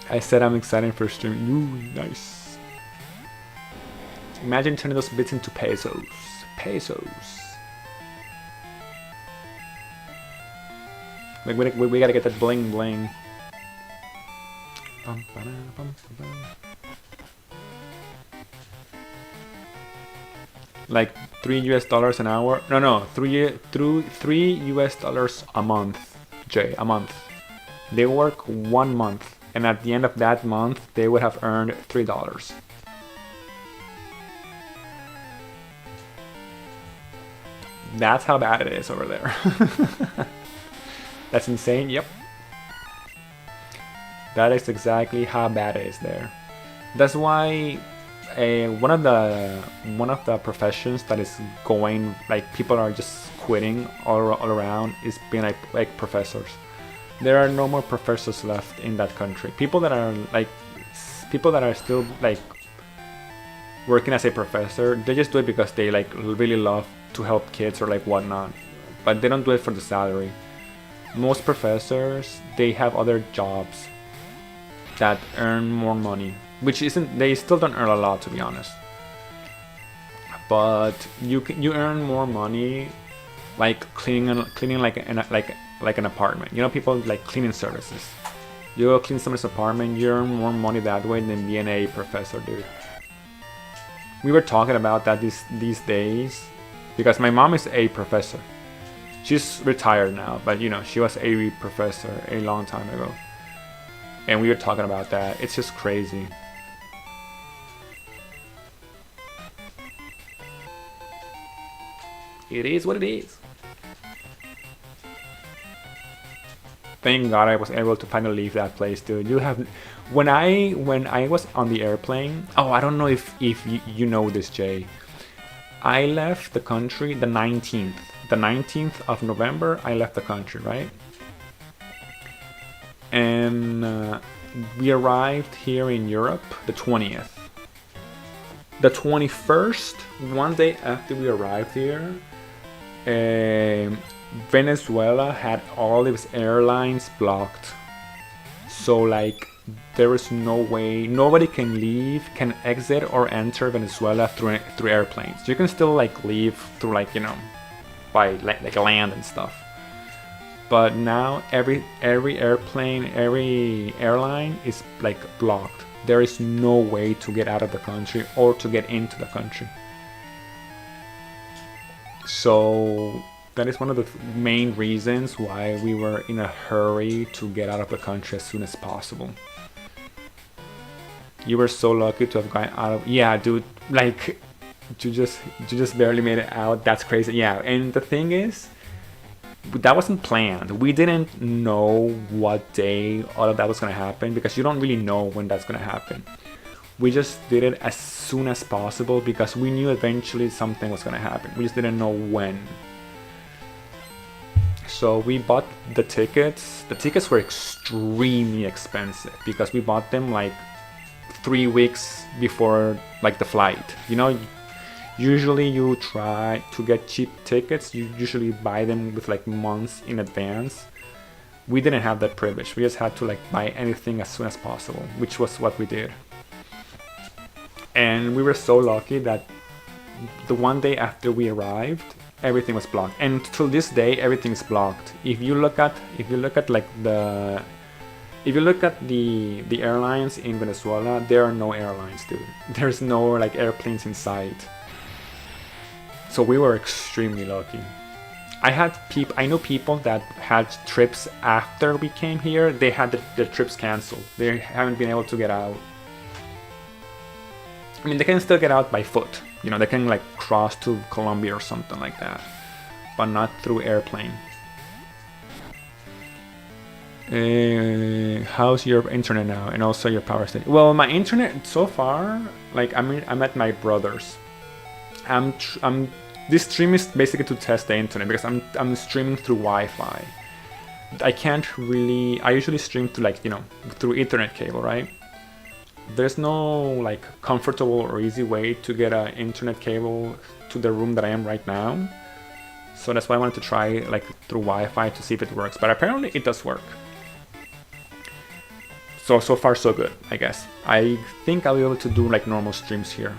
I said I'm excited for stream. Ooh, nice. Imagine turning those bits into pesos. Pesos. Like we gotta get that bling bling. Like $3 an hour. No, $3 a month. Jay, a month. They work 1 month, and at the end of that month, they would have earned $3. That's how bad it is over there. That's insane. Yep. That is exactly how bad it is there. That's why one of the professions that is going, like, people are just quitting all around is being like professors. There are no more professors left in that country. People that are still like working as a professor, they just do it because they like really love to help kids or like whatnot, but they don't do it for the salary. Most professors, they have other jobs that earn more money, which isn't, they still don't earn a lot, to be honest, but you earn more money like cleaning like an apartment. You know, people like cleaning services. You go clean someone's apartment, you earn more money that way than being a professor, dude. We were talking about that these days because my mom is a professor. She's retired now, but you know, she was a professor a long time ago. And we were talking about that. It's just crazy. It is what it is. Thank God I was able to finally leave that place, dude. You have, when I was on the airplane. Oh, I don't know if you know this, Jay. I left the country the 19th. The 19th of November, I left the country, right? And we arrived here in Europe the 20th. The 21st, one day after we arrived here, Venezuela had all of its airlines blocked. So like, there is no way, nobody can leave, can exit or enter Venezuela through airplanes. You can still like leave through like, you know, by like land and stuff. But now every airplane, every airline is like blocked. There is no way to get out of the country or to get into the country. So that is one of the main reasons why we were in a hurry to get out of the country as soon as possible. You were so lucky to have gotten out of, yeah, dude, like you just barely made it out. That's crazy. Yeah, and the thing is, that wasn't planned. We didn't know what day all of that was gonna happen because you don't really know when that's gonna happen. We just did it as soon as possible because we knew eventually something was gonna happen. We just didn't know when. So we bought the tickets. The tickets were extremely expensive because we bought them like 3 weeks before like the flight. You know, usually you try to get cheap tickets. You usually buy them with like months in advance. We didn't have that privilege. We just had to like buy anything as soon as possible, which was what we did. And we were so lucky that the one day after we arrived, everything was blocked, and till this day everything is blocked. If you look at like the airlines in Venezuela, there are no airlines, dude. There's no like airplanes in sight. So we were extremely lucky. I know people that had trips after we came here. They had their trips canceled. They haven't been able to get out. I mean, they can still get out by foot. You know, they can like cross to Colombia or something like that, but not through airplane. How's your internet now, and also your power station? Well, my internet so far, like I'm at my brother's. This stream is basically to test the internet because I'm streaming through Wi-Fi. I can't really. I usually stream through like, you know, through Ethernet cable, right? There's no like comfortable or easy way to get an internet cable to the room that I am right now. So that's why I wanted to try like through Wi-Fi to see if it works. But apparently it does work. So far so good, I guess. I think I'll be able to do like normal streams here.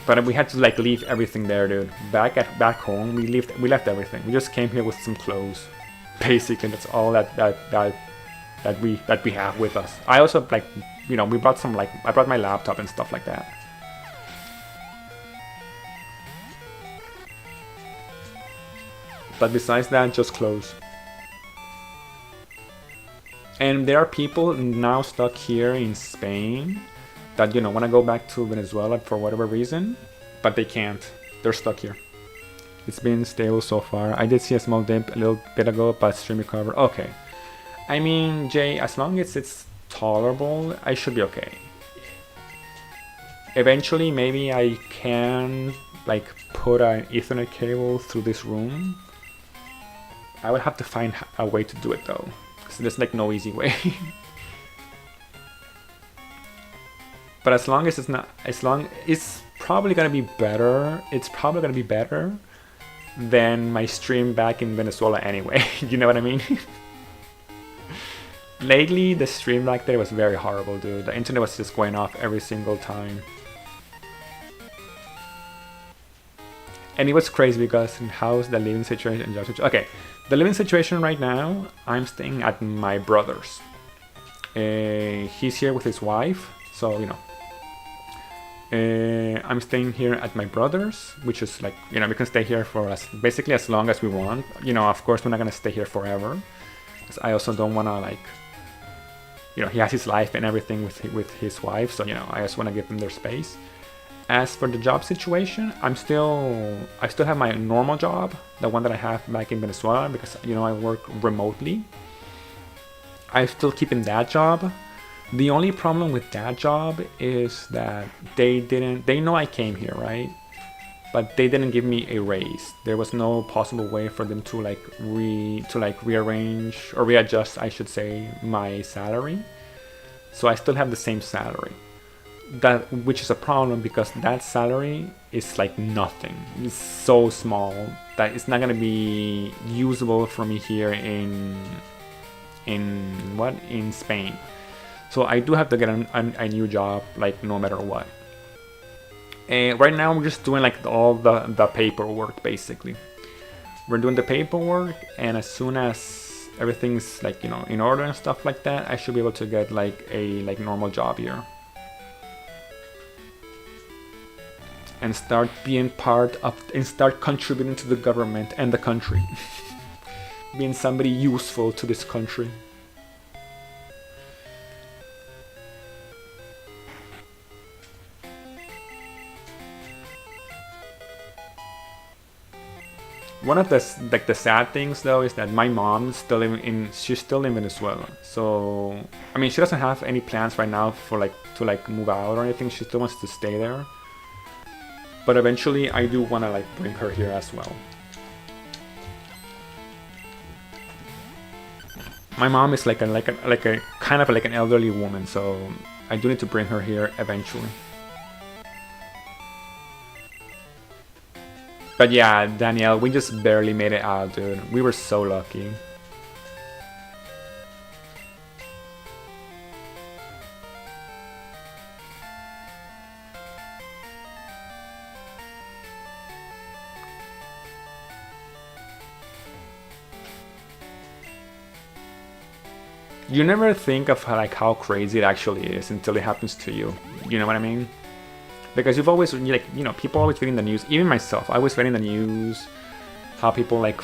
But we had to like leave everything there, dude. Back home, we left everything. We just came here with some clothes. Basically, that's all that we have with us. I also like, you know, we brought some like, I brought my laptop and stuff like that. But besides that, just clothes. And there are people now stuck here in Spain that, you know, want to go back to Venezuela for whatever reason, but they can't. They're stuck here. It's been stable so far. I did see a small dip a little bit ago, but stream recovered. Okay. I mean, Jay, as long as it's tolerable, I should be okay. Eventually, maybe I can like put an Ethernet cable through this room. I would have to find a way to do it though, because there's like no easy way. But as long as it's probably gonna be better. It's probably gonna be better than my stream back in Venezuela anyway. You know what I mean? Lately, the stream back there was very horrible, dude. The internet was just going off every single time. And it was crazy because how's the living situation and job situation? Okay, the living situation right now, I'm staying at my brother's. He's here with his wife, so, you know. I'm staying here at my brother's, which is like, you know, we can stay here for basically as long as we want. You know, of course, we're not gonna stay here forever, because I also don't wanna like, you know, he has his life and everything with his wife, so, you know, I just wanna give them their space. As for the job situation, I still have my normal job, the one that I have back in Venezuela, because, you know, I work remotely. I'm still keeping that job. The only problem with that job is that they know I came here, right? But they didn't give me a raise. There was no possible way for them to like rearrange or readjust, I should say, my salary. So I still have the same salary. Which is a problem because that salary is like nothing. It's so small that it's not gonna be usable for me here in Spain. So I do have to get a new job, like no matter what. Right now we're just doing like all the paperwork basically. We're doing the paperwork, and as soon as everything's like, you know, in order and stuff like that, I should be able to get like a normal job here. And start being start contributing to the government and the country. Being somebody useful to this country. One of the sad things though is that my mom's she's still in Venezuela. So I mean, she doesn't have any plans right now for to move out or anything. She still wants to stay there. But eventually I do want to like bring her here as well. My mom is like a kind of like an elderly woman, so I do need to bring her here eventually. But yeah, Danielle, we just barely made it out, dude. We were so lucky. You never think of like how crazy it actually is until it happens to you. You know what I mean? Because you've always, like, you know, people always reading the news. Even myself, I was reading the news, how people like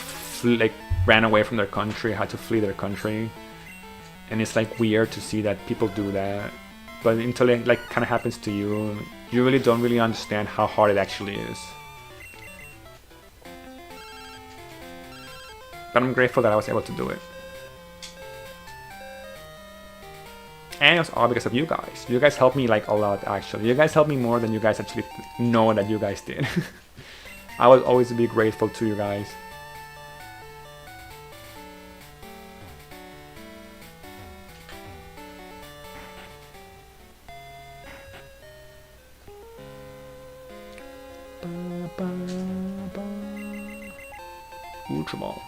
ran away from their country, had to flee their country, and it's like weird to see that people do that. But until it like kind of happens to you, you really don't really understand how hard it actually is. But I'm grateful that I was able to do it. And it was all because of you guys. You guys helped me like a lot, actually. You guys helped me more than you guys actually know that you guys did. I will always be grateful to you guys. Ultra Ball.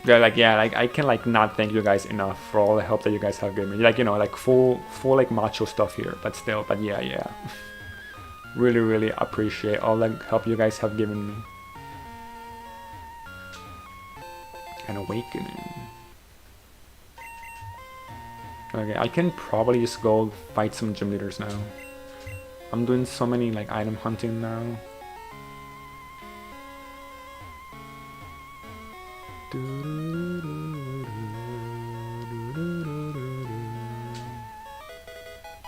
Yeah, like I can like not thank you guys enough for all the help that you guys have given me. Like, you know, like full like macho stuff here, but still, but yeah. Really appreciate all the help you guys have given me. An awakening. Okay, I can probably just go fight some gym leaders now. I'm doing so many like item hunting now.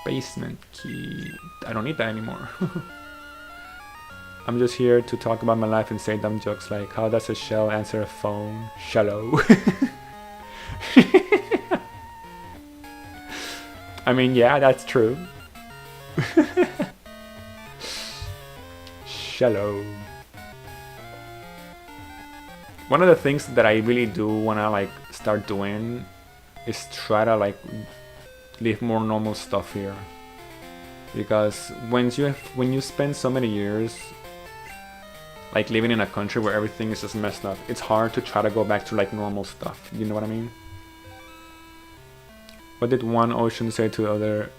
Basement key. I don't need that anymore. I'm just here to talk about my life and say dumb jokes like, how does a shell answer a phone? Shallow. I mean, yeah, that's true. Shallow. One of the things that I really do want to like start doing is try to like live more normal stuff here, because when you spend so many years like living in a country where everything is just messed up, it's hard to try to go back to like normal stuff. You know what I mean? What did one ocean say to the other?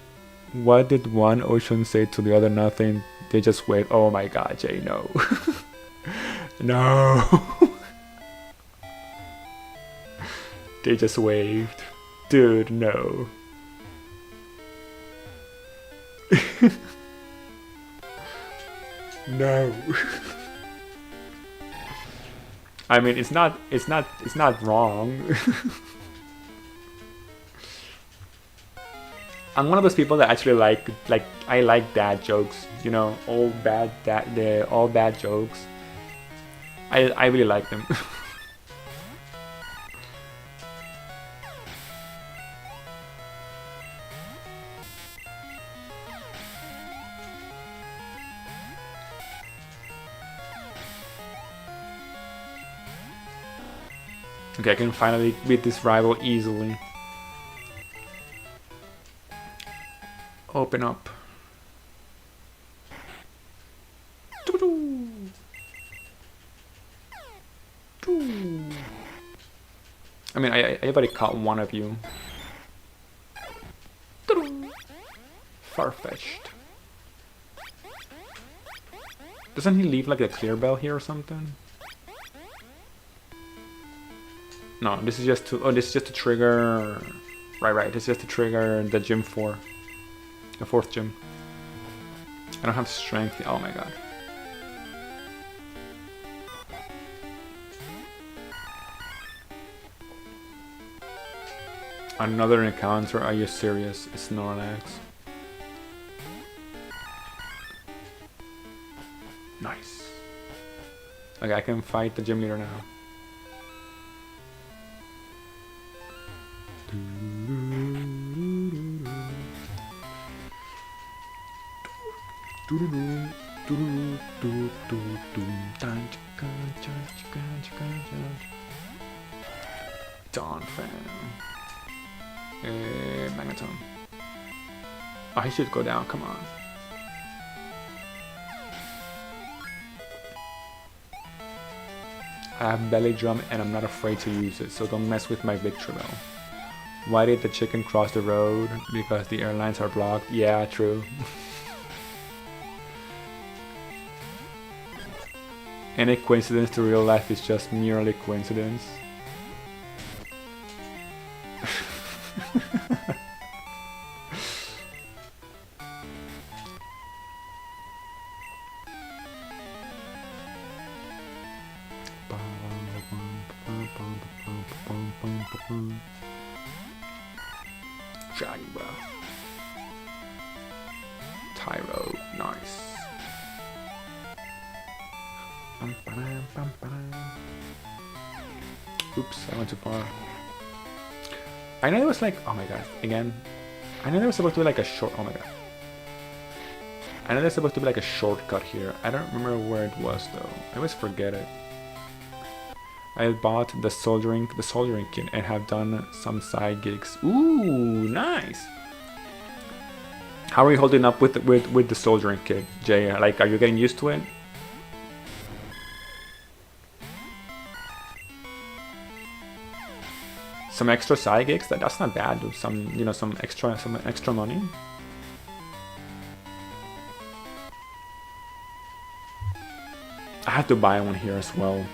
What did one ocean say to the other? Nothing. They just wait. Oh my god, Jay, no. No. They just waved. Dude, no. No. I mean, it's not wrong. I'm one of those people that actually I like dad jokes, you know, all bad jokes. I really like them. Okay, I can finally beat this rival easily. Open up. I mean, I already caught one of you. Far-fetched. Doesn't he leave like a clear bell here or something? No, this is just to, this is just to trigger, right, this is just to trigger the gym 4. The 4th gym. I don't have strength, oh my god. Another encounter, are you serious? It's Snorlax. Nice. Okay, I can fight the gym leader now. Dawn fan. Magneton. Oh, he should go down, come on. I have belly drum and I'm not afraid to use it, so don't mess with my victory bell. Why did the chicken cross the road? Because the airlines are blocked? Yeah, true. Any coincidence to real life is just merely coincidence. Dragon Breath. Tyro, nice. Oops, I went too far. I know it was like, oh my god, again. I know there was supposed to be like a short, oh my god. I know there's supposed to be like a shortcut here. I don't remember where it was though. I always forget it. I bought the soldering kit and have done some side gigs. Ooh, nice. How are you holding up with the soldering kit, Jay? Like, are you getting used to it? Some extra side gigs? That's not bad, dude. Some extra money. I have to buy one here as well.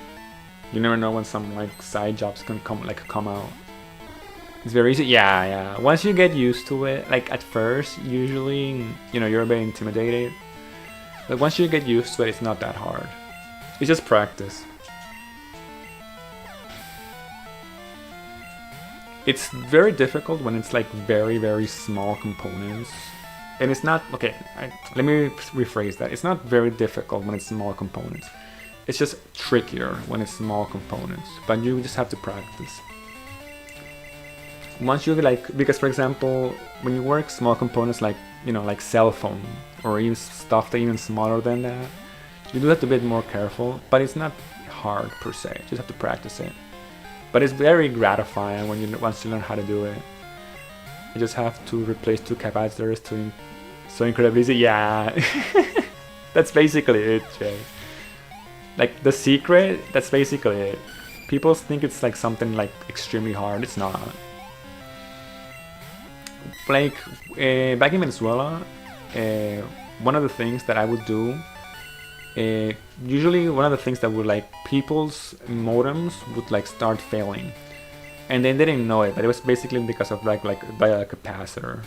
You never know when some like side jobs can come out. It's very easy. Yeah. Once you get used to it, like at first, usually, you're a bit intimidated. But once you get used to it, it's not that hard. It's just practice. It's very difficult when it's like very, very small components. And it's not, okay, let me rephrase that. It's not very difficult when it's small components. It's just trickier when it's small components. But you just have to practice. Once you because for example, when you work small components like, like cell phone or even stuff that even smaller than that, you do have to be a bit more careful, but it's not hard per se. You just have to practice it. But it's very gratifying once you learn how to do it. You just have to replace 2 capacitors so incredibly easy. Yeah, that's basically it, Jay. Like the secret, that's basically it. People think it's like something like extremely hard. It's not. Like back in Venezuela, one of the things that I would do, usually one of the things that would people's modems would start failing, and they didn't know it, but it was basically because of by a capacitor.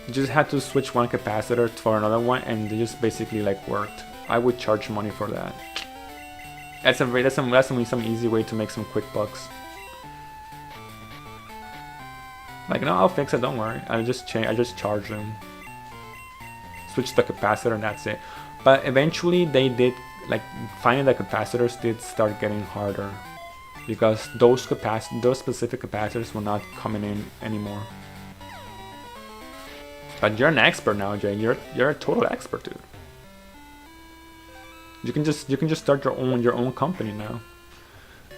You just had to switch one capacitor for another one, and they just basically worked. I would charge money for that. That's some easy way to make some quick bucks. No, I'll fix it, don't worry. I just charge them. Switch the capacitor and that's it. But eventually they did, finding the capacitors did start getting harder. Because those specific capacitors were not coming in anymore. But you're an expert now, Jay. You're a total expert, dude. You can just start your own company now.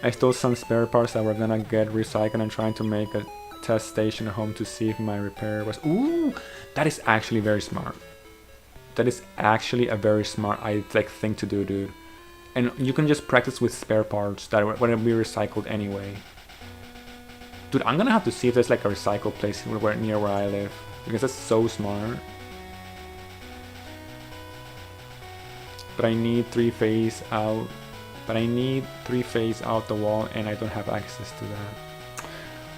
I stole some spare parts that were gonna get recycled and trying to make a test station at home to see if my repair was. Ooh, that is actually very smart. That is actually a very smart thing to do, dude. And you can just practice with spare parts that will be recycled anyway. Dude, I'm gonna have to see if there's a recycle place near where I live, because that's so smart. But I need 3-phase out. But I need 3-phase out the wall, and I don't have access to that.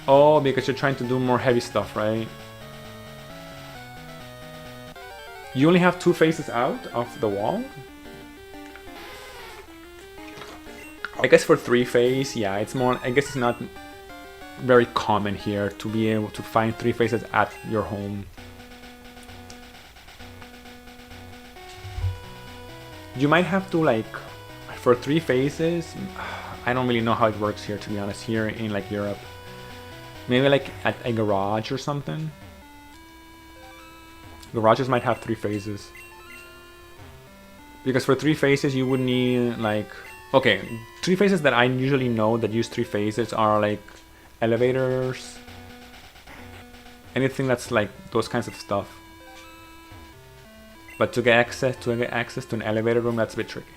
Oh, because you're trying to do more heavy stuff, right? You only have 2 phases out of the wall? I guess for 3-phase, yeah, it's more. I guess it's not very common here to be able to find 3 phases at your home. You might have to for 3 phases. I don't really know how it works here, to be honest. Here in Europe, maybe at a garage or something. Garages might have 3 phases. Because for 3 phases you would need okay, 3 phases that I usually know that use 3 phases are elevators, anything that's those kinds of stuff. But to get access to an elevator room, that's a bit tricky.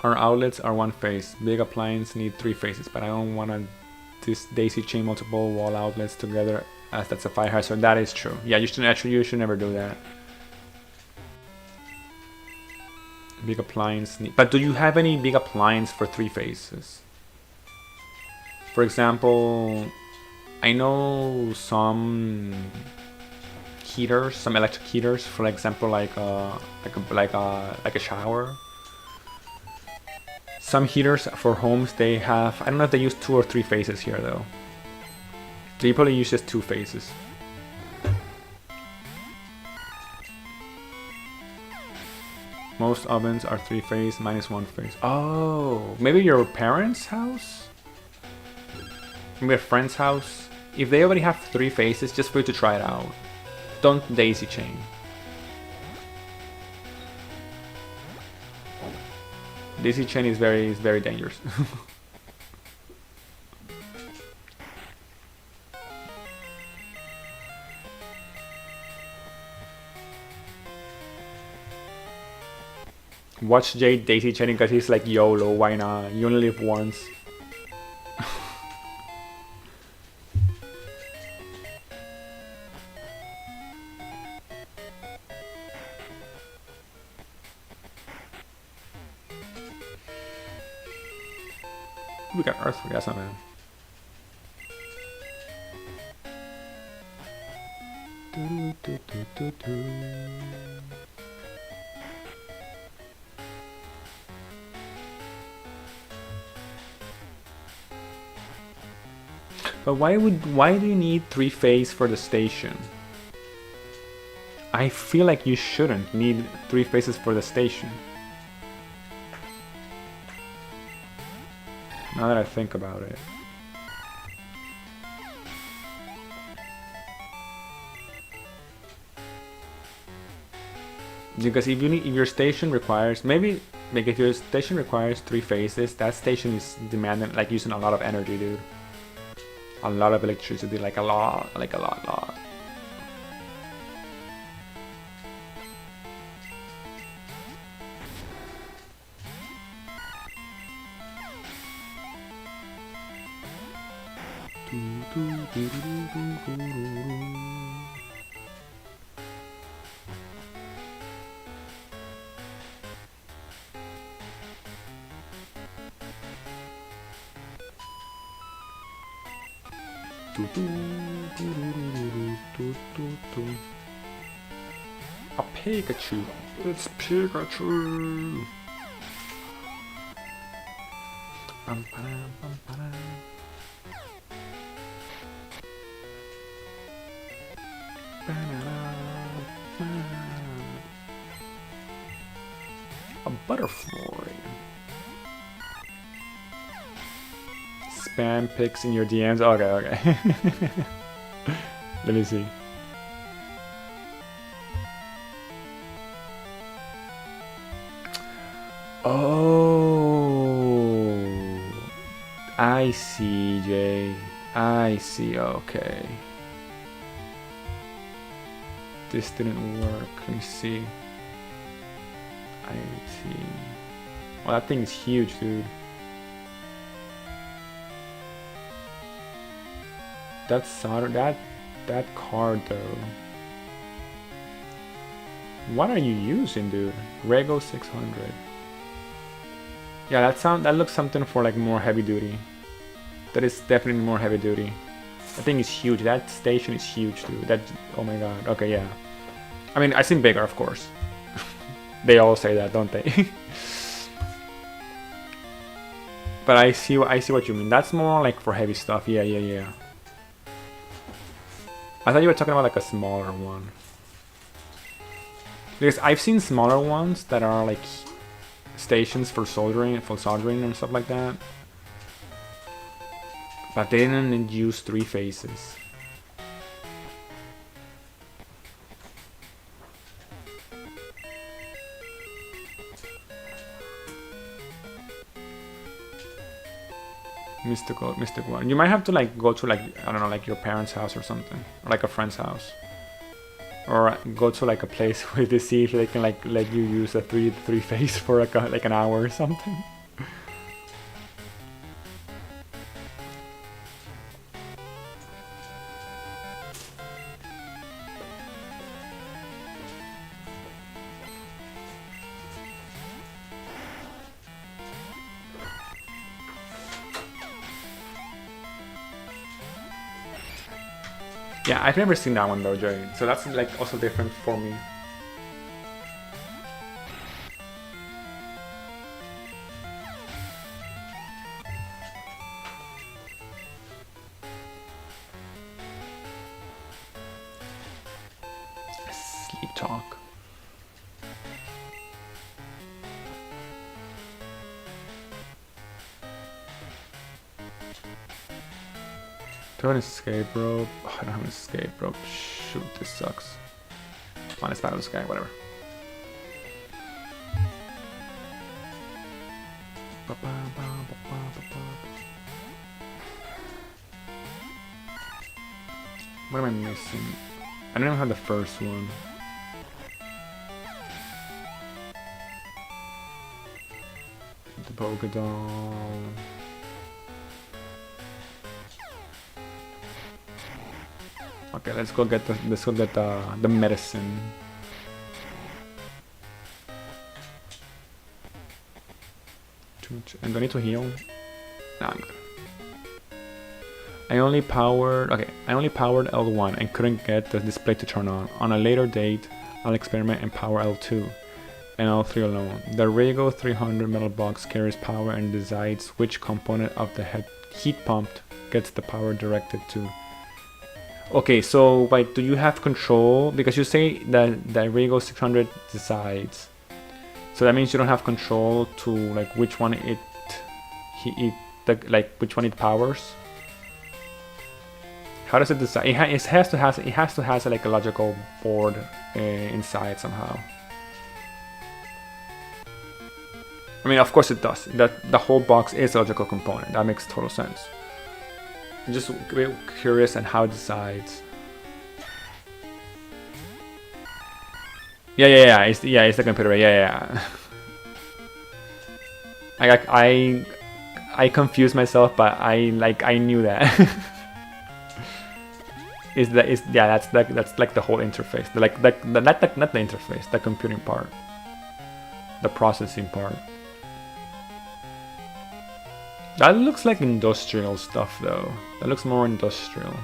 Our outlets are one face. Big appliance need 3 faces, but I don't want to this daisy chain multiple wall outlets together as that's a fire hazard. That is true. Yeah, you should never do that. Big appliance need, but do you have any big appliance for 3 faces? For example, I know some heaters, some electric heaters, for example, like a shower. Some heaters for homes, they have, I don't know if they use 2 or 3 faces here though. They probably use just 2 faces. Most ovens are 3 phase, mine is 1 phase. Oh, maybe your parents' house? Maybe a friend's house? If they already have 3 phases, just for you to try it out. Don't daisy chain. Daisy chain is very dangerous. Watch Jade daisy chaining because he's like YOLO, why not? You only live once. We got Earth, that's not bad. But why do you need 3 phase for the station? I feel like you shouldn't need 3 phases for the station. Now that I think about it. Because if your station requires, maybe like if your station requires 3 phases, that station is demanding, like using a lot of energy, dude. A lot of electricity, like a lot. A Pikachu. It's Pikachu. A butterfly. Spam pics in your DMs. Okay. Let me see. Oh, I see, Jay. I see. Okay. This didn't work. Let me see. I see. Well, that thing is huge, dude. That's solder. That card though. What are you using, dude? Rego 600. Yeah, that looks something for like more heavy duty. That is definitely more heavy duty. That thing is huge. That station is huge, dude. That, oh my god. Okay, yeah. I mean, I've seen bigger, of course. They all say that, don't they? But I see what you mean. That's more like for heavy stuff. Yeah. I thought you were talking about like a smaller one. Because I've seen smaller ones that are like stations for soldering and stuff like that. But they didn't use 3 phases. Mystical one. You might have to like go to like, I don't know, like your parents' house or something, or like a friend's house, or go to like a place where they see if they can like let you use a three phase for like an hour or something. Yeah, I've never seen that one though, Jay. So that's like also different for me. Sleep talk. Do I have an escape rope? Oh, I don't have an escape rope. Shoot, this sucks. Fine, let's battle this guy, whatever. What am I missing? I don't even have the first one. The Pokédoll. Okay, let's go get the medicine. And do I need to heal? No, I'm good. I only powered L1 and couldn't get the display to turn on. On a later date, I'll experiment and power L2 and L3 alone. The Rego 300 metal box carries power and decides which component of the heat pump gets the power directed to. Okay, so wait, do you have control? Because you say that the Rego 600 decides. So that means you don't have control to like which one which one it powers. How does it decide? It has to have like a logical board inside somehow. I mean, of course it does. That the whole box is a logical component. That makes total sense. I'm just curious on how it decides. Yeah. It's the computer. Yeah. I confused myself, but I knew that. That's like the whole interface. Not the interface, the computing part, the processing part. That looks like industrial stuff though. That looks more industrial.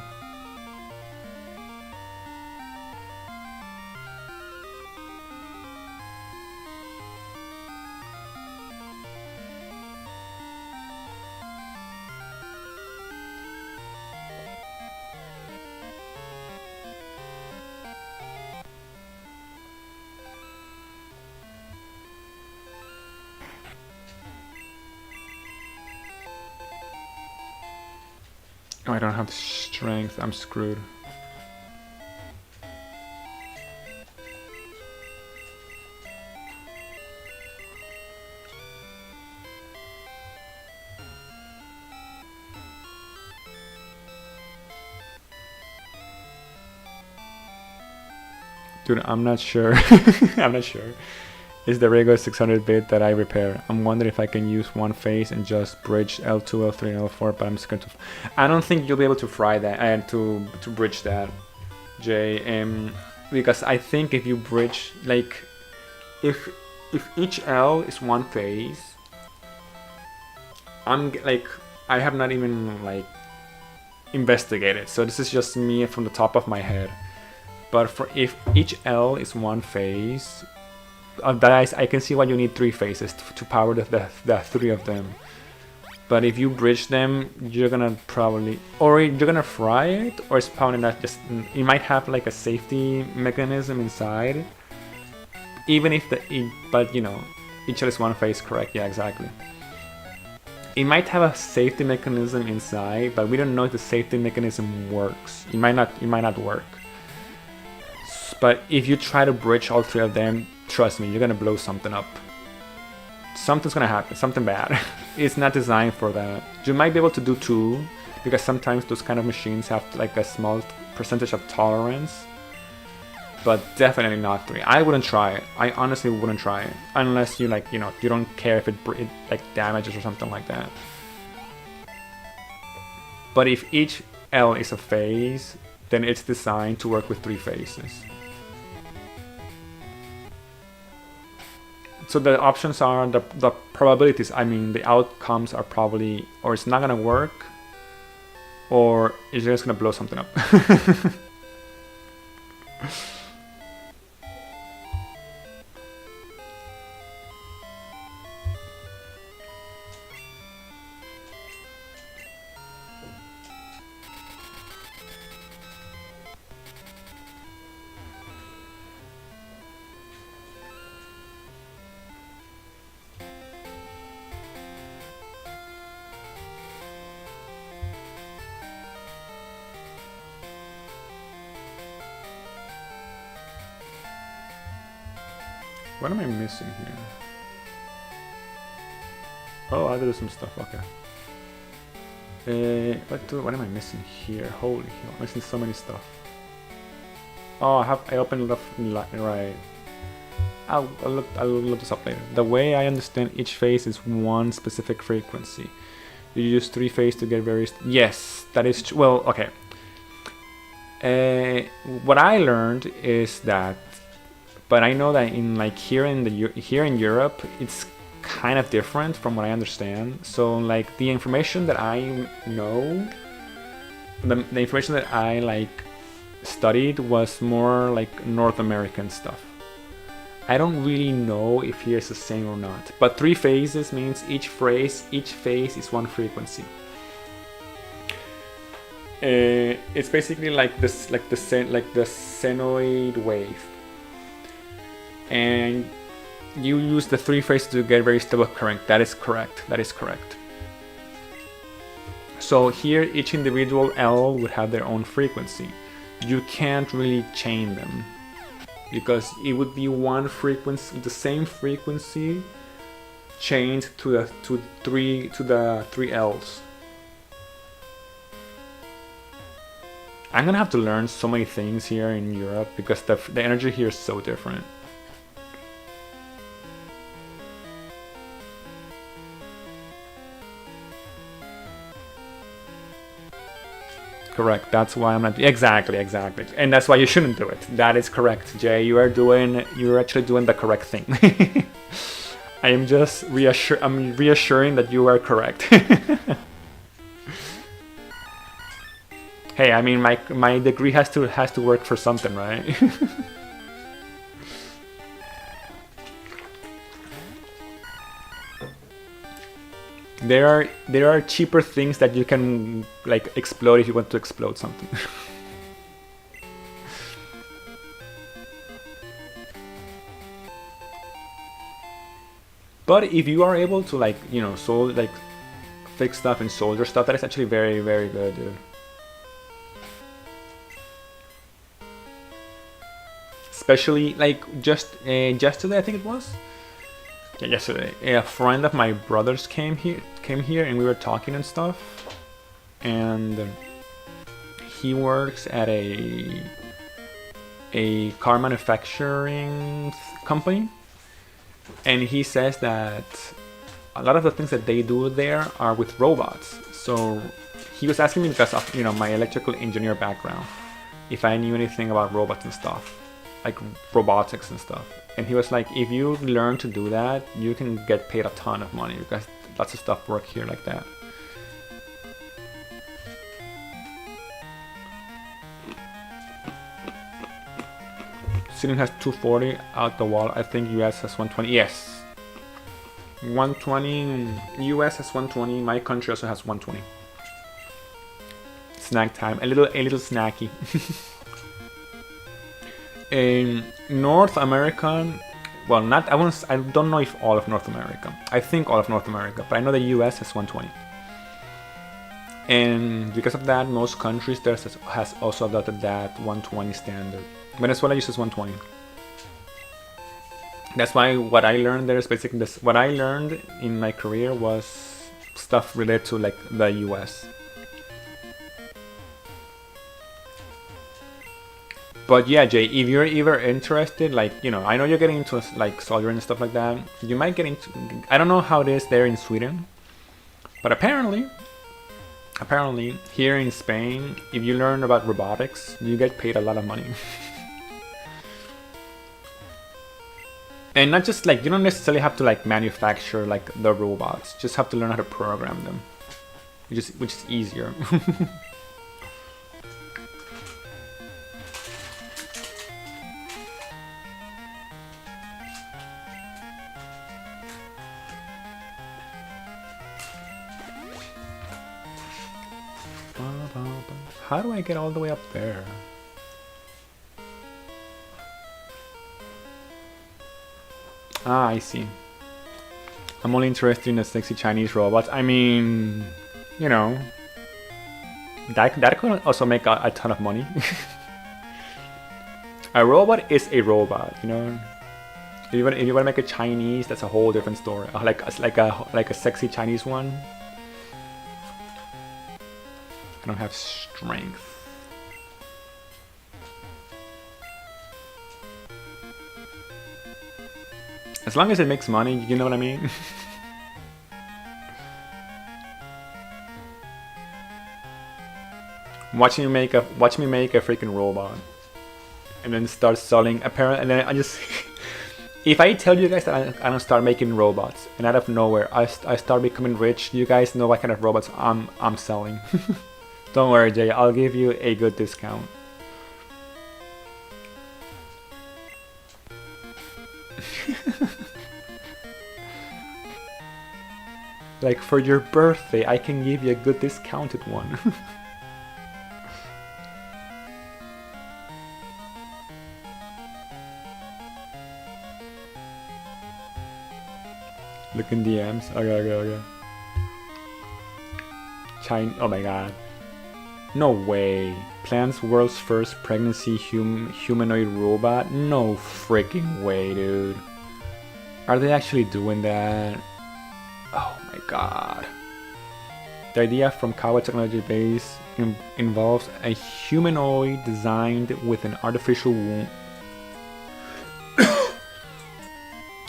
Oh, I don't have the strength. I'm screwed. Dude, I'm not sure. I'm not sure. Is the Rego 600 bit that I repair? I'm wondering if I can use one phase and just bridge L2, L3, and L4, but I'm scared to. I don't think you'll be able to fry that and to bridge that, Jay. Because I think if you bridge, like, if each L is one phase, I have not even like investigated. So this is just me from the top of my head. But if each L is one phase. I can see why you need three phases to power the three of them. But if you bridge them, you're gonna probably, or you're gonna fry it, or it's probably not just. It might have like a safety mechanism inside. Even if but you know, each is one phase, correct? Yeah, exactly. It might have a safety mechanism inside, but we don't know if the safety mechanism works. It might not work. But if you try to bridge all three of them, trust me, you're gonna blow something up. Something's gonna happen, something bad. It's not designed for that. You might be able to do two, because sometimes those kind of machines have like a small percentage of tolerance. But definitely not three. I wouldn't try it. I honestly wouldn't try it. Unless you like, you know, you don't care if it like damages or something like that. But if each L is a phase, then it's designed to work with three phases. So the options are the probabilities. I mean, the outcomes are probably, or it's not gonna work, or it's just gonna blow something up. What am I missing here? Oh, I do some stuff. Okay. What am I missing here? Holy hell! I'm missing so many stuff. Oh, I opened it up right. I'll look this up later. The way I understand each phase is one specific frequency. You use 3 phases to get various. Yes, that is true. Well, okay. What I learned is that, but I know that in like here in Europe, it's kind of different from what I understand. So like the information that I know, the information that I like studied was more like North American stuff. I don't really know if here it's the same or not. But 3 phases means each phase is one frequency. It's basically like this, like the senoid wave, and you use the 3 phases to get very stable current. That is correct. That is correct. So here, each individual L would have their own frequency. You can't really chain them because it would be one frequency, the same frequency, chained to the 3 L's. I'm gonna have to learn so many things here in Europe because the energy here is so different. Correct. That's why I'm not exactly, and that's why you shouldn't do it. That is correct, Jay. You're actually doing the correct thing. I am just reassuring that you are correct. Hey, I mean, my degree has to work for something, right? There are cheaper things that you can like explode if you want to explode something. But if you are able to like, you know, fix stuff and solder stuff, that is actually very, very good, dude. Especially like just yesterday, I think it was. Yeah, yesterday, a friend of my brother's came here, and we were talking and stuff. And he works at a car manufacturing company, and he says that a lot of the things that they do there are with robots. So he was asking me, because of, you know, my electrical engineer background, if I knew anything about robots and stuff, like robotics and stuff. And he was like, if you learn to do that, you can get paid a ton of money because lots of stuff work here like that. Sweden has 240 out the wall. I think US has 120. Yes. 120. US has 120. My country also has 120. Snack time. A little snacky. In North America, well, I don't know if all of North America. I think all of North America, but I know the US has 120. And because of that, most countries there has also adopted that 120 standard. Venezuela uses 120. That's why what I learned there is basically this. What I learned in my career was stuff related to like the US. But yeah, Jay, if you're ever interested, like, you know, I know you're getting into like soldering and stuff like that. You might get into, I don't know how it is there in Sweden, but apparently here in Spain, if you learn about robotics, you get paid a lot of money. And not just like, you don't necessarily have to like manufacture like the robots, just have to learn how to program them, which is easier. How do I get all the way up there? Ah, I see. I'm only interested in the sexy Chinese robots. I mean, you know, that could also make a ton of money. A robot is a robot, you know. If you wanna make a Chinese, that's a whole different story. Like a sexy Chinese one. I don't have strength. As long as it makes money, you know what I mean? Watch me make a freaking robot. And then start selling apparently, and then I just if I tell you guys that I don't start making robots and out of nowhere I start becoming rich, you guys know what kind of robots I'm selling. Don't worry, Jay, I'll give you a good discount. Like for your birthday, I can give you a good discounted one. Look in DMs. Okay. China. Oh my god. No way. Plants world's first pregnancy humanoid robot? No freaking way, dude. Are they actually doing that? Oh my god. The idea from Kawa Technology Base involves a humanoid designed with an artificial womb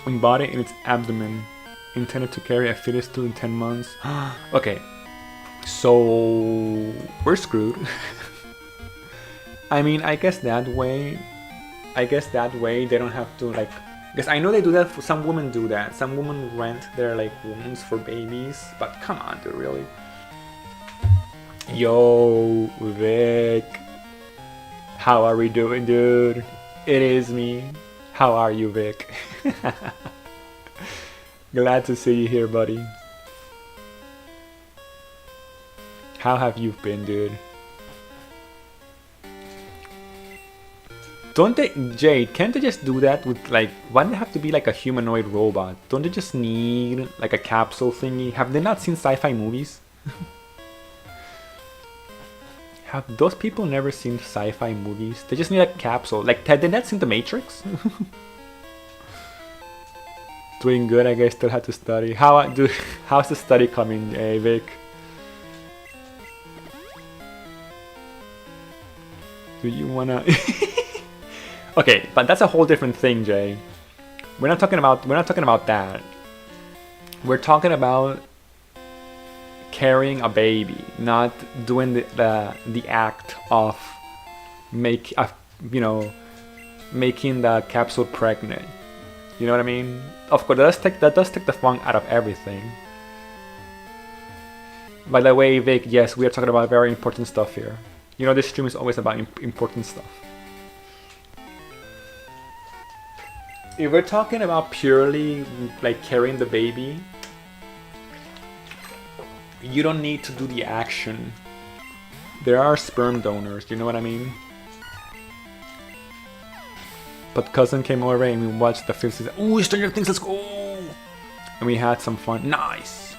embodied in its abdomen, intended to carry a fetus till in 10 months. Okay, so we're screwed. I mean, I guess that way they don't have to like. Because I know they do that. Some women do that. Some women rent their like wombs for babies. But come on, dude, really? Yo, Vic, how are we doing, dude? It is me. How are you, Vic? Glad to see you here, buddy. How have you been, dude? Don't they, Jade, can't they just do that with like, why do they have to be like a humanoid robot? Don't they just need like a capsule thingy? Have they not seen sci-fi movies? Have those people never seen sci-fi movies? They just need a capsule. Like, have they not seen The Matrix? Doing good, I guess. Still had to study. How's the study coming, Vic? Do you wanna? Okay, but that's a whole different thing, Jay. We're not talking about that. We're talking about carrying a baby, not doing the act of making the capsule pregnant. You know what I mean? Of course, that does take the fun out of everything. By the way, Vic, yes, we are talking about very important stuff here. You know, this stream is always about important stuff. If we're talking about purely like carrying the baby, you don't need to do the action. There are sperm donors, you know what I mean? But cousin came over and we watched the 5th season. Ooh, Stranger Things, let's go! And we had some fun. Nice!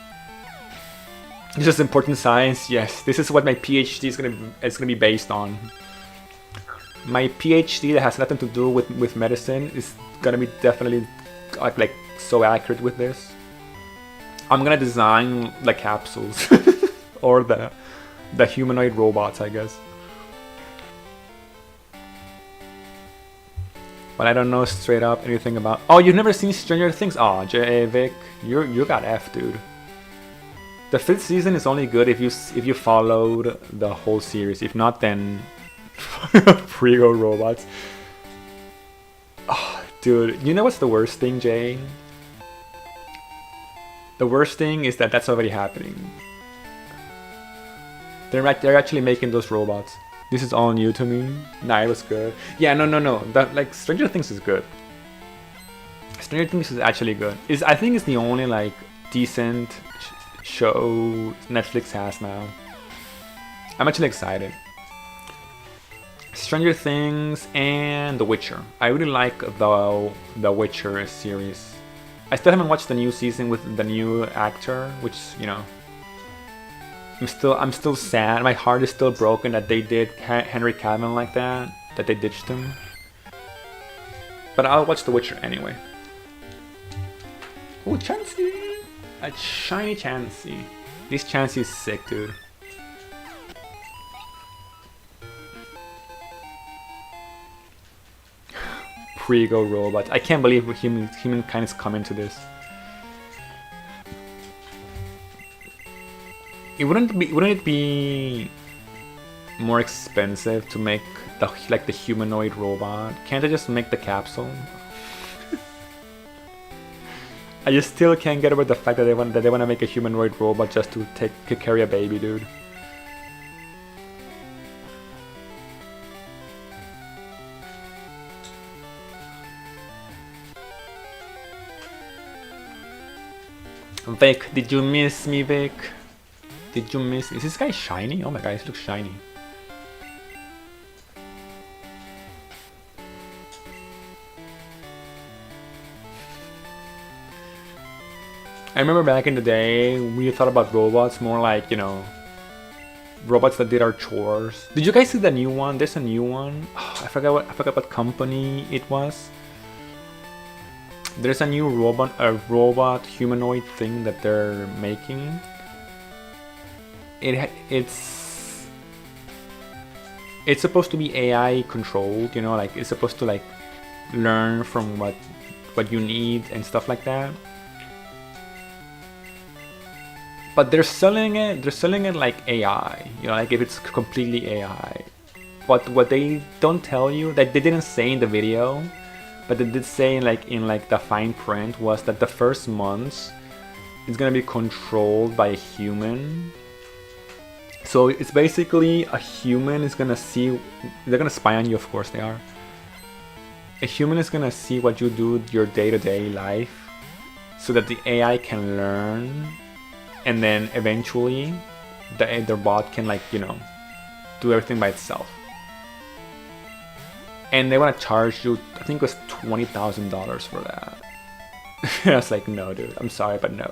It's just important science, yes. This is what my PhD is gonna be based on. My PhD that has nothing to do with medicine is gonna be definitely like so accurate with this. I'm gonna design the capsules or the humanoid robots, I guess. But I don't know straight up anything about. Oh, you've never seen Stranger Things? Oh, Vic, you got F, dude. The 5th season is only good if you followed the whole series. If not, then Prego robots. Oh, dude, you know what's the worst thing, Jay? The worst thing is that that's already happening. They're actually making those robots. This is all new to me. Nah, it was good. Yeah, no. Like Stranger Things is good. Stranger Things is actually good. I think it's the only like decent show Netflix has now. I'm actually excited. Stranger Things and The Witcher. I really like the Witcher series. I still haven't watched the new season with the new actor, which, you know, I'm still sad. My heart is still broken that they did Henry Cavill like that they ditched him. But I'll watch The Witcher anyway. Oh, Chansey! A shiny Chansey. This Chansey is sick, dude. Pre-go robot. I can't believe humankind is coming to this. Wouldn't it be more expensive to make the humanoid robot? Can't I just make the capsule? I just still can't get over the fact that they want to make a humanoid robot just to carry a baby, dude. Vic, did you miss me, Vic? Did you miss? Is this guy shiny? Oh my god, he looks shiny. I remember back in the day, we thought about robots more like, you know, robots that did our chores. Did you guys see the new one? There's a new one. Oh, I forgot what company it was. There's a new robot humanoid thing that they're making. It's supposed to be AI controlled, you know, like it's supposed to like learn from what you need and stuff like that. But they're selling it like AI, you know, like if it's completely AI. But what they don't tell you, that they didn't say in the video, but they did say in the fine print, was that the first months it's gonna be controlled by a human. So it's basically a human is gonna see, they're gonna spy on you, of course they are. A human is gonna see what you do your day-to-day life, so that the AI can learn, and then eventually the bot can, like, you know, do everything by itself. And they want to charge you, I think it was $20,000 for that. I was like, no dude, I'm sorry, but no.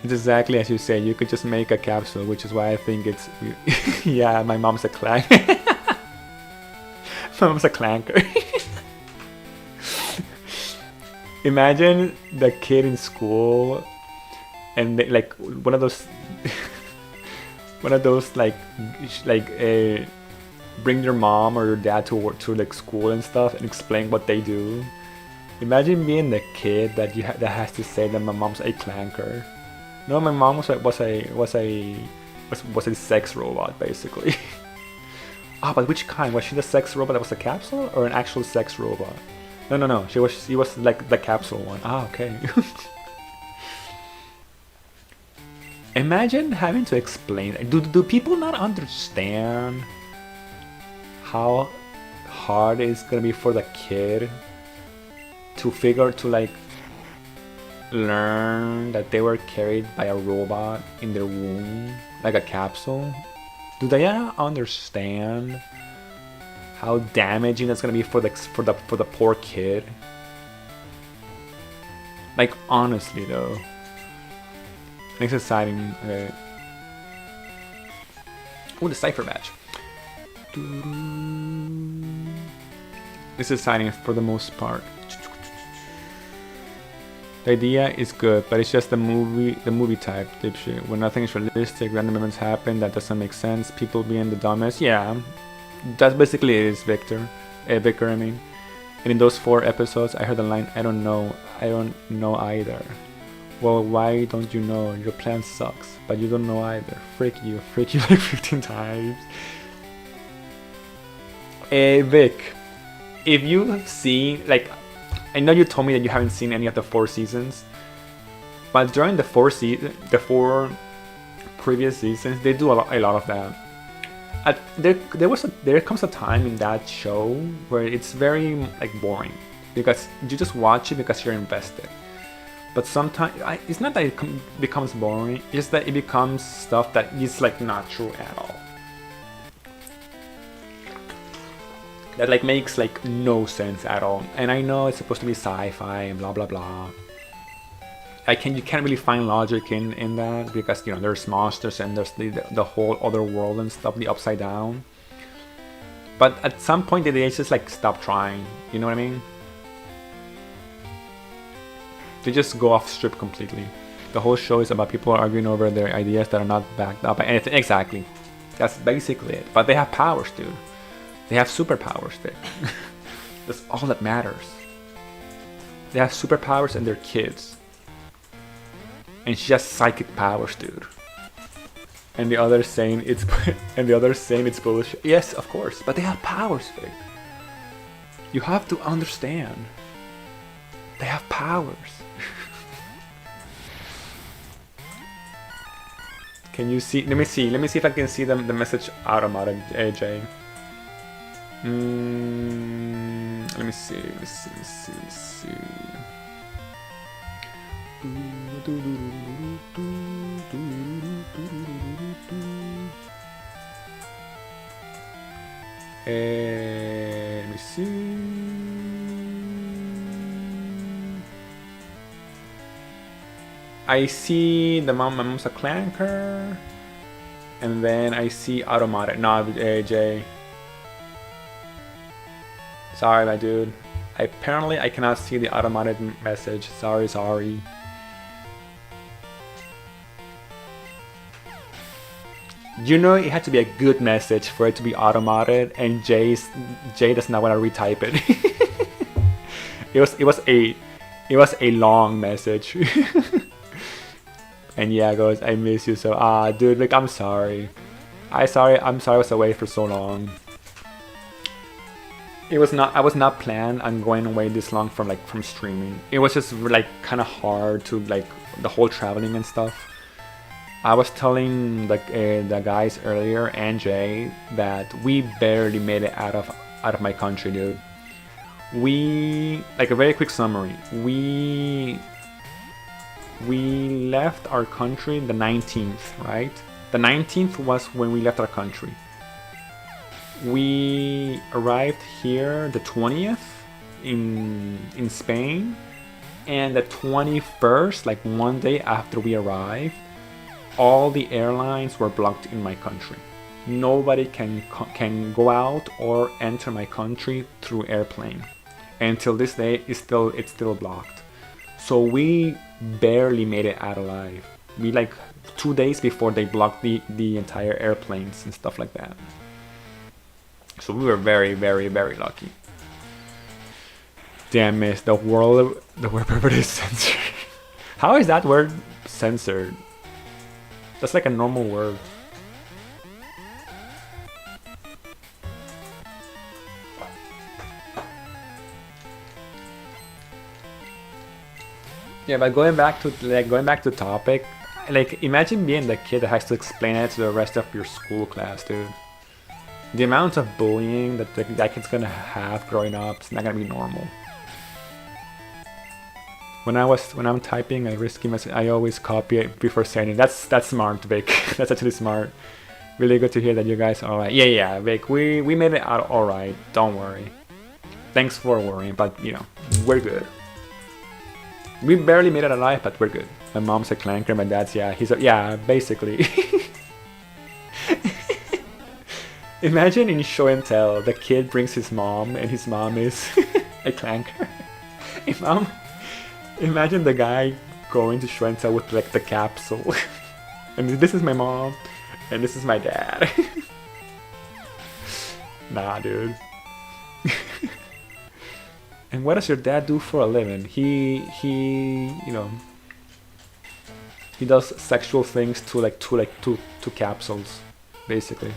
It's exactly as you say, you could just make a capsule, which is why I think it's... Yeah, my mom's a clank. My mom's a clanker. Imagine the kid in school and they, like one of those like bring your mom or your dad to work, to like school and stuff, and explain what they do. Imagine being the kid that that has to say that my mom's a clanker. No, my mom was a sex robot basically. Ah, but which kind? Was she the sex robot that was a capsule, or an actual sex robot? No. She was like the capsule one. Ah, okay. Imagine having to explain. Do people not understand how hard it's gonna be for the kid to like learn that they were carried by a robot in their womb, like a capsule? Do they understand how damaging that's gonna be for the poor kid? Like, honestly though. Next exciting. Okay. Oh, the cipher badge. This is exciting for the most part. The idea is good, but it's just the movie type dipshit. When nothing is realistic, random events happen, that doesn't make sense. People being the dumbest. Yeah, that's basically it is, Vicar, I mean. And in those 4 episodes, I heard the line, I don't know either. Well, why don't you know? Your plan sucks, but you don't know either. Frick you like 15 times. Vic, if you have seen, like, I know you told me that you haven't seen any of the 4 seasons, but during the 4 previous seasons, they do a lot of that. There comes a time in that show where it's very like boring, because you just watch it because you're invested. But sometimes it's not that it becomes boring; it's just that it becomes stuff that is like not true at all. That like makes like no sense at all. And I know it's supposed to be sci-fi and blah blah blah. You can't really find logic in that, because, you know, there's monsters and there's the whole other world and stuff, the upside down. But at some point they just like stop trying, you know what I mean? They just go off script completely. The whole show is about people arguing over their ideas that are not backed up by anything. Exactly. That's basically it. But they have powers, dude. They have superpowers, Vic. That's all that matters. They have superpowers and they're kids. And she has psychic powers, dude. And the other saying it's bullshit. Yes, of course. But they have powers, Vic. You have to understand. They have powers. Can you see? Let me see if I can see the message automated, AJ. Let me see. Let me see. I see the mom's a clanker, and then I see automatic. No, AJ. Sorry, my dude. Apparently, I cannot see the automated message. Sorry. You know, it had to be a good message for it to be automated, and Jay does not want to retype it. It was a long message. And yeah, goes, I miss you so. Dude, like, I'm sorry. I'm sorry I was away for so long. I was not planned on going away this long from streaming. It was just like kind of hard to like the whole traveling and stuff. I was telling the guys earlier and Jay that we barely made it out of my country, dude. We, like, a very quick summary. We left our country the 19th, right? The 19th was when we left our country. We arrived here the 20th in Spain, and the 21st, like one day after we arrived, all the airlines were blocked in my country. Nobody can go out or enter my country through airplane. And until this day, it's still blocked. So we barely made it out alive. We, like, 2 days before they blocked the entire airplanes and stuff like that. So we were very, very, very lucky. Damn it, the word pervert is censored. How is that word censored? That's like a normal word. Yeah, but going back to topic, like, imagine being the kid that has to explain it to the rest of your school class, dude. The amount of bullying that that kid's gonna have growing up is not gonna be normal. When I'm typing a risky message, I always copy it before sending. That's smart, Vic. That's actually smart. Really good to hear that you guys are alright. Yeah, Vic, we made it out alright. Don't worry. Thanks for worrying, but you know, we're good. We barely made it alive, but we're good. My mom's a clanker, my dad's, yeah, basically. Imagine in show and tell, the kid brings his mom, and his mom is a clanker. Imagine the guy going to show and tell with, like, the capsule. And this is my mom, and this is my dad. Nah, dude. And what does your dad do for a living? He you know, he does sexual things to capsules, basically.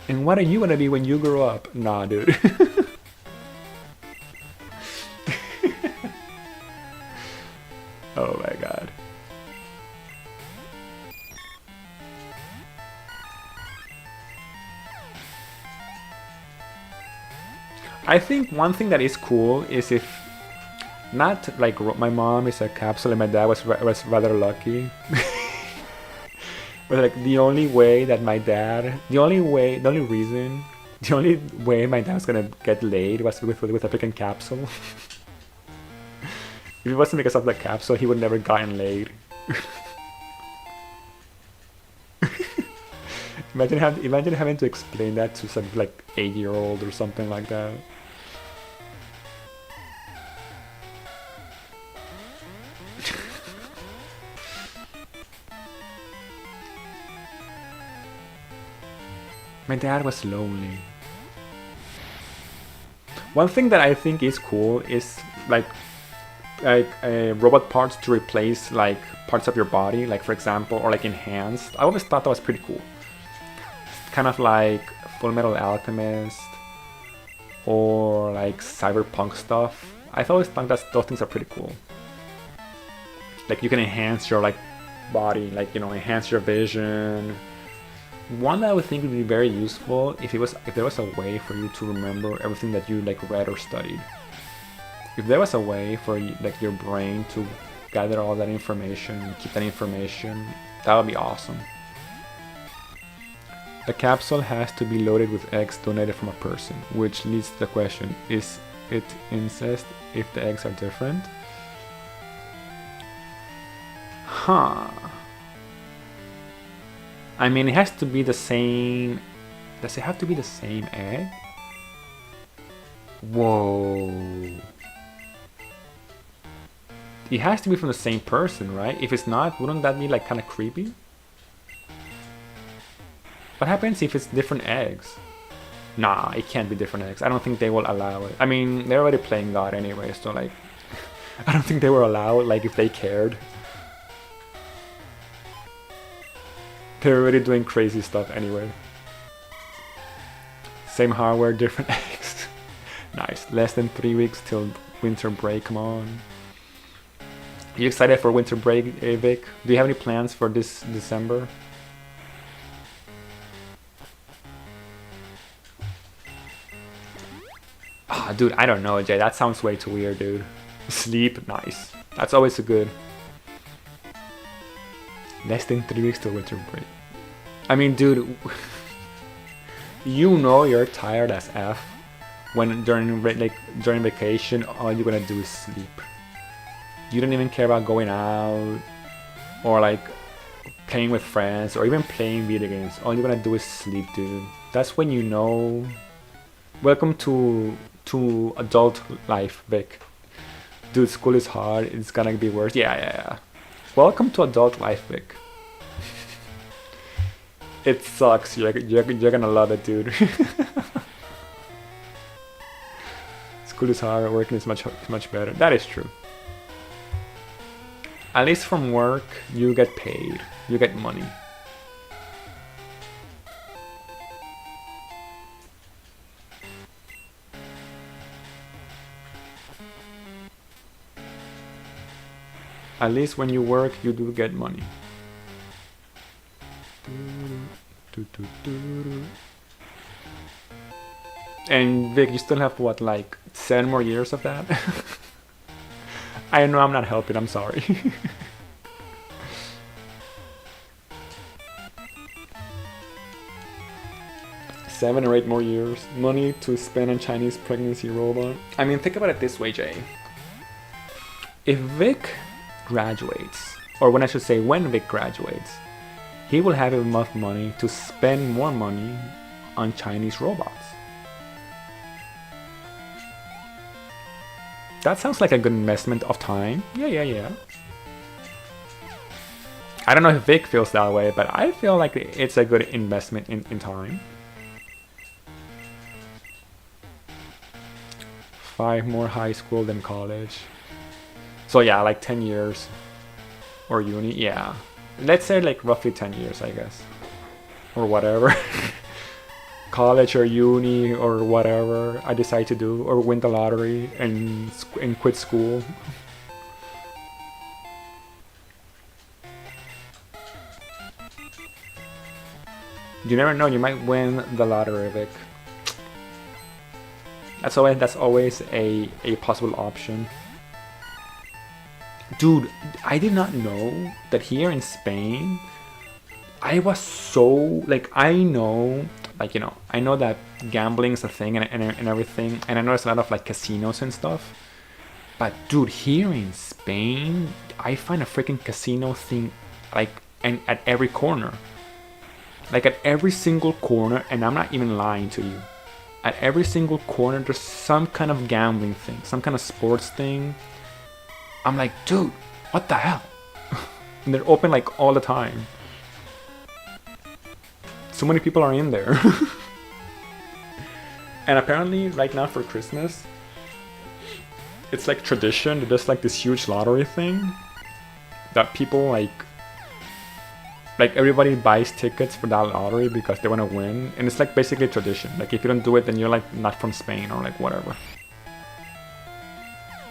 And what are you gonna be when you grow up? Nah, dude. Oh my god. I think one thing that is cool is if not like my mom is a capsule and my dad was rather lucky. But like the only way my dad's gonna get laid was with a freaking capsule. If it wasn't because of the capsule, he would never gotten laid. Imagine having to explain that to some like 8-year-old or something like that. My dad was lonely. One thing that I think is cool is like robot parts to replace like parts of your body, like for example, or like enhanced. I always thought that was pretty cool. Kind of like Full Metal Alchemist or like cyberpunk stuff. I always thought that those things are pretty cool. Like you can enhance your like body, like, you know, enhance your vision. One that I would think would be very useful if there was a way for you to remember everything that you like read or studied. If there was a way for like your brain to gather all that information, keep that information, that would be awesome. The capsule has to be loaded with eggs donated from a person, which leads to the question, is it incest if the eggs are different? Huh. I mean, it has to be the same... Does it have to be the same egg? Whoa. It has to be from the same person, right? If it's not, wouldn't that be like kind of creepy? What happens if it's different eggs? Nah, it can't be different eggs. I don't think they will allow it. I mean, they're already playing God anyway, so like... I don't think they will allow it, like if they cared. They're already doing crazy stuff anyway. Same hardware, different eggs. Nice. Less than 3 weeks till winter break, come on. Are you excited for winter break, Vic? Do you have any plans for this December? Ah, dude, I don't know, Jay. That sounds way too weird, dude. Sleep, nice. That's always a good. Less than 3 weeks till winter break. I mean, dude, you know you're tired as F when during vacation all you're gonna do is sleep. You don't even care about going out or like playing with friends or even playing video games. All you're gonna do is sleep, dude. That's when you know. Welcome to adult life, Vic. Dude, school is hard. It's gonna be worse. Yeah. Welcome to adult life, Vic. It sucks. You're gonna love it, dude. School is hard. Working is much better. That is true. At least from work, you get paid. You get money. At least when you work, you do get money. And Vic, you still have what, like 7 more years of that? I know I'm not helping, I'm sorry. 7 or 8 more years. Money to spend on Chinese pregnancy robot. I mean, think about it this way, Jay. If Vic graduates, or when I should say when Vic graduates, he will have enough money to spend more money on Chinese robots. That sounds like a good investment of time. Yeah. I don't know if Vic feels that way, but I feel like it's a good investment in time. 5 more high school than college. So yeah, like 10 years. Or uni, yeah. Let's say like roughly 10 years, I guess. Or whatever. College or uni or whatever I decide to do. Or win the lottery and quit school. You never know, you might win the lottery, Vic. That's always a possible option. Dude, I did not know that here in Spain, I was so, like, I know that gambling is a thing and everything, and I know there's a lot of, like, casinos and stuff, but, dude, here in Spain, I find a freaking casino thing, like, and at every corner. Like, at every single corner, and I'm not even lying to you, at every single corner, there's some kind of gambling thing, some kind of sports thing. I'm like, dude, what the hell? And they're open like all the time. So many people are in there. And apparently right now for Christmas, it's like tradition. There's like this huge lottery thing that people like everybody buys tickets for that lottery because they want to win. And it's like basically tradition. Like if you don't do it, then you're like not from Spain or like whatever.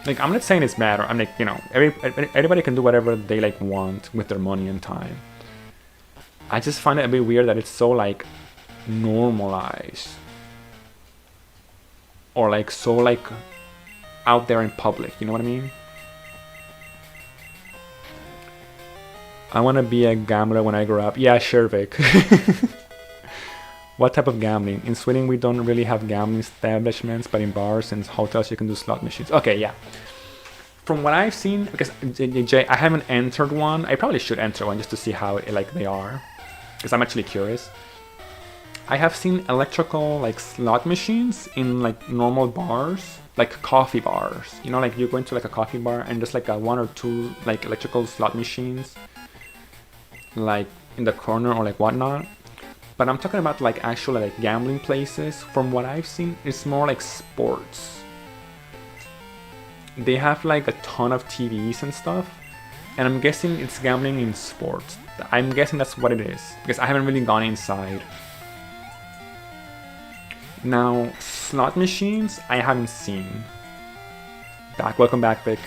Like I'm not saying it's bad, or I'm like, you know, everybody can do whatever they like want with their money and time. I just find it a bit weird that it's so like normalized. Or like so like out there in public, you know what I mean? I want to be a gambler when I grow up. Yeah, sure, Vic. What type of gambling? In Sweden, we don't really have gambling establishments, but in bars and hotels, you can do slot machines. Okay, yeah. From what I've seen, because Jay, I haven't entered one. I probably should enter one just to see how like they are, because I'm actually curious. I have seen electrical like slot machines in like normal bars, like coffee bars. You know, like you go into like a coffee bar and there's like a 1 or 2 like electrical slot machines, like in the corner or like whatnot. But I'm talking about like actual like gambling places. From what I've seen, it's more like sports. They have like a ton of TVs and stuff, and I'm guessing it's gambling in sports. I'm guessing that's what it is, because I haven't really gone inside. Now, slot machines, I haven't seen. Welcome back, Vic.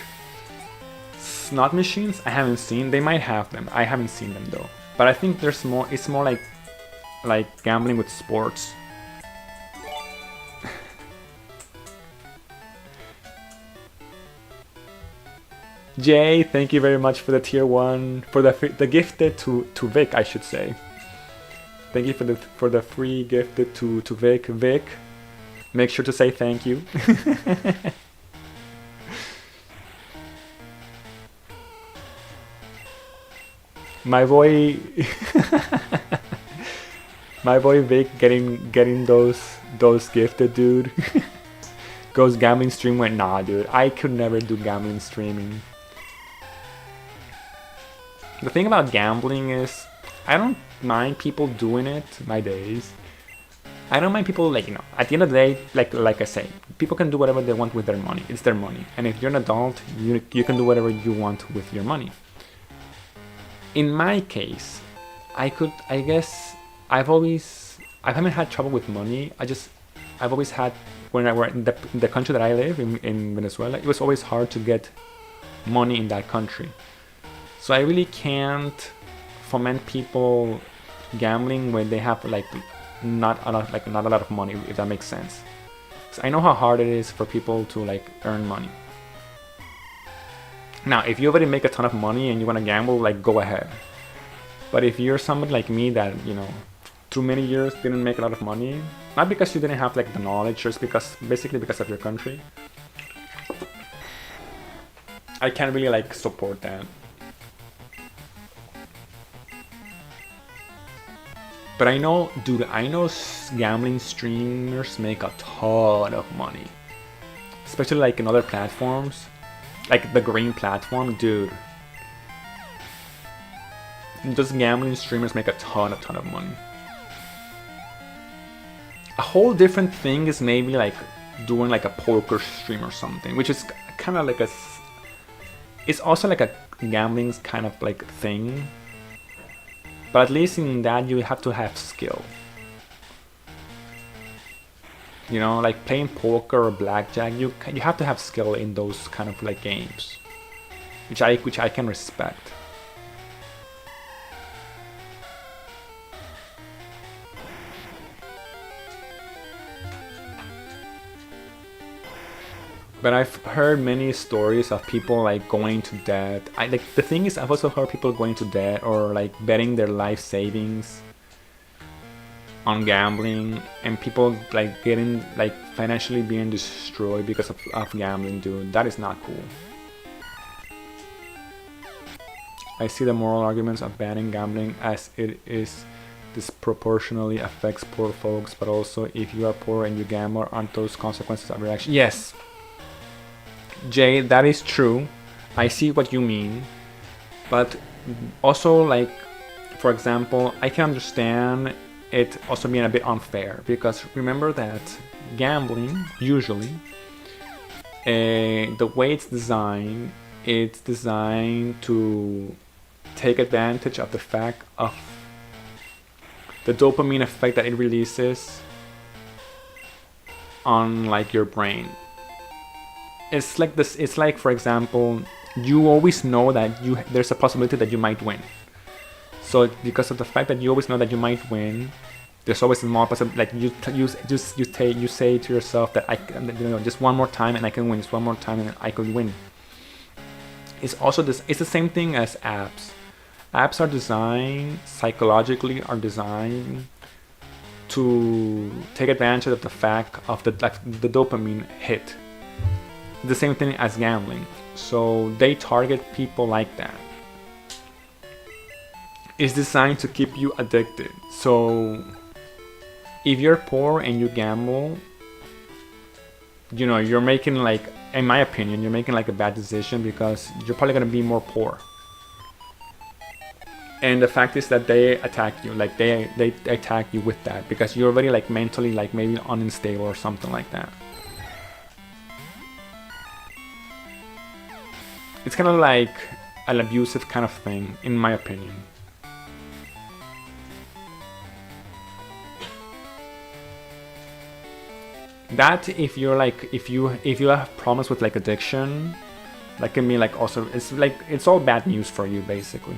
Slot machines, I haven't seen. They might have them. I haven't seen them though. But I think there's more. It's more like gambling with sports. Jay, thank you very much for the tier 1, for the gifted to Vic, I should say. Thank you for the free gifted to Vic. Vic, make sure to say thank you. My boy my boy Vic getting those gifted, dude. Goes gambling stream went, nah dude, I could never do gambling streaming. The thing about gambling is I don't mind people doing it my days. I don't mind people, like, you know, at the end of the day, like I say, people can do whatever they want with their money. It's their money. And if you're an adult, you can do whatever you want with your money. In my case, I guess I haven't had trouble with money. I've always had, when I were in the country that I live in Venezuela, it was always hard to get money in that country. So I really can't foment people gambling when they have like not a lot of money, if that makes sense. So I know how hard it is for people to like earn money. Now, if you already make a ton of money and you want to gamble, like, go ahead. But if you're somebody like me that, you know, through many years didn't make a lot of money, not because you didn't have like the knowledge, just basically because of your country, I can't really like support that. But I know, dude, gambling streamers make a ton of money, especially like in other platforms. Like the green platform, dude. Just gambling streamers make a ton of money. A whole different thing is maybe like doing like a poker stream or something, which is kind of like it's also like a gambling kind of like thing. But at least in that you have to have skill. You know, like playing poker or blackjack, you have to have skill in those kind of like games, which I can respect. But I've heard many stories of people like going to debt. The thing is, I've also heard people going to debt or like betting their life savings on gambling, and people like getting like financially being destroyed because of gambling, dude. That is not cool. I see the moral arguments of banning gambling as it is disproportionately affects poor folks, but also if you are poor and you gamble, aren't those consequences of your action? Yes, Jay, that is true. I see what you mean, but also like, for example, I can understand it also being a bit unfair, because remember that gambling, usually, the way it's designed to take advantage of the fact of the dopamine effect that it releases on like your brain. It's like this. It's like, for example, you always know that there's a possibility that you might win. So because of the fact that you always know that you might win, there's always a small possibility. Like you say to yourself that just one more time and I can win. Just one more time and I could win. It's also this. It's the same thing as apps. Apps are designed psychologically to take advantage of the fact of the dopamine hit. The same thing as gambling. So they target people like that. It's designed to keep you addicted. So if you're poor and you gamble, you're making, like, in my opinion, you're making like a bad decision, because you're probably gonna be more poor. And the fact is that they attack you, like they attack you with that, because you're already like mentally like maybe unstable or something like that. It's kind of like an abusive kind of thing, in my opinion. That if you're like if you have problems with like addiction, that can be like also it's all bad news for you basically.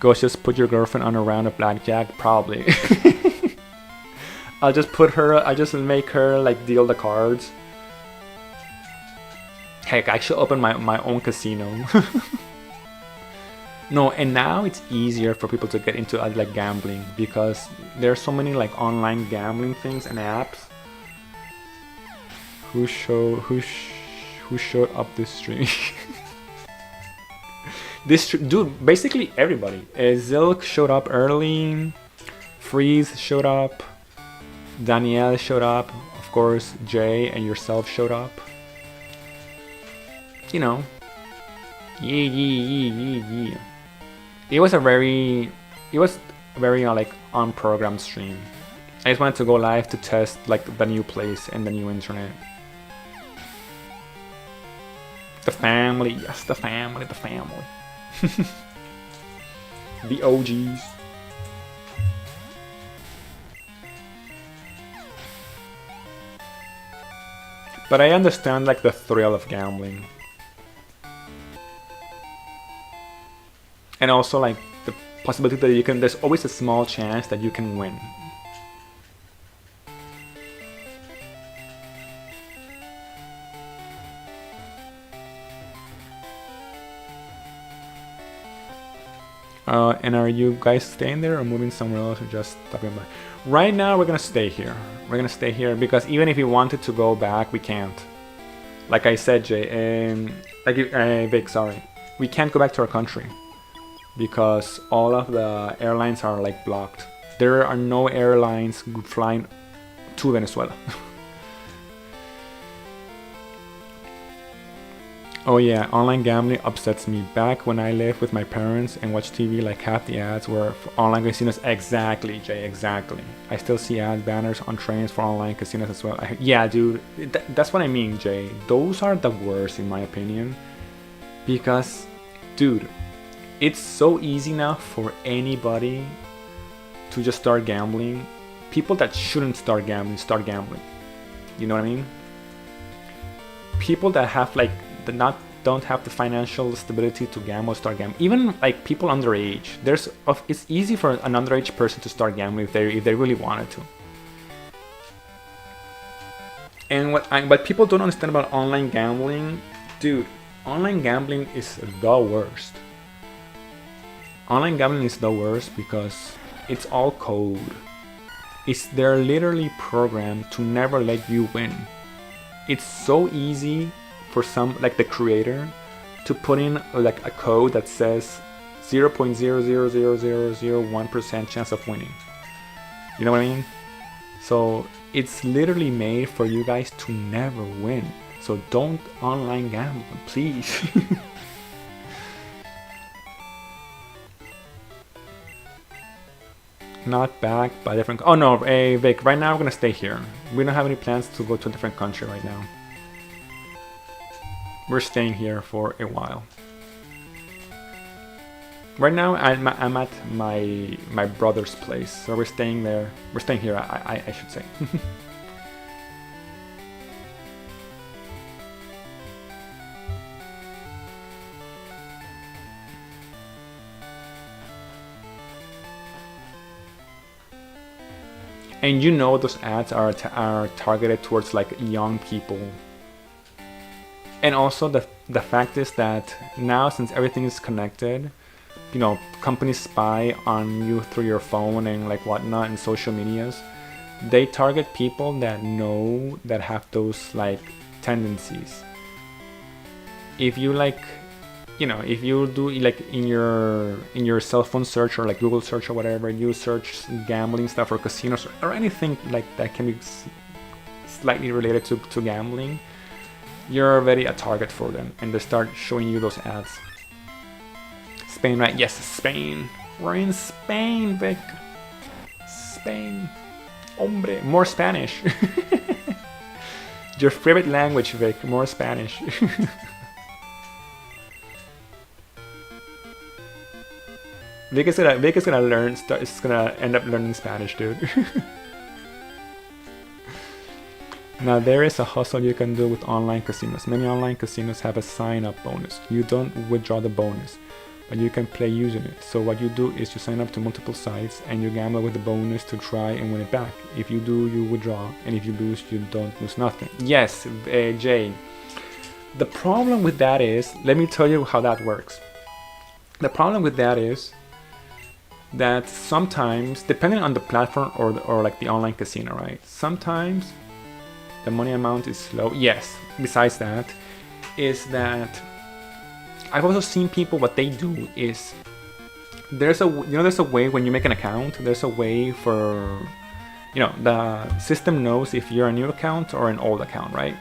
Ghost, just put your girlfriend on a round of blackjack, probably. I'll just make her like deal the cards. Heck, I should open my own casino. No, and now it's easier for people to get into like gambling, because there's so many like online gambling things and apps. Who showed up this stream? Dude, basically everybody. Zilk showed up early. Freeze showed up. Danielle showed up. Of course, Jay and yourself showed up. Yeah. It was a very like on-program stream. I just wanted to go live to test like the new place and the new internet. The family, yes, the family. The OGs. But I understand like the thrill of gambling. And also like the possibility that there's always a small chance that you can win. And are you guys staying there or moving somewhere else or just stopping by? Right now we're gonna stay here. We're gonna stay here because even if we wanted to go back, we can't. Like I said, Jay, Vic, sorry. We can't go back to our country because all of the airlines are like blocked. There are no airlines flying to Venezuela. Oh yeah, online gambling upsets me. Back when I lived with my parents and watched TV, like half the ads were for online casinos. Exactly, Jay, exactly. I still see ad banners on trains for online casinos as well. Yeah, dude, that's what I mean, Jay. Those are the worst in my opinion. Because, dude, it's so easy now for anybody to just start gambling. People that shouldn't start gambling. You know what I mean? People that have like don't have the financial stability to gamble, start gambling. Even like people underage, it's easy for an underage person to start gambling if they really wanted to. And what people don't understand about online gambling, dude, online gambling is the worst. Online gambling is the worst because it's all code. They're literally programmed to never let you win. It's so easy for some, like the creator, to put in like a code that says 0.00001% chance of winning. You know what I mean? So it's literally made for you guys to never win. So don't online gamble, please. not backed by different. Oh no, hey Vic. Right now we're gonna stay here. We don't have any plans to go to a different country right now. We're staying here for a while. Right now I'm at my brother's place, so we're staying there. We're staying here. I should say. And you know those ads are targeted towards like young people. And also the fact is that now, since everything is connected, you know, companies spy on you through your phone and like whatnot and social medias. They target people that know that have those like tendencies. If you like, you know, if you do like in your cell phone search or like Google search or whatever, you search gambling stuff or casinos or anything like that can be slightly related to gambling, you're already a target for them, and they start showing you those ads. Spain, right? Yes, Spain. We're in Spain, Vic. Spain. Hombre. More Spanish. Your favorite language, Vic. More Spanish. Vic is gonna learn. Is gonna end up learning Spanish, dude. Now there is a hustle you can do with online casinos. Many online casinos have a sign-up bonus. You don't withdraw the bonus, but you can play using it. So what you do is you sign up to multiple sites and you gamble with the bonus to try and win it back. If you do, you withdraw, and if you lose, you don't lose nothing. Yes, Jay. The problem with that is, let me tell you how that works. The problem with that is that sometimes, depending on the platform or like the online casino, right? Sometimes the money amount is low. Yes. Besides that, is that I've also seen people, what they do is there's a way when you make an account, there's a way for, you know, the system knows if you're a new account or an old account, right?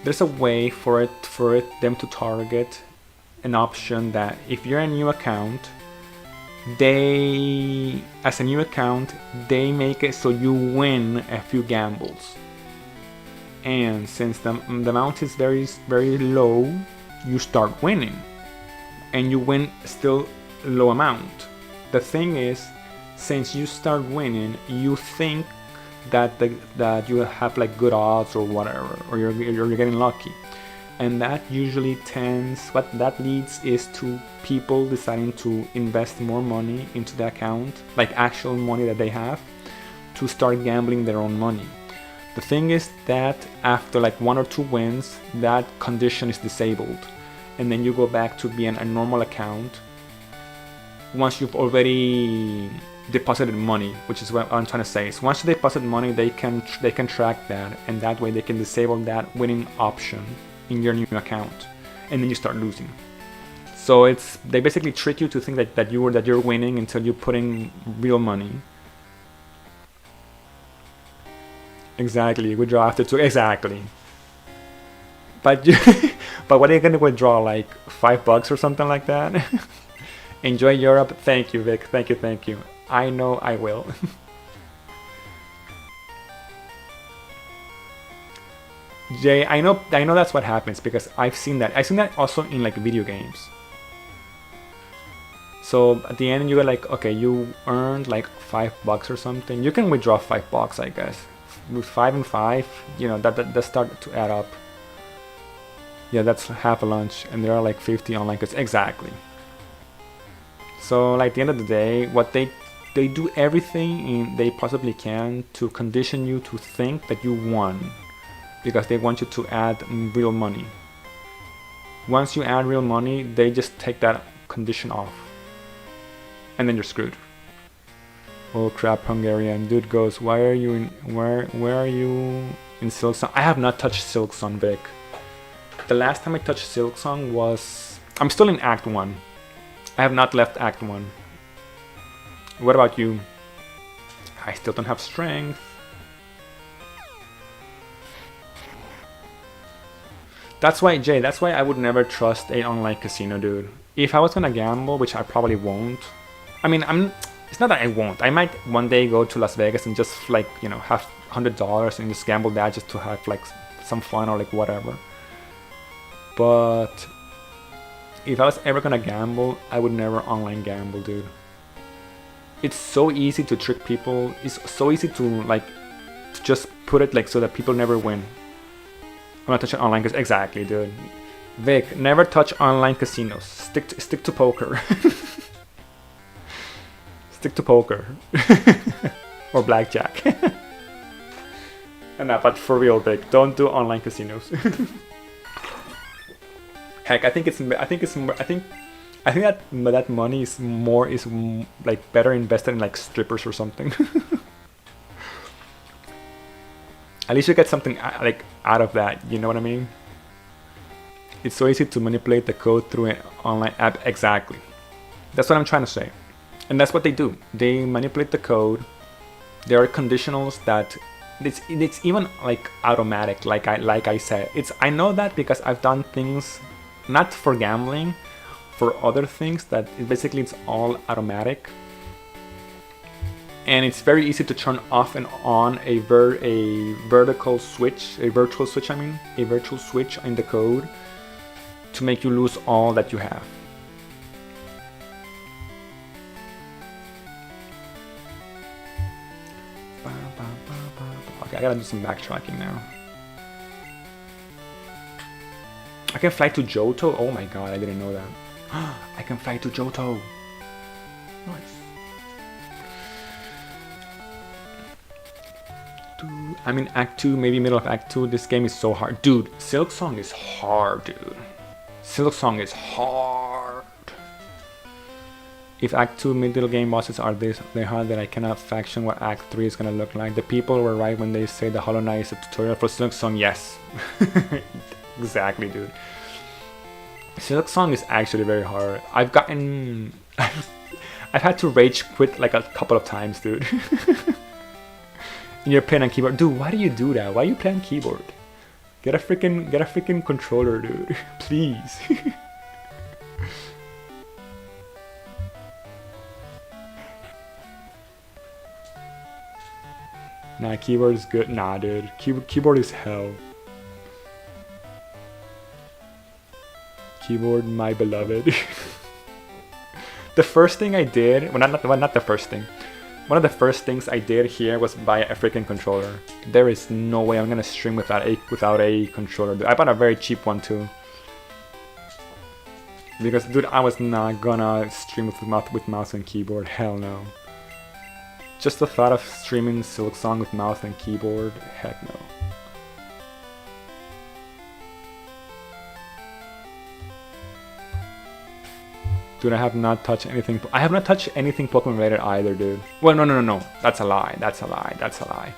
There's a way for them to target an option that if you're a new account, they, as a new account, they make it so you win a few gambles. And since the amount is very, very low, you start winning. And you win still low amount. The thing is, since you start winning, you think that that you have like good odds or whatever, or you're getting lucky. And that usually what that leads is to people deciding to invest more money into the account, like actual money that they have, to start gambling their own money. The thing is that after like 1 or 2 wins, that condition is disabled, and then you go back to being a normal account once you've already deposited money, which is what I'm trying to say. So once you deposit money, they can track that, and that way they can disable that winning option in your new account, and then you start losing. So they basically trick you to think that you're winning until you put in real money. Exactly, withdraw after 2. Exactly. But but what are you gonna withdraw, like $5 or something like that? Enjoy Europe. Thank you, Vic. Thank you. I know I will. Jay, I know that's what happens because I've seen that. I've seen that also in like video games. So at the end you go like, okay, you earned like $5 or something. You can withdraw $5, I guess. With 5 and 5, you know, that start to add up. Yeah, that's half a lunch, and there are like 50 online casinos. Exactly. So like at the end of the day, what they do everything they possibly can to condition you to think that you won, because they want you to add real money. Once you add real money, they just take that condition off, and then you're screwed. Oh crap, Hungarian dude goes, where are you in Silksong? I have not touched Silksong, Vic. The last time I touched Silksong was, I'm still in Act 1. I have not left Act 1. What about you? I still don't have strength. That's why, Jay, that's why I would never trust an online casino, dude. If I was gonna gamble, which I probably won't. I mean, It's not that I won't. I might one day go to Las Vegas and just like, you know, have $100 and just gamble that just to have like some fun or like whatever. But if I was ever gonna gamble, I would never online gamble, dude. It's so easy to trick people. It's so easy to like to just put it like so that people never win. I'm not touching online because exactly, dude. Vic, never touch online casinos. Stick to poker. Stick to poker. Or blackjack. And but for real, Vic, don't do online casinos. Heck, I think that money is like better invested in like strippers or something. At least you get something like out of that, you know what I mean? It's so easy to manipulate the code through an online app. Exactly. That's what I'm trying to say. And that's what they do. They manipulate the code. There are conditionals that it's even like automatic, like I said. I know that because I've done things not for gambling, for other things that basically it's all automatic. And it's very easy to turn off and on a virtual switch in the code to make you lose all that you have. Okay, I gotta do some backtracking now. I can fly to Johto? Oh my god, I didn't know that. I can fly to Johto. Nice. Dude, I'm in Act 2, maybe middle of Act 2. This game is so hard. Dude, Silk Song is hard, dude. Silk Song is hard. If Act 2 middle game bosses are this hard that I cannot fathom what Act 3 is gonna look like. The people were right when they say the Hollow Knight is a tutorial for Silk Song. Yes. Exactly, dude. Silk Song is actually very hard. I've had to rage quit like a couple of times, dude. And you're playing on keyboard. Dude, why do you do that? Why are you playing keyboard? Get a freaking controller, dude. Please. Nah, keyboard is good. Nah, dude. Keyboard is hell. Keyboard, my beloved. The first thing I did, well, not the first thing. One of the first things I did here was buy a freaking controller. There is no way I'm gonna stream without a controller. I bought a very cheap one too. Because, dude, I was not gonna stream with mouse and keyboard. Hell no. Just the thought of streaming Silk Song with mouse and keyboard, heck no. Dude, I have not touched anything. I have not touched anything Pokemon related either, dude. Well, no. That's a lie. That's a lie.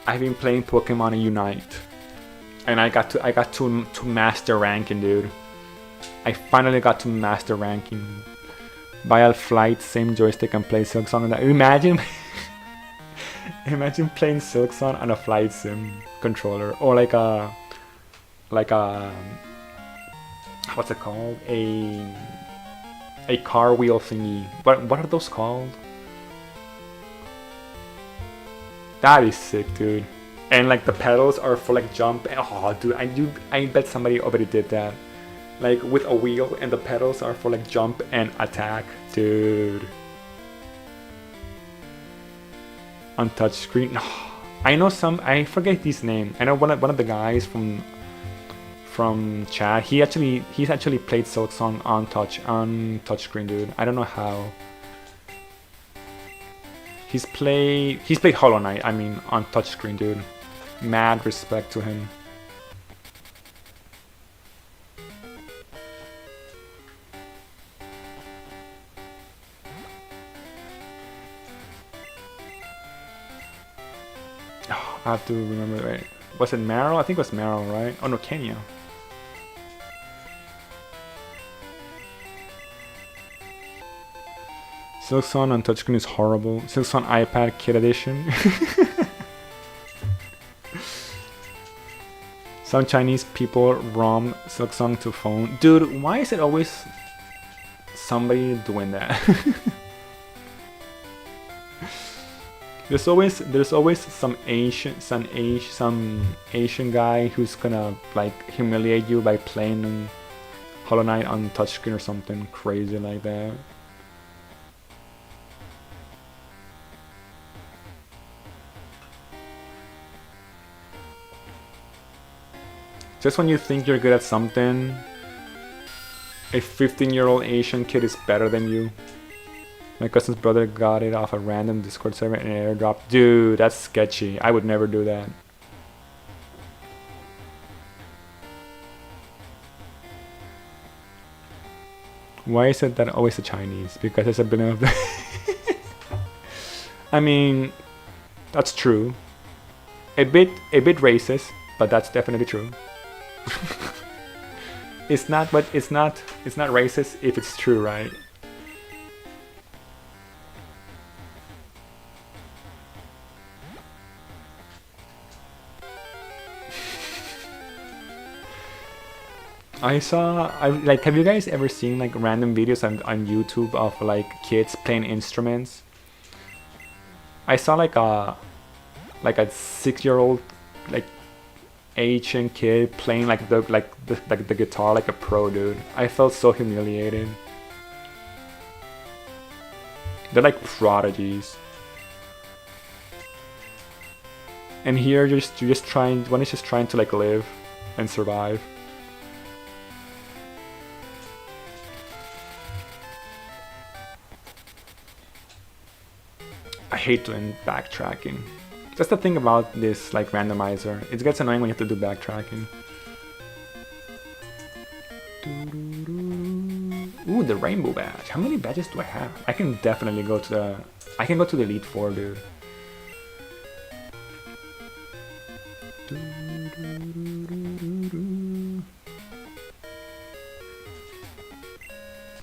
I've been playing Pokemon Unite, and I got to master ranking, dude. I finally got to master ranking. Buy a flight, same joystick, and play Silk Song on that. Imagine playing Silk Song on a flight sim controller, or like a what's it called? A car wheel thingy. What are those called? That is sick, dude. And like the pedals are for like jump. Oh, dude, I bet somebody already did that. Like with a wheel, and the pedals are for like jump and attack, dude. On touchscreen. I know some. I forget his name. I know one of the guys from chat. He's actually played Silk Song on touchscreen, dude. I don't know how. He's played Hollow Knight. I mean, on touchscreen, dude. Mad respect to him. I have to remember. Wait, was it Meryl? I think it was Meryl, right? Oh no, Kenya. Silk Song on touchscreen is horrible. Silk Song iPad Kid Edition. Some Chinese people ROM Silk Song to phone. Dude, why is it always somebody doing that? There's always some Asian guy who's gonna like humiliate you by playing Hollow Knight on touchscreen or something crazy like that. Just when you think you're good at something, a 15-year-old Asian kid is better than you. My cousin's brother got it off a random Discord server and airdrop. Dude, that's sketchy. I would never do that. Why is it that always the Chinese? Because there's a billion of them. I mean, that's true. A bit racist, but that's definitely true. It's not racist if it's true, right? Have you guys ever seen like random videos on YouTube of like kids playing instruments? I saw like a 6-year-old like Asian kid playing like the guitar like a pro, dude. I felt so humiliated. They're like prodigies. And here you're just trying, one is just trying to like live and survive. I hate doing backtracking. That's the thing about this like randomizer. It gets annoying when you have to do backtracking. Ooh, the rainbow badge. How many badges do I have? I can definitely go to the... I can go to the Elite 4, dude.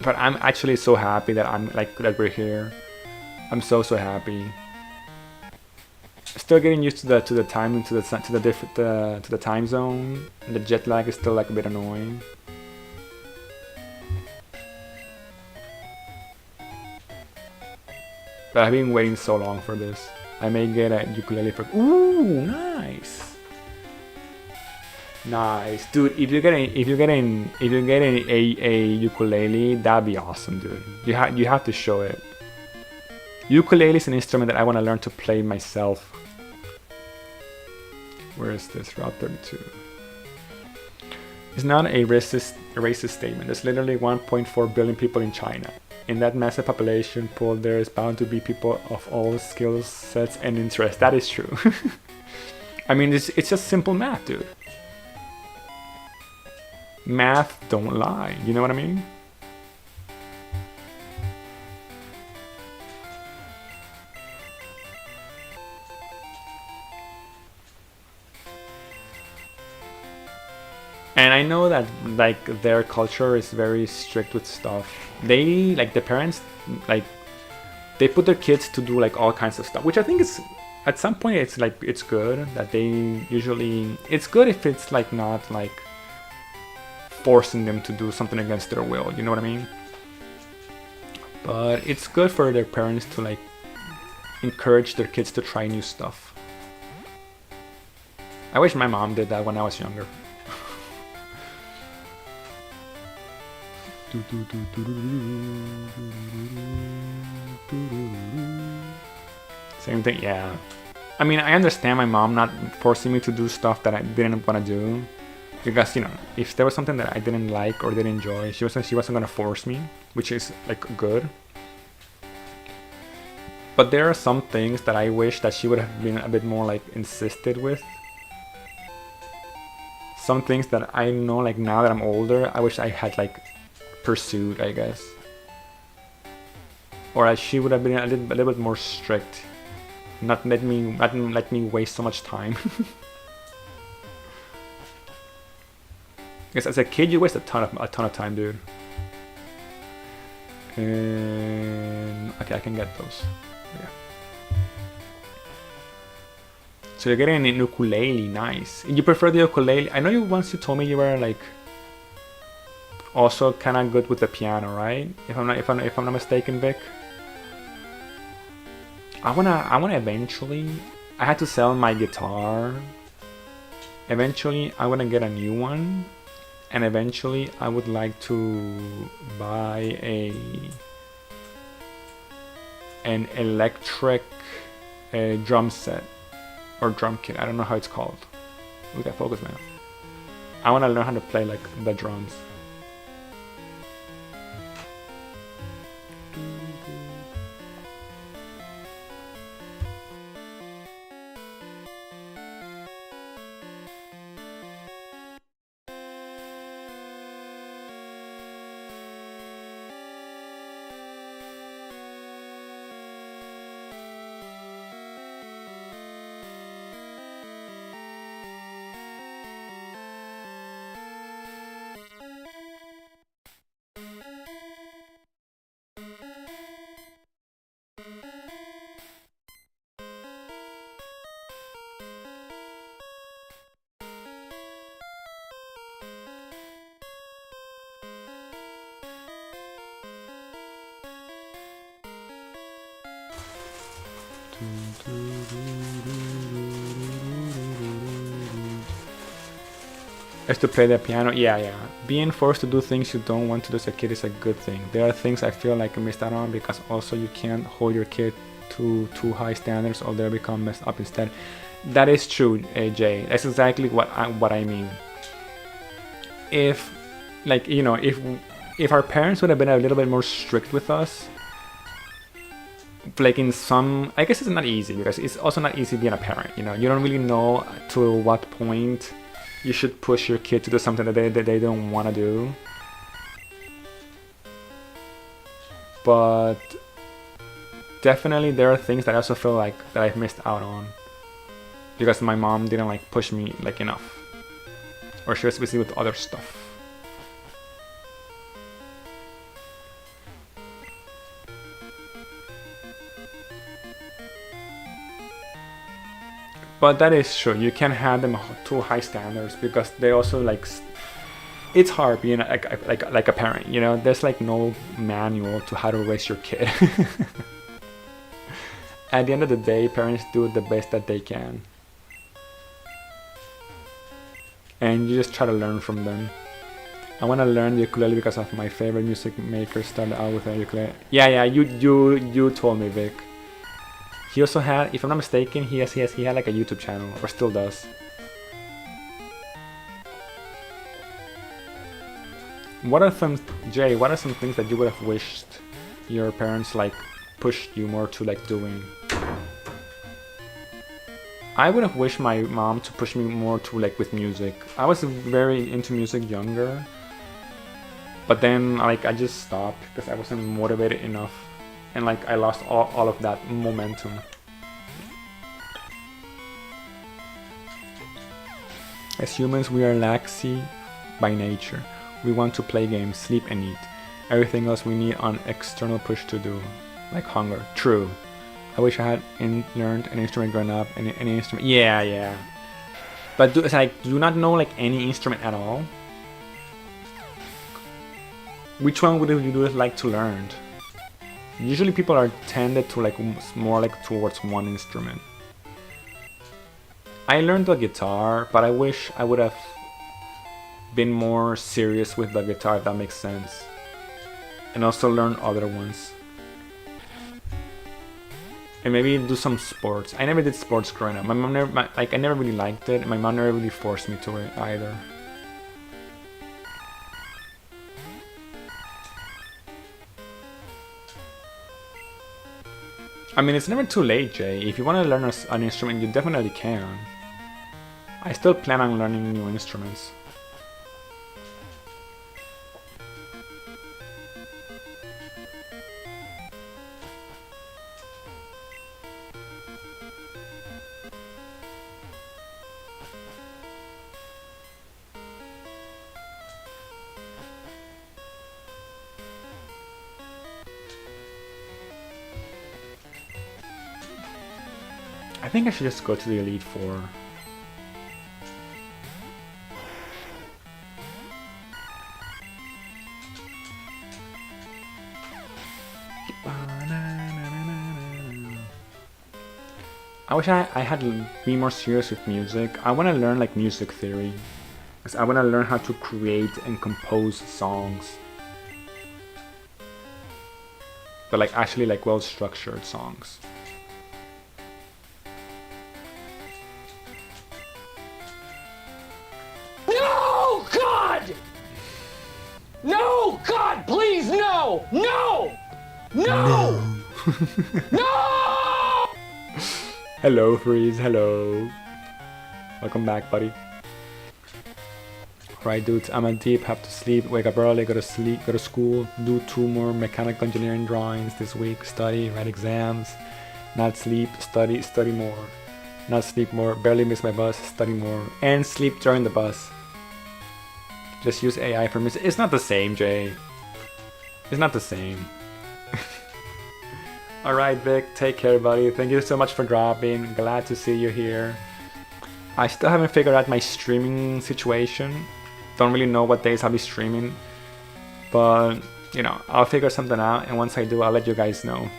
But I'm actually so happy that that we're here. I'm so happy. Still getting used to the timing, to the time zone. And the jet lag is still like a bit annoying. But I've been waiting so long for this. I may get a ukulele for... Ooh, nice, nice, dude. If you're getting a ukulele, that'd be awesome, dude. You have to show it. Ukulele is an instrument that I want to learn to play myself. Where is this? Route 32. It's not a racist statement. There's literally 1.4 billion people in China. In that massive population pool, there is bound to be people of all skill sets and interests. That is true. I mean, it's just simple math, dude. Math don't lie. You know what I mean? And I know that like their culture is very strict with stuff. They like the parents like they put their kids to do like all kinds of stuff, which I think is at some point it's like it's good that they usually it's good if it's like not like forcing them to do something against their will, you know what I mean? But it's good for their parents to like encourage their kids to try new stuff. I wish my mom did that when I was younger. Same thing, yeah. I mean, I understand my mom not forcing me to do stuff that I didn't want to do, because you know, if there was something that I didn't like or didn't enjoy, she wasn't gonna force me, which is like good. But there are some things that I wish that she would have been a bit more like insisted with. Some things that I know like now that I'm older, I wish I had like pursued, I guess. Or she would have been a little bit more strict. Not let me waste so much time. Because as a kid you waste a ton of time, dude. And okay, I can get those. Yeah. So you're getting an ukulele, nice. You prefer the ukulele? I know you once you told me you were like also kind of good with the piano, right? If I'm not mistaken, Vic. I wanna eventually. I had to sell my guitar. Eventually, I wanna get a new one, and eventually, I would like to buy an electric drum set or drum kit. I don't know how it's called. Look at focus, man. I wanna learn how to play like the drums. Is to play the piano. Yeah. Being forced to do things you don't want to do as a kid is a good thing. There are things I feel like I missed out on because also you can't hold your kid to too high standards or they'll become messed up instead. That is true, AJ. That's exactly what I mean. If, like, you know, if our parents would have been a little bit more strict with us, like in some, I guess it's not easy because it's also not easy being a parent. You know, you don't really know to what point you should push your kid to do something that they don't want to do. But definitely there are things that I also feel like that I've missed out on because my mom didn't like push me like enough, or she was busy with other stuff. But that is true. You can't have them too high standards because they also like. It's hard being like a parent. You know, there's like no manual to how to raise your kid. At the end of the day, parents do the best that they can, and you just try to learn from them. I want to learn the ukulele because of my favorite music maker started out with a ukulele. Yeah. You told me, Vic. He also had, if I'm not mistaken, he had like a YouTube channel, or still does. What are some, Jay, what are some things that you would have wished your parents like pushed you more to like doing? I would have wished my mom to push me more to like with music. I was very into music younger, but then like I just stopped because I wasn't motivated enough. And like I lost all of that momentum. As humans, we are lazy by nature. We want to play games, sleep and eat. Everything else we need an external push to do, like hunger. True. I wish I had learned an instrument growing up. Any instrument. Yeah. But do not know like any instrument at all. Which one would you like to learn? Usually people are tended to like more like towards one instrument. I learned the guitar, but I wish I would have been more serious with the guitar, if that makes sense. And also learn other ones. And maybe do some sports. I never did sports growing up. My mom never, I never really liked it. And my mom never really forced me to it either. I mean, it's never too late, Jay. If you want to learn an instrument, you definitely can. I still plan on learning new instruments. I think I should just go to the Elite Four. I wish I had be more serious with music. I want to learn like music theory. Because I want to learn how to create and compose songs. But like actually like well structured songs. No, God! No, God, please, no! No! No! No! Hello, Freeze. Hello. Welcome back, buddy. Right, dudes, I'm a deep, have to sleep, wake up early, go to sleep, go to school, do 2 more mechanical engineering drawings this week, study, write exams, not sleep, study, study more, not sleep more, barely miss my bus, study more, and sleep during the bus. Just use AI for music. It's not the same, Jay. It's not the same. Alright, Vic, take care, buddy. Thank you so much for dropping. Glad to see you here. I still haven't figured out my streaming situation. Don't really know what days I'll be streaming. But, you know, I'll figure something out. And once I do, I'll let you guys know.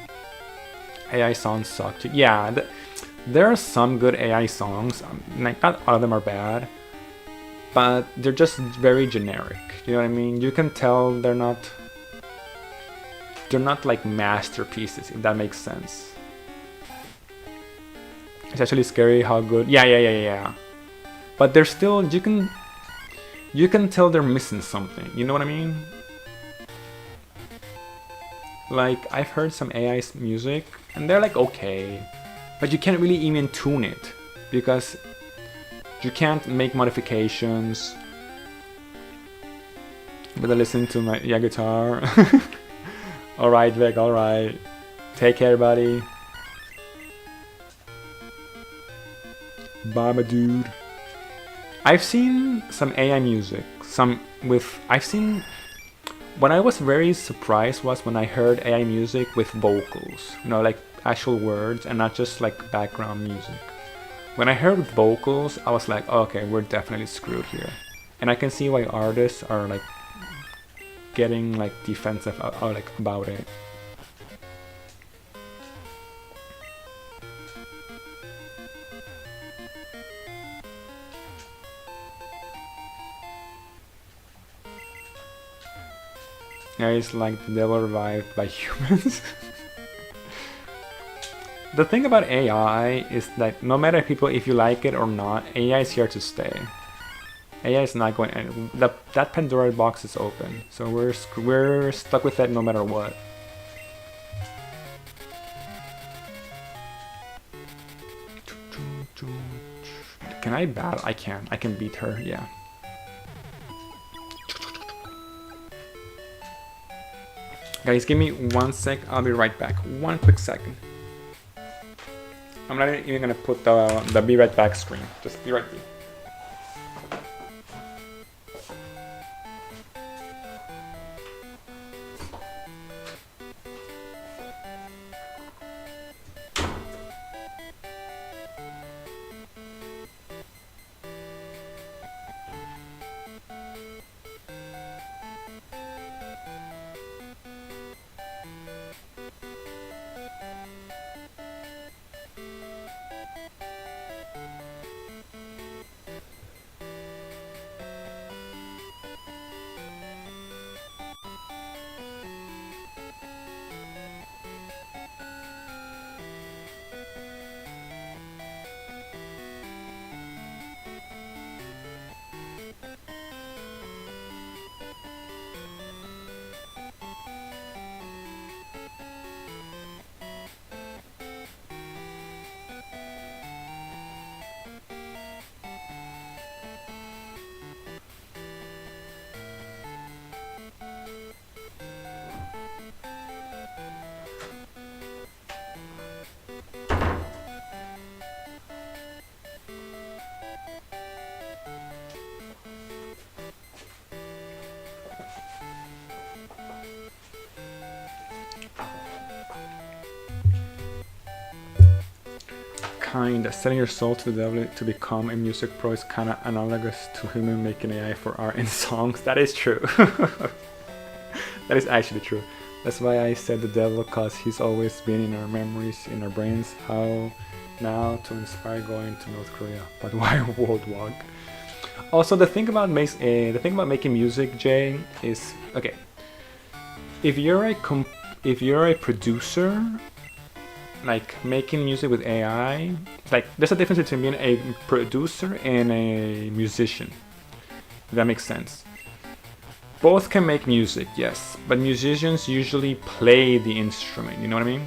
AI songs suck too. Yeah, there are some good AI songs. Like, not all of them are bad. But they're just very generic. You know what I mean? You can tell they're not like masterpieces, if that makes sense. It's actually scary how good. Yeah. But they're still, you can tell they're missing something. You know what I mean? Like, I've heard some AI music and they're like okay, but you can't really even tune it because you can't make modifications. But I listen to my guitar. Alright, Vic, alright. Take care, buddy. Bye, my dude. I've seen some AI music. What I was very surprised was when I heard AI music with vocals. You know, like actual words and not just like background music. When I heard vocals, I was like, oh, okay, we're definitely screwed here. And I can see why artists are like getting like defensive about it. Yeah, it's like the devil revived by humans. The thing about AI is that no matter if you like it or not, AI is here to stay. AI is not going. That Pandora box is open, so we're stuck with that no matter what. Can I battle? I can. I can beat her. Yeah. Guys, give me 1 sec. I'll be right back. 1 quick second. I'm not even gonna put the be right back screen. Just be right there. Selling your soul to the devil to become a music pro is kind of analogous to human making AI for art and songs. That is true. That is actually true. That's why I said the devil, cause he's always been in our memories, in our brains. How now to inspire going to North Korea, but why World Walk? Also, the thing about making music, Jay, is okay. If you're a producer, like making music with AI, like there's a difference between being a producer and a musician. If that makes sense. Both can make music, yes, but musicians usually play the instrument. You know what I mean?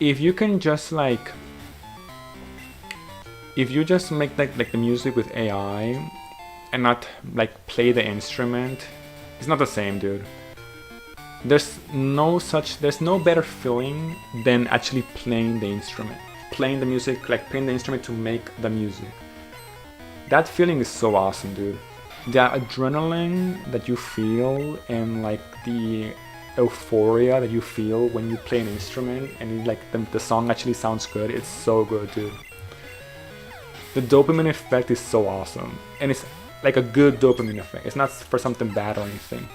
If you can just like, if you just make like the music with AI and not like play the instrument, it's not the same, dude. There's no better feeling than actually playing the instrument, playing the music, like playing the instrument to make the music. That feeling is so awesome, dude. The adrenaline that you feel and like the euphoria that you feel when you play an instrument and like the song actually sounds good, it's so good, dude. The dopamine effect is so awesome, and it's like a good dopamine effect. It's not for something bad or anything.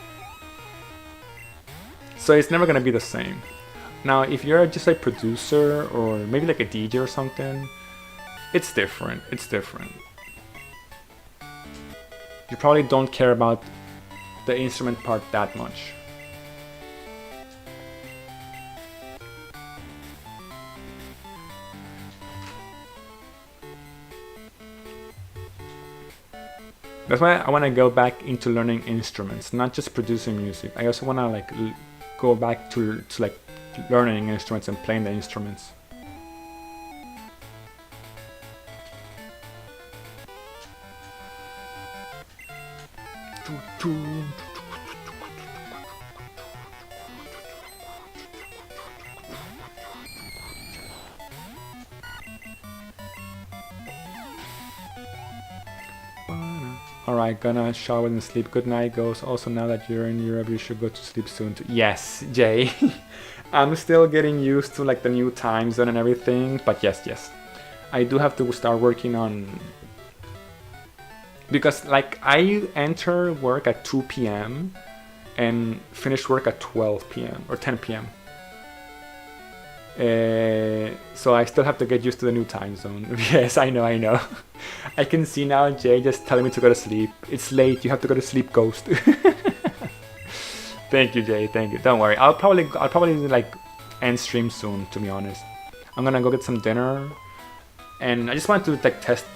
So it's never gonna be the same. Now, if you're just a producer or maybe like a DJ or something, it's different. It's different. You probably don't care about the instrument part that much. That's why I want to go back into learning instruments, not just producing music. I also want to like go back to like learning instruments and playing the instruments. Alright, gonna shower and sleep. Good night, ghost. Also, now that you're in Europe, you should go to sleep soon too. Yes, Jay. I'm still getting used to like the new time zone and everything, but yes. I do have to start working on... Because like I enter work at 2 p.m. and finish work at 12 p.m. or 10 p.m. So I still have to get used to the new time zone. Yes, I know. I can see now Jay just telling me to go to sleep. It's late, you have to go to sleep, ghost. Thank you, Jay, thank you. Don't worry, I'll probably like end stream soon, to be honest. I'm gonna go get some dinner, and I just want to like test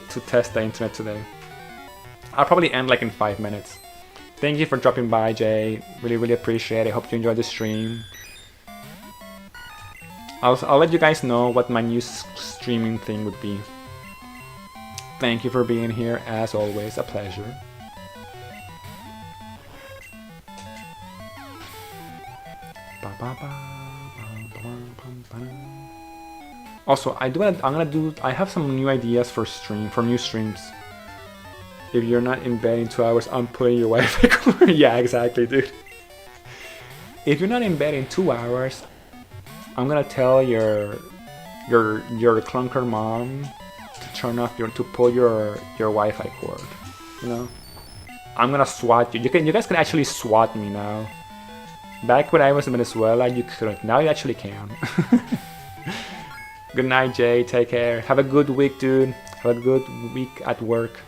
the internet today. I'll probably end like in 5 minutes. Thank you for dropping by, Jay. Really appreciate it. I hope you enjoyed the stream. I'll let you guys know what my new streaming thing would be. Thank you for being here, as always, a pleasure. Also, I have some new ideas for new streams. If you're not in bed in 2 hours, I'm putting your Wi-Fi cord. Yeah, exactly, dude. If you're not in bed in 2 hours, I'm gonna tell your clunker mom to turn off to pull your Wi-Fi cord. You know, I'm gonna swat you. You guys can actually swat me now. Back when I was in Venezuela, you couldn't. Now you actually can. Good night, Jay. Take care. Have a good week, dude. Have a good week at work.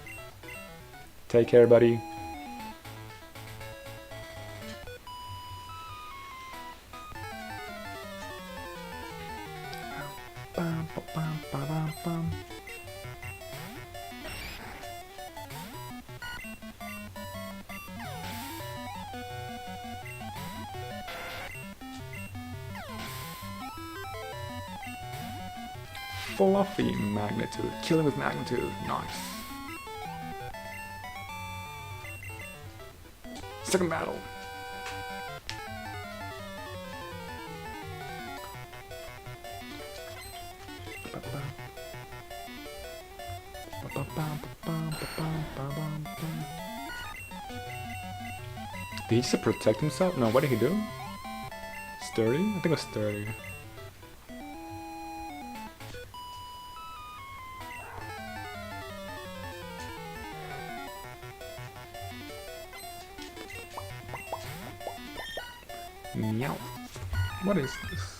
Take care, buddy. Fluffy magnitude. Killing with magnitude. Nice. Second battle. Did he just protect himself? No, what did he do? Sturdy? I think it was sturdy. Meow. What is this?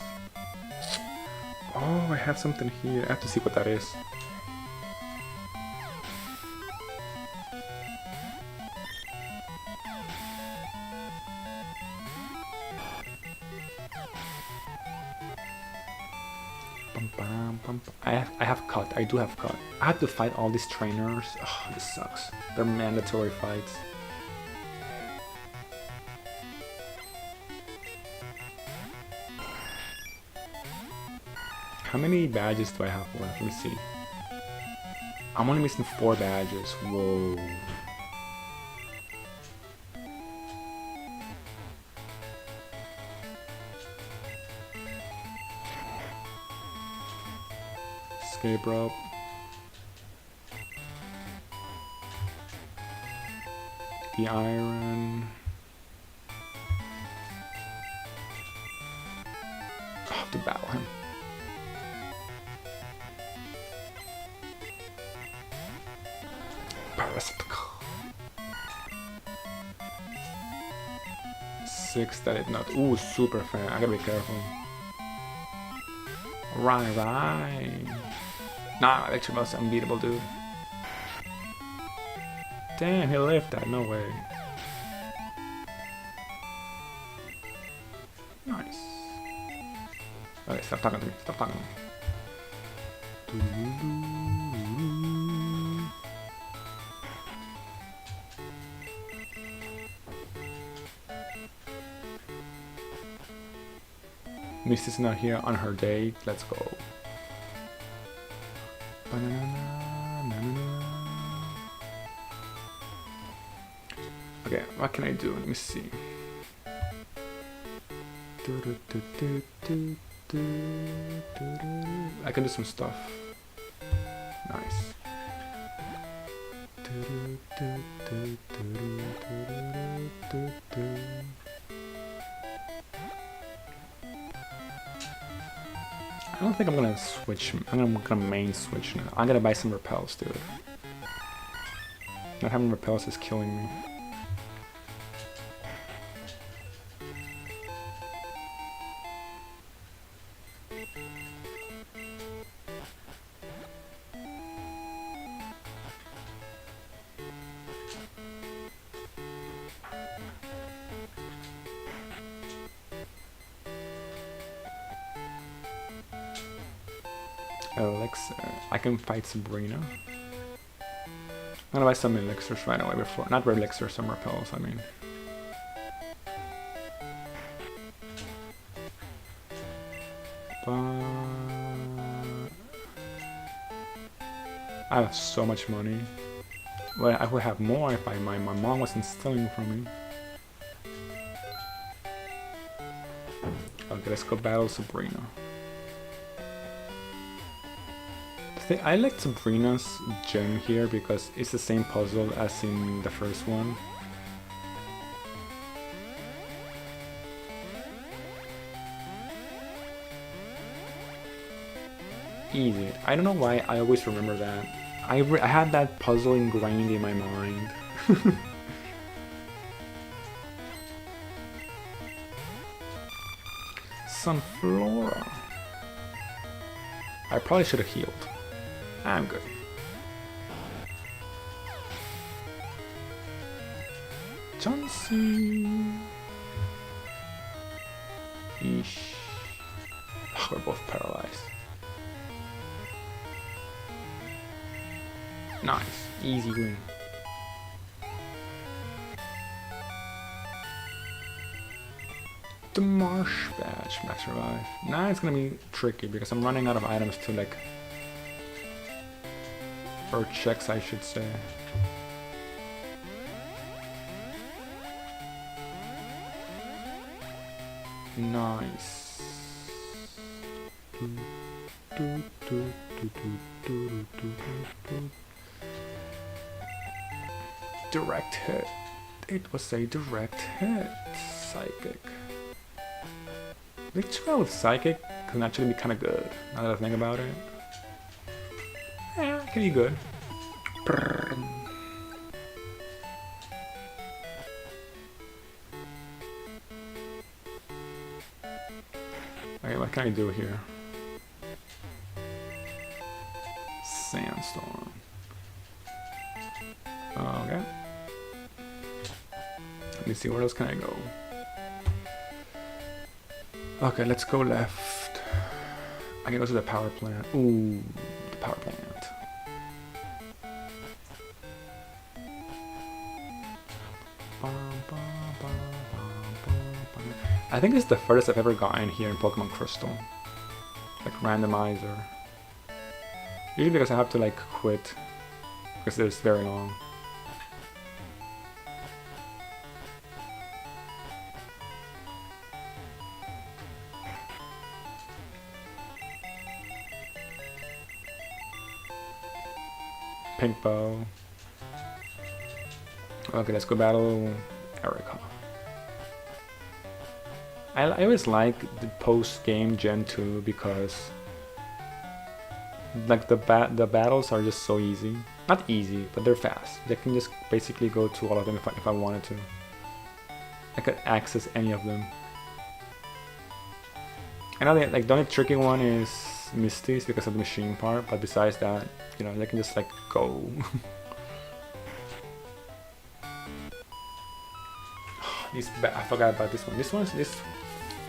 Oh, I have something here. I have to see what that is. I have cut. I do have cut. I have to fight all these trainers. Oh, this sucks. They're mandatory fights. How many badges do I have left? Let me see. I'm only missing 4 badges. Whoa. Escape rope. The iron. I have to battle him. Parasitical. 6 that is not. Ooh, super fan. I gotta be careful. Right. Nah, Electric Mouse is unbeatable, dude. Damn, he lived that. No way. Nice. Okay, stop talking to me. Stop talking to me. Misty's not here on her date. Let's go. Okay, what can I do? Let me see. I can do some stuff. Nice. I don't think I'm gonna switch. I'm gonna main switch now. I'm gonna buy some repels, dude. Not having repels is killing me. Elixir. I can fight Sabrina. I'm gonna buy some elixirs right away before. Not elixirs, some repels, I mean. I have so much money. Well, I would have more if my mom wasn't stealing from me. Okay, let's go battle Sabrina. I like Sabrina's gem here because it's the same puzzle as in the first one. Easy. I don't know why I always remember that. I had that puzzle ingrained in my mind. Sunflora. I probably should have healed. I'm good. Johnson. Eesh. Oh, we're both paralyzed. Nice. Easy win. The Marsh Badge. Max Revive. Now it's gonna be tricky because I'm running out of items to like... or checks, I should say. Nice. Direct hit. It was a direct hit. Psychic. Glitchy with Psychic can actually be kind of good, now that I think about it. Yeah, it can be good. can I do here? Sandstorm. Okay. Let me see, where else can I go? Okay, let's go left. I can go to the power plant. Ooh, the power plant. I think this is the furthest I've ever gotten here in Pokemon Crystal. Like Randomizer. Usually because I have to like quit because it's very long. Pink Bow. Okay, let's go battle Erica. I always like the post-game Gen 2 because like the battles are just so easy. Not easy, but they're fast. I can just basically go to all of them if I wanted to. I could access any of them. I know that like the only tricky one is Misty's because of the machine part, but besides that, you know, they can just like go. I forgot about this one. This one's this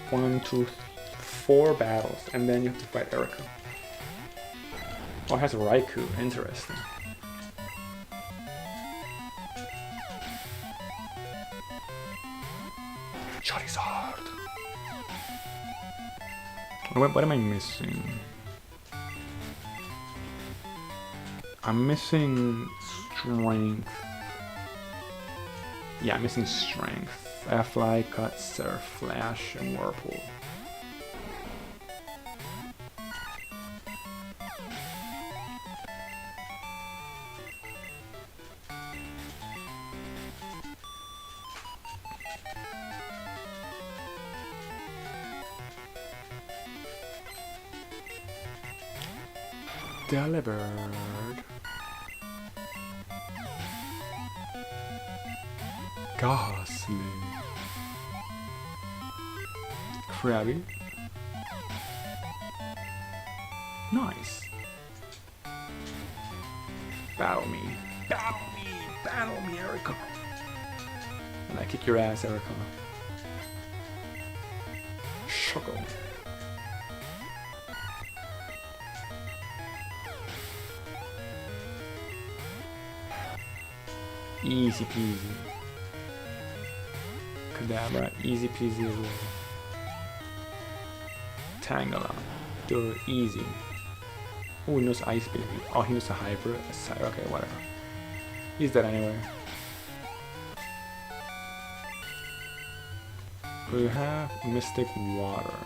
1, 2, 4 battles, and then you have to fight Erica. Oh, it has Raikou. Interesting. Charizard. What am I missing? I'm missing strength. Yeah, I'm missing strength. I have Fly, Cut, Surf, Flash, and Whirlpool. Delivered. Ghastly. Krabby. Nice. Battle me. Battle me. Battle me, Erica. And I kick your ass, Erica. Shuckle. Easy peasy. Kadabra, easy peasy as well. Tangela, do easy. Oh, he knows Ice Baby. Oh, he knows a Hyper. Okay, whatever. He's dead anyway. We have Mystic Water.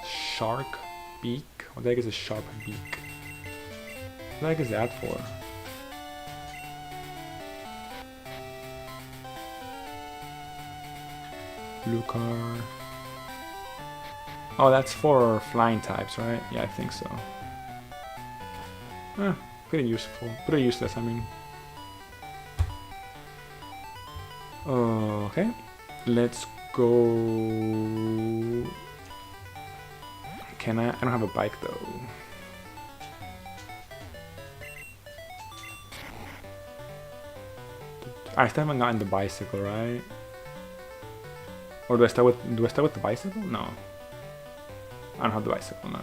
Shark Beak? What the heck is a Shark Beak? What the heck is that for? Lucar. Oh, that's for flying types, right? Yeah, I think so. Pretty useful. Pretty useless, I mean. Okay. Let's go. Can I? I don't have a bike though. I still haven't gotten the bicycle, right? Or do I start with the bicycle? No. I don't have the bicycle, no.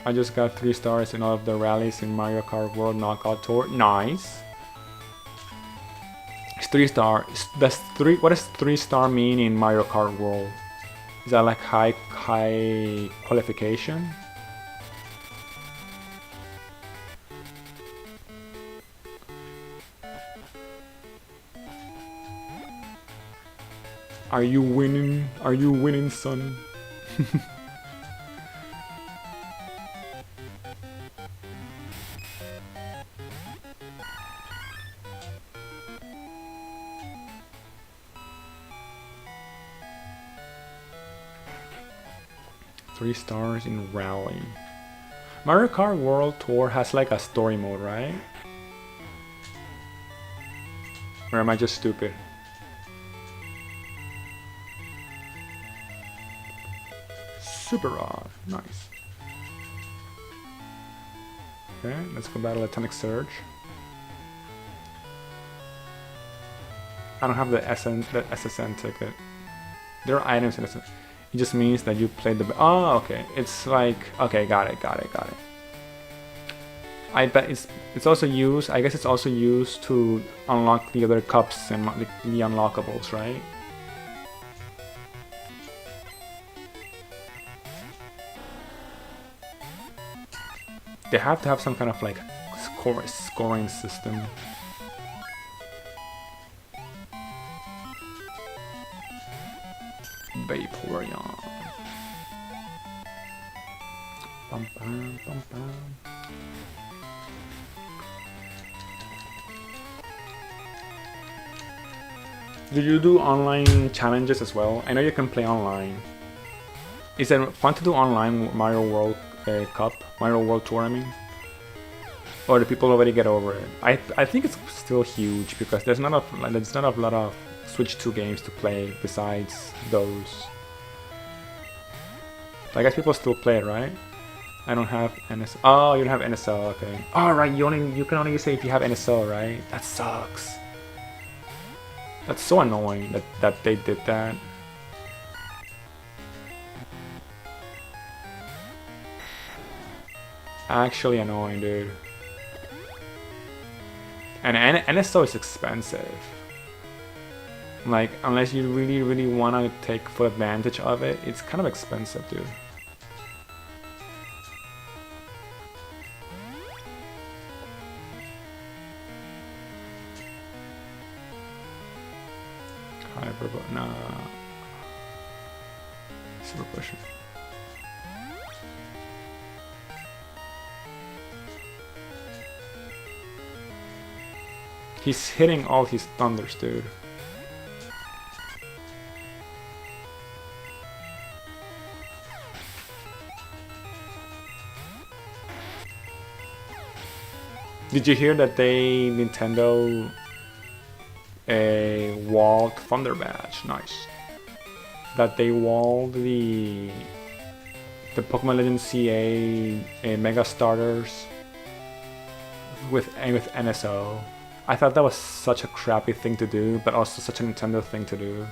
I just got 3 stars in all of the rallies in Mario Kart World Knockout Tour. Nice. It's 3 star. That's 3. What does 3 star mean in Mario Kart World? Is that like high qualification? Are you winning? Are you winning, son? 3 stars in Rally. Mario Kart World Tour has like a story mode, right? Or am I just stupid? Super Rod, nice. Okay, let's go battle Atomic Surge. I don't have the SSN ticket. There are items in this. It just means that you played the. Oh, okay. It's like okay, got it. I bet it's also used. I guess it's also used to unlock the other cups and the unlockables, right? They have to have some kind of like scoring system. Vaporeon. Bum, bum, bum, bum. Do you do online challenges as well? I know you can play online. Is it fun to do online Mario World Cup, Mario World Tour, I mean? Or do people already get over it? I think it's still huge because there's not a lot of Switch 2 games to play besides those. I guess people still play it, right? I don't have NSL. Oh, you don't have NSL, okay. Oh, right, you can only say if you have NSL, right? That sucks. That's so annoying that they did that. Actually annoying, dude. And NSO is expensive. Like, unless you really want to take full advantage of it, it's kind of expensive, dude. Hyper, but nah. Super pushing. He's hitting all his thunders, dude. Did you hear that Nintendo walled Thunder Badge? Nice. That they walled the Pokemon Legends CA Mega Starters with NSO. I thought that was such a crappy thing to do, but also such a Nintendo thing to do.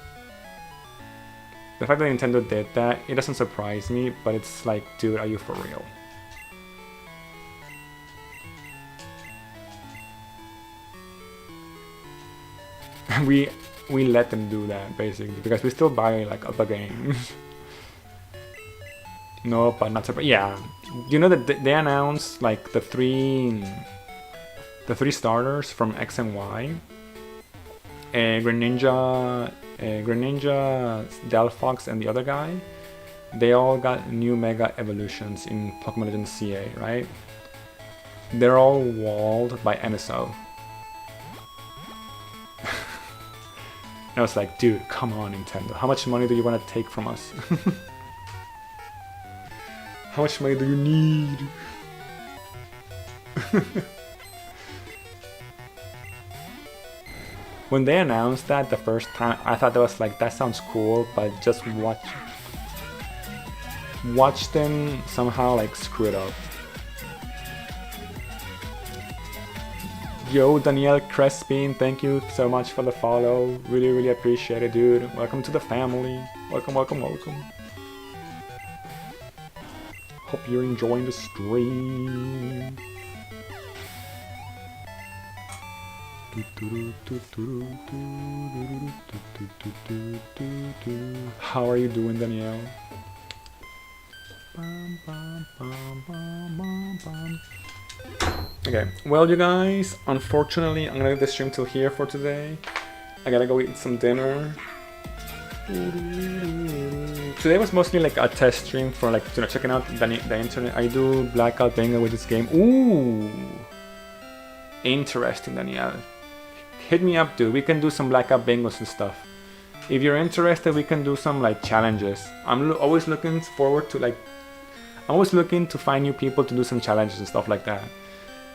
The fact that Nintendo did that, it doesn't surprise me, but it's like, dude, are you for real? we let them do that basically because we still buy like other games. No, but not surprised. Yeah, you know that they announced like the three starters from X and Y. Greninja, Delphox, and the other guy. They all got new Mega Evolutions in Pokemon Legends CA, right? They're all walled by NSO. I was like, dude, come on, Nintendo. How much money do you want to take from us? How much money do you need? When they announced that the first time, I thought that was like, that sounds cool, but just watch them somehow like screw it up. Yo, Danielle Crespin, thank you so much for the follow. Really appreciate it, dude. Welcome to the family. Welcome. Hope you're enjoying the stream. How are you doing, Danielle? Okay, well, you guys, unfortunately, I'm gonna leave the stream till here for today. I gotta go eat some dinner. Today was mostly like a test stream for like, you know, checking out the internet. I do Blackout Bingo with this game. Ooh, interesting, Danielle. Hit me up, dude. We can do some Blackout Bingos and stuff. If you're interested, we can do some like challenges. I'm always looking forward to like I'm always looking to find new people to do some challenges and stuff like that.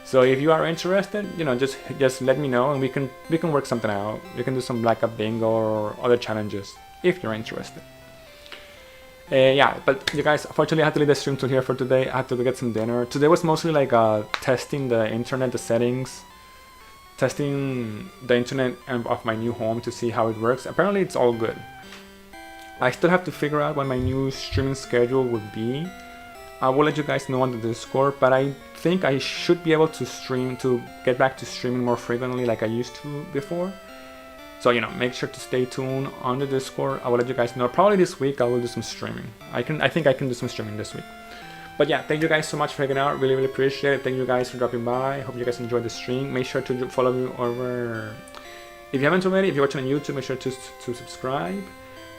So if you are interested, you know, just let me know and we can work something out. We can do some Black Up Bingo or other challenges if you're interested. Yeah, but you guys, unfortunately I had to leave the stream till here for today. I had to go get some dinner. Today was mostly like testing the internet, the settings, testing the internet of my new home to see how it works. Apparently it's all good. I still have to figure out what my new streaming schedule would be. I will let you guys know on the Discord, but I think I should be able to get back to streaming more frequently like I used to before. So, you know, make sure to stay tuned on the Discord. I will let you guys know. Probably this week I will do some streaming. I think I can do some streaming this week. But yeah, thank you guys so much for hanging out. Really, really appreciate it. Thank you guys for dropping by. Hope you guys enjoyed the stream. Make sure to follow me over. If you haven't already, if you're watching on YouTube, make sure to subscribe.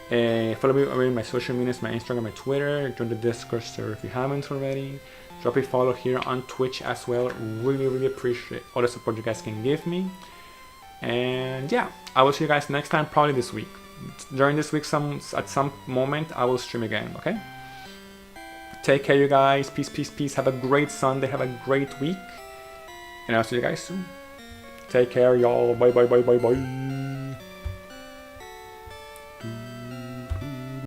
Follow me over in my social medias, my Instagram, my Twitter. Join the Discord server if you haven't already. Drop a follow here on Twitch as well. Really, really appreciate all the support you guys can give me. And yeah, I will see you guys next time, probably this week. During this week, at some moment, I will stream again, okay? Take care, you guys. Peace, peace, peace. Have a great Sunday. Have a great week. And I'll see you guys soon. Take care, y'all. Bye, bye, bye, bye, bye.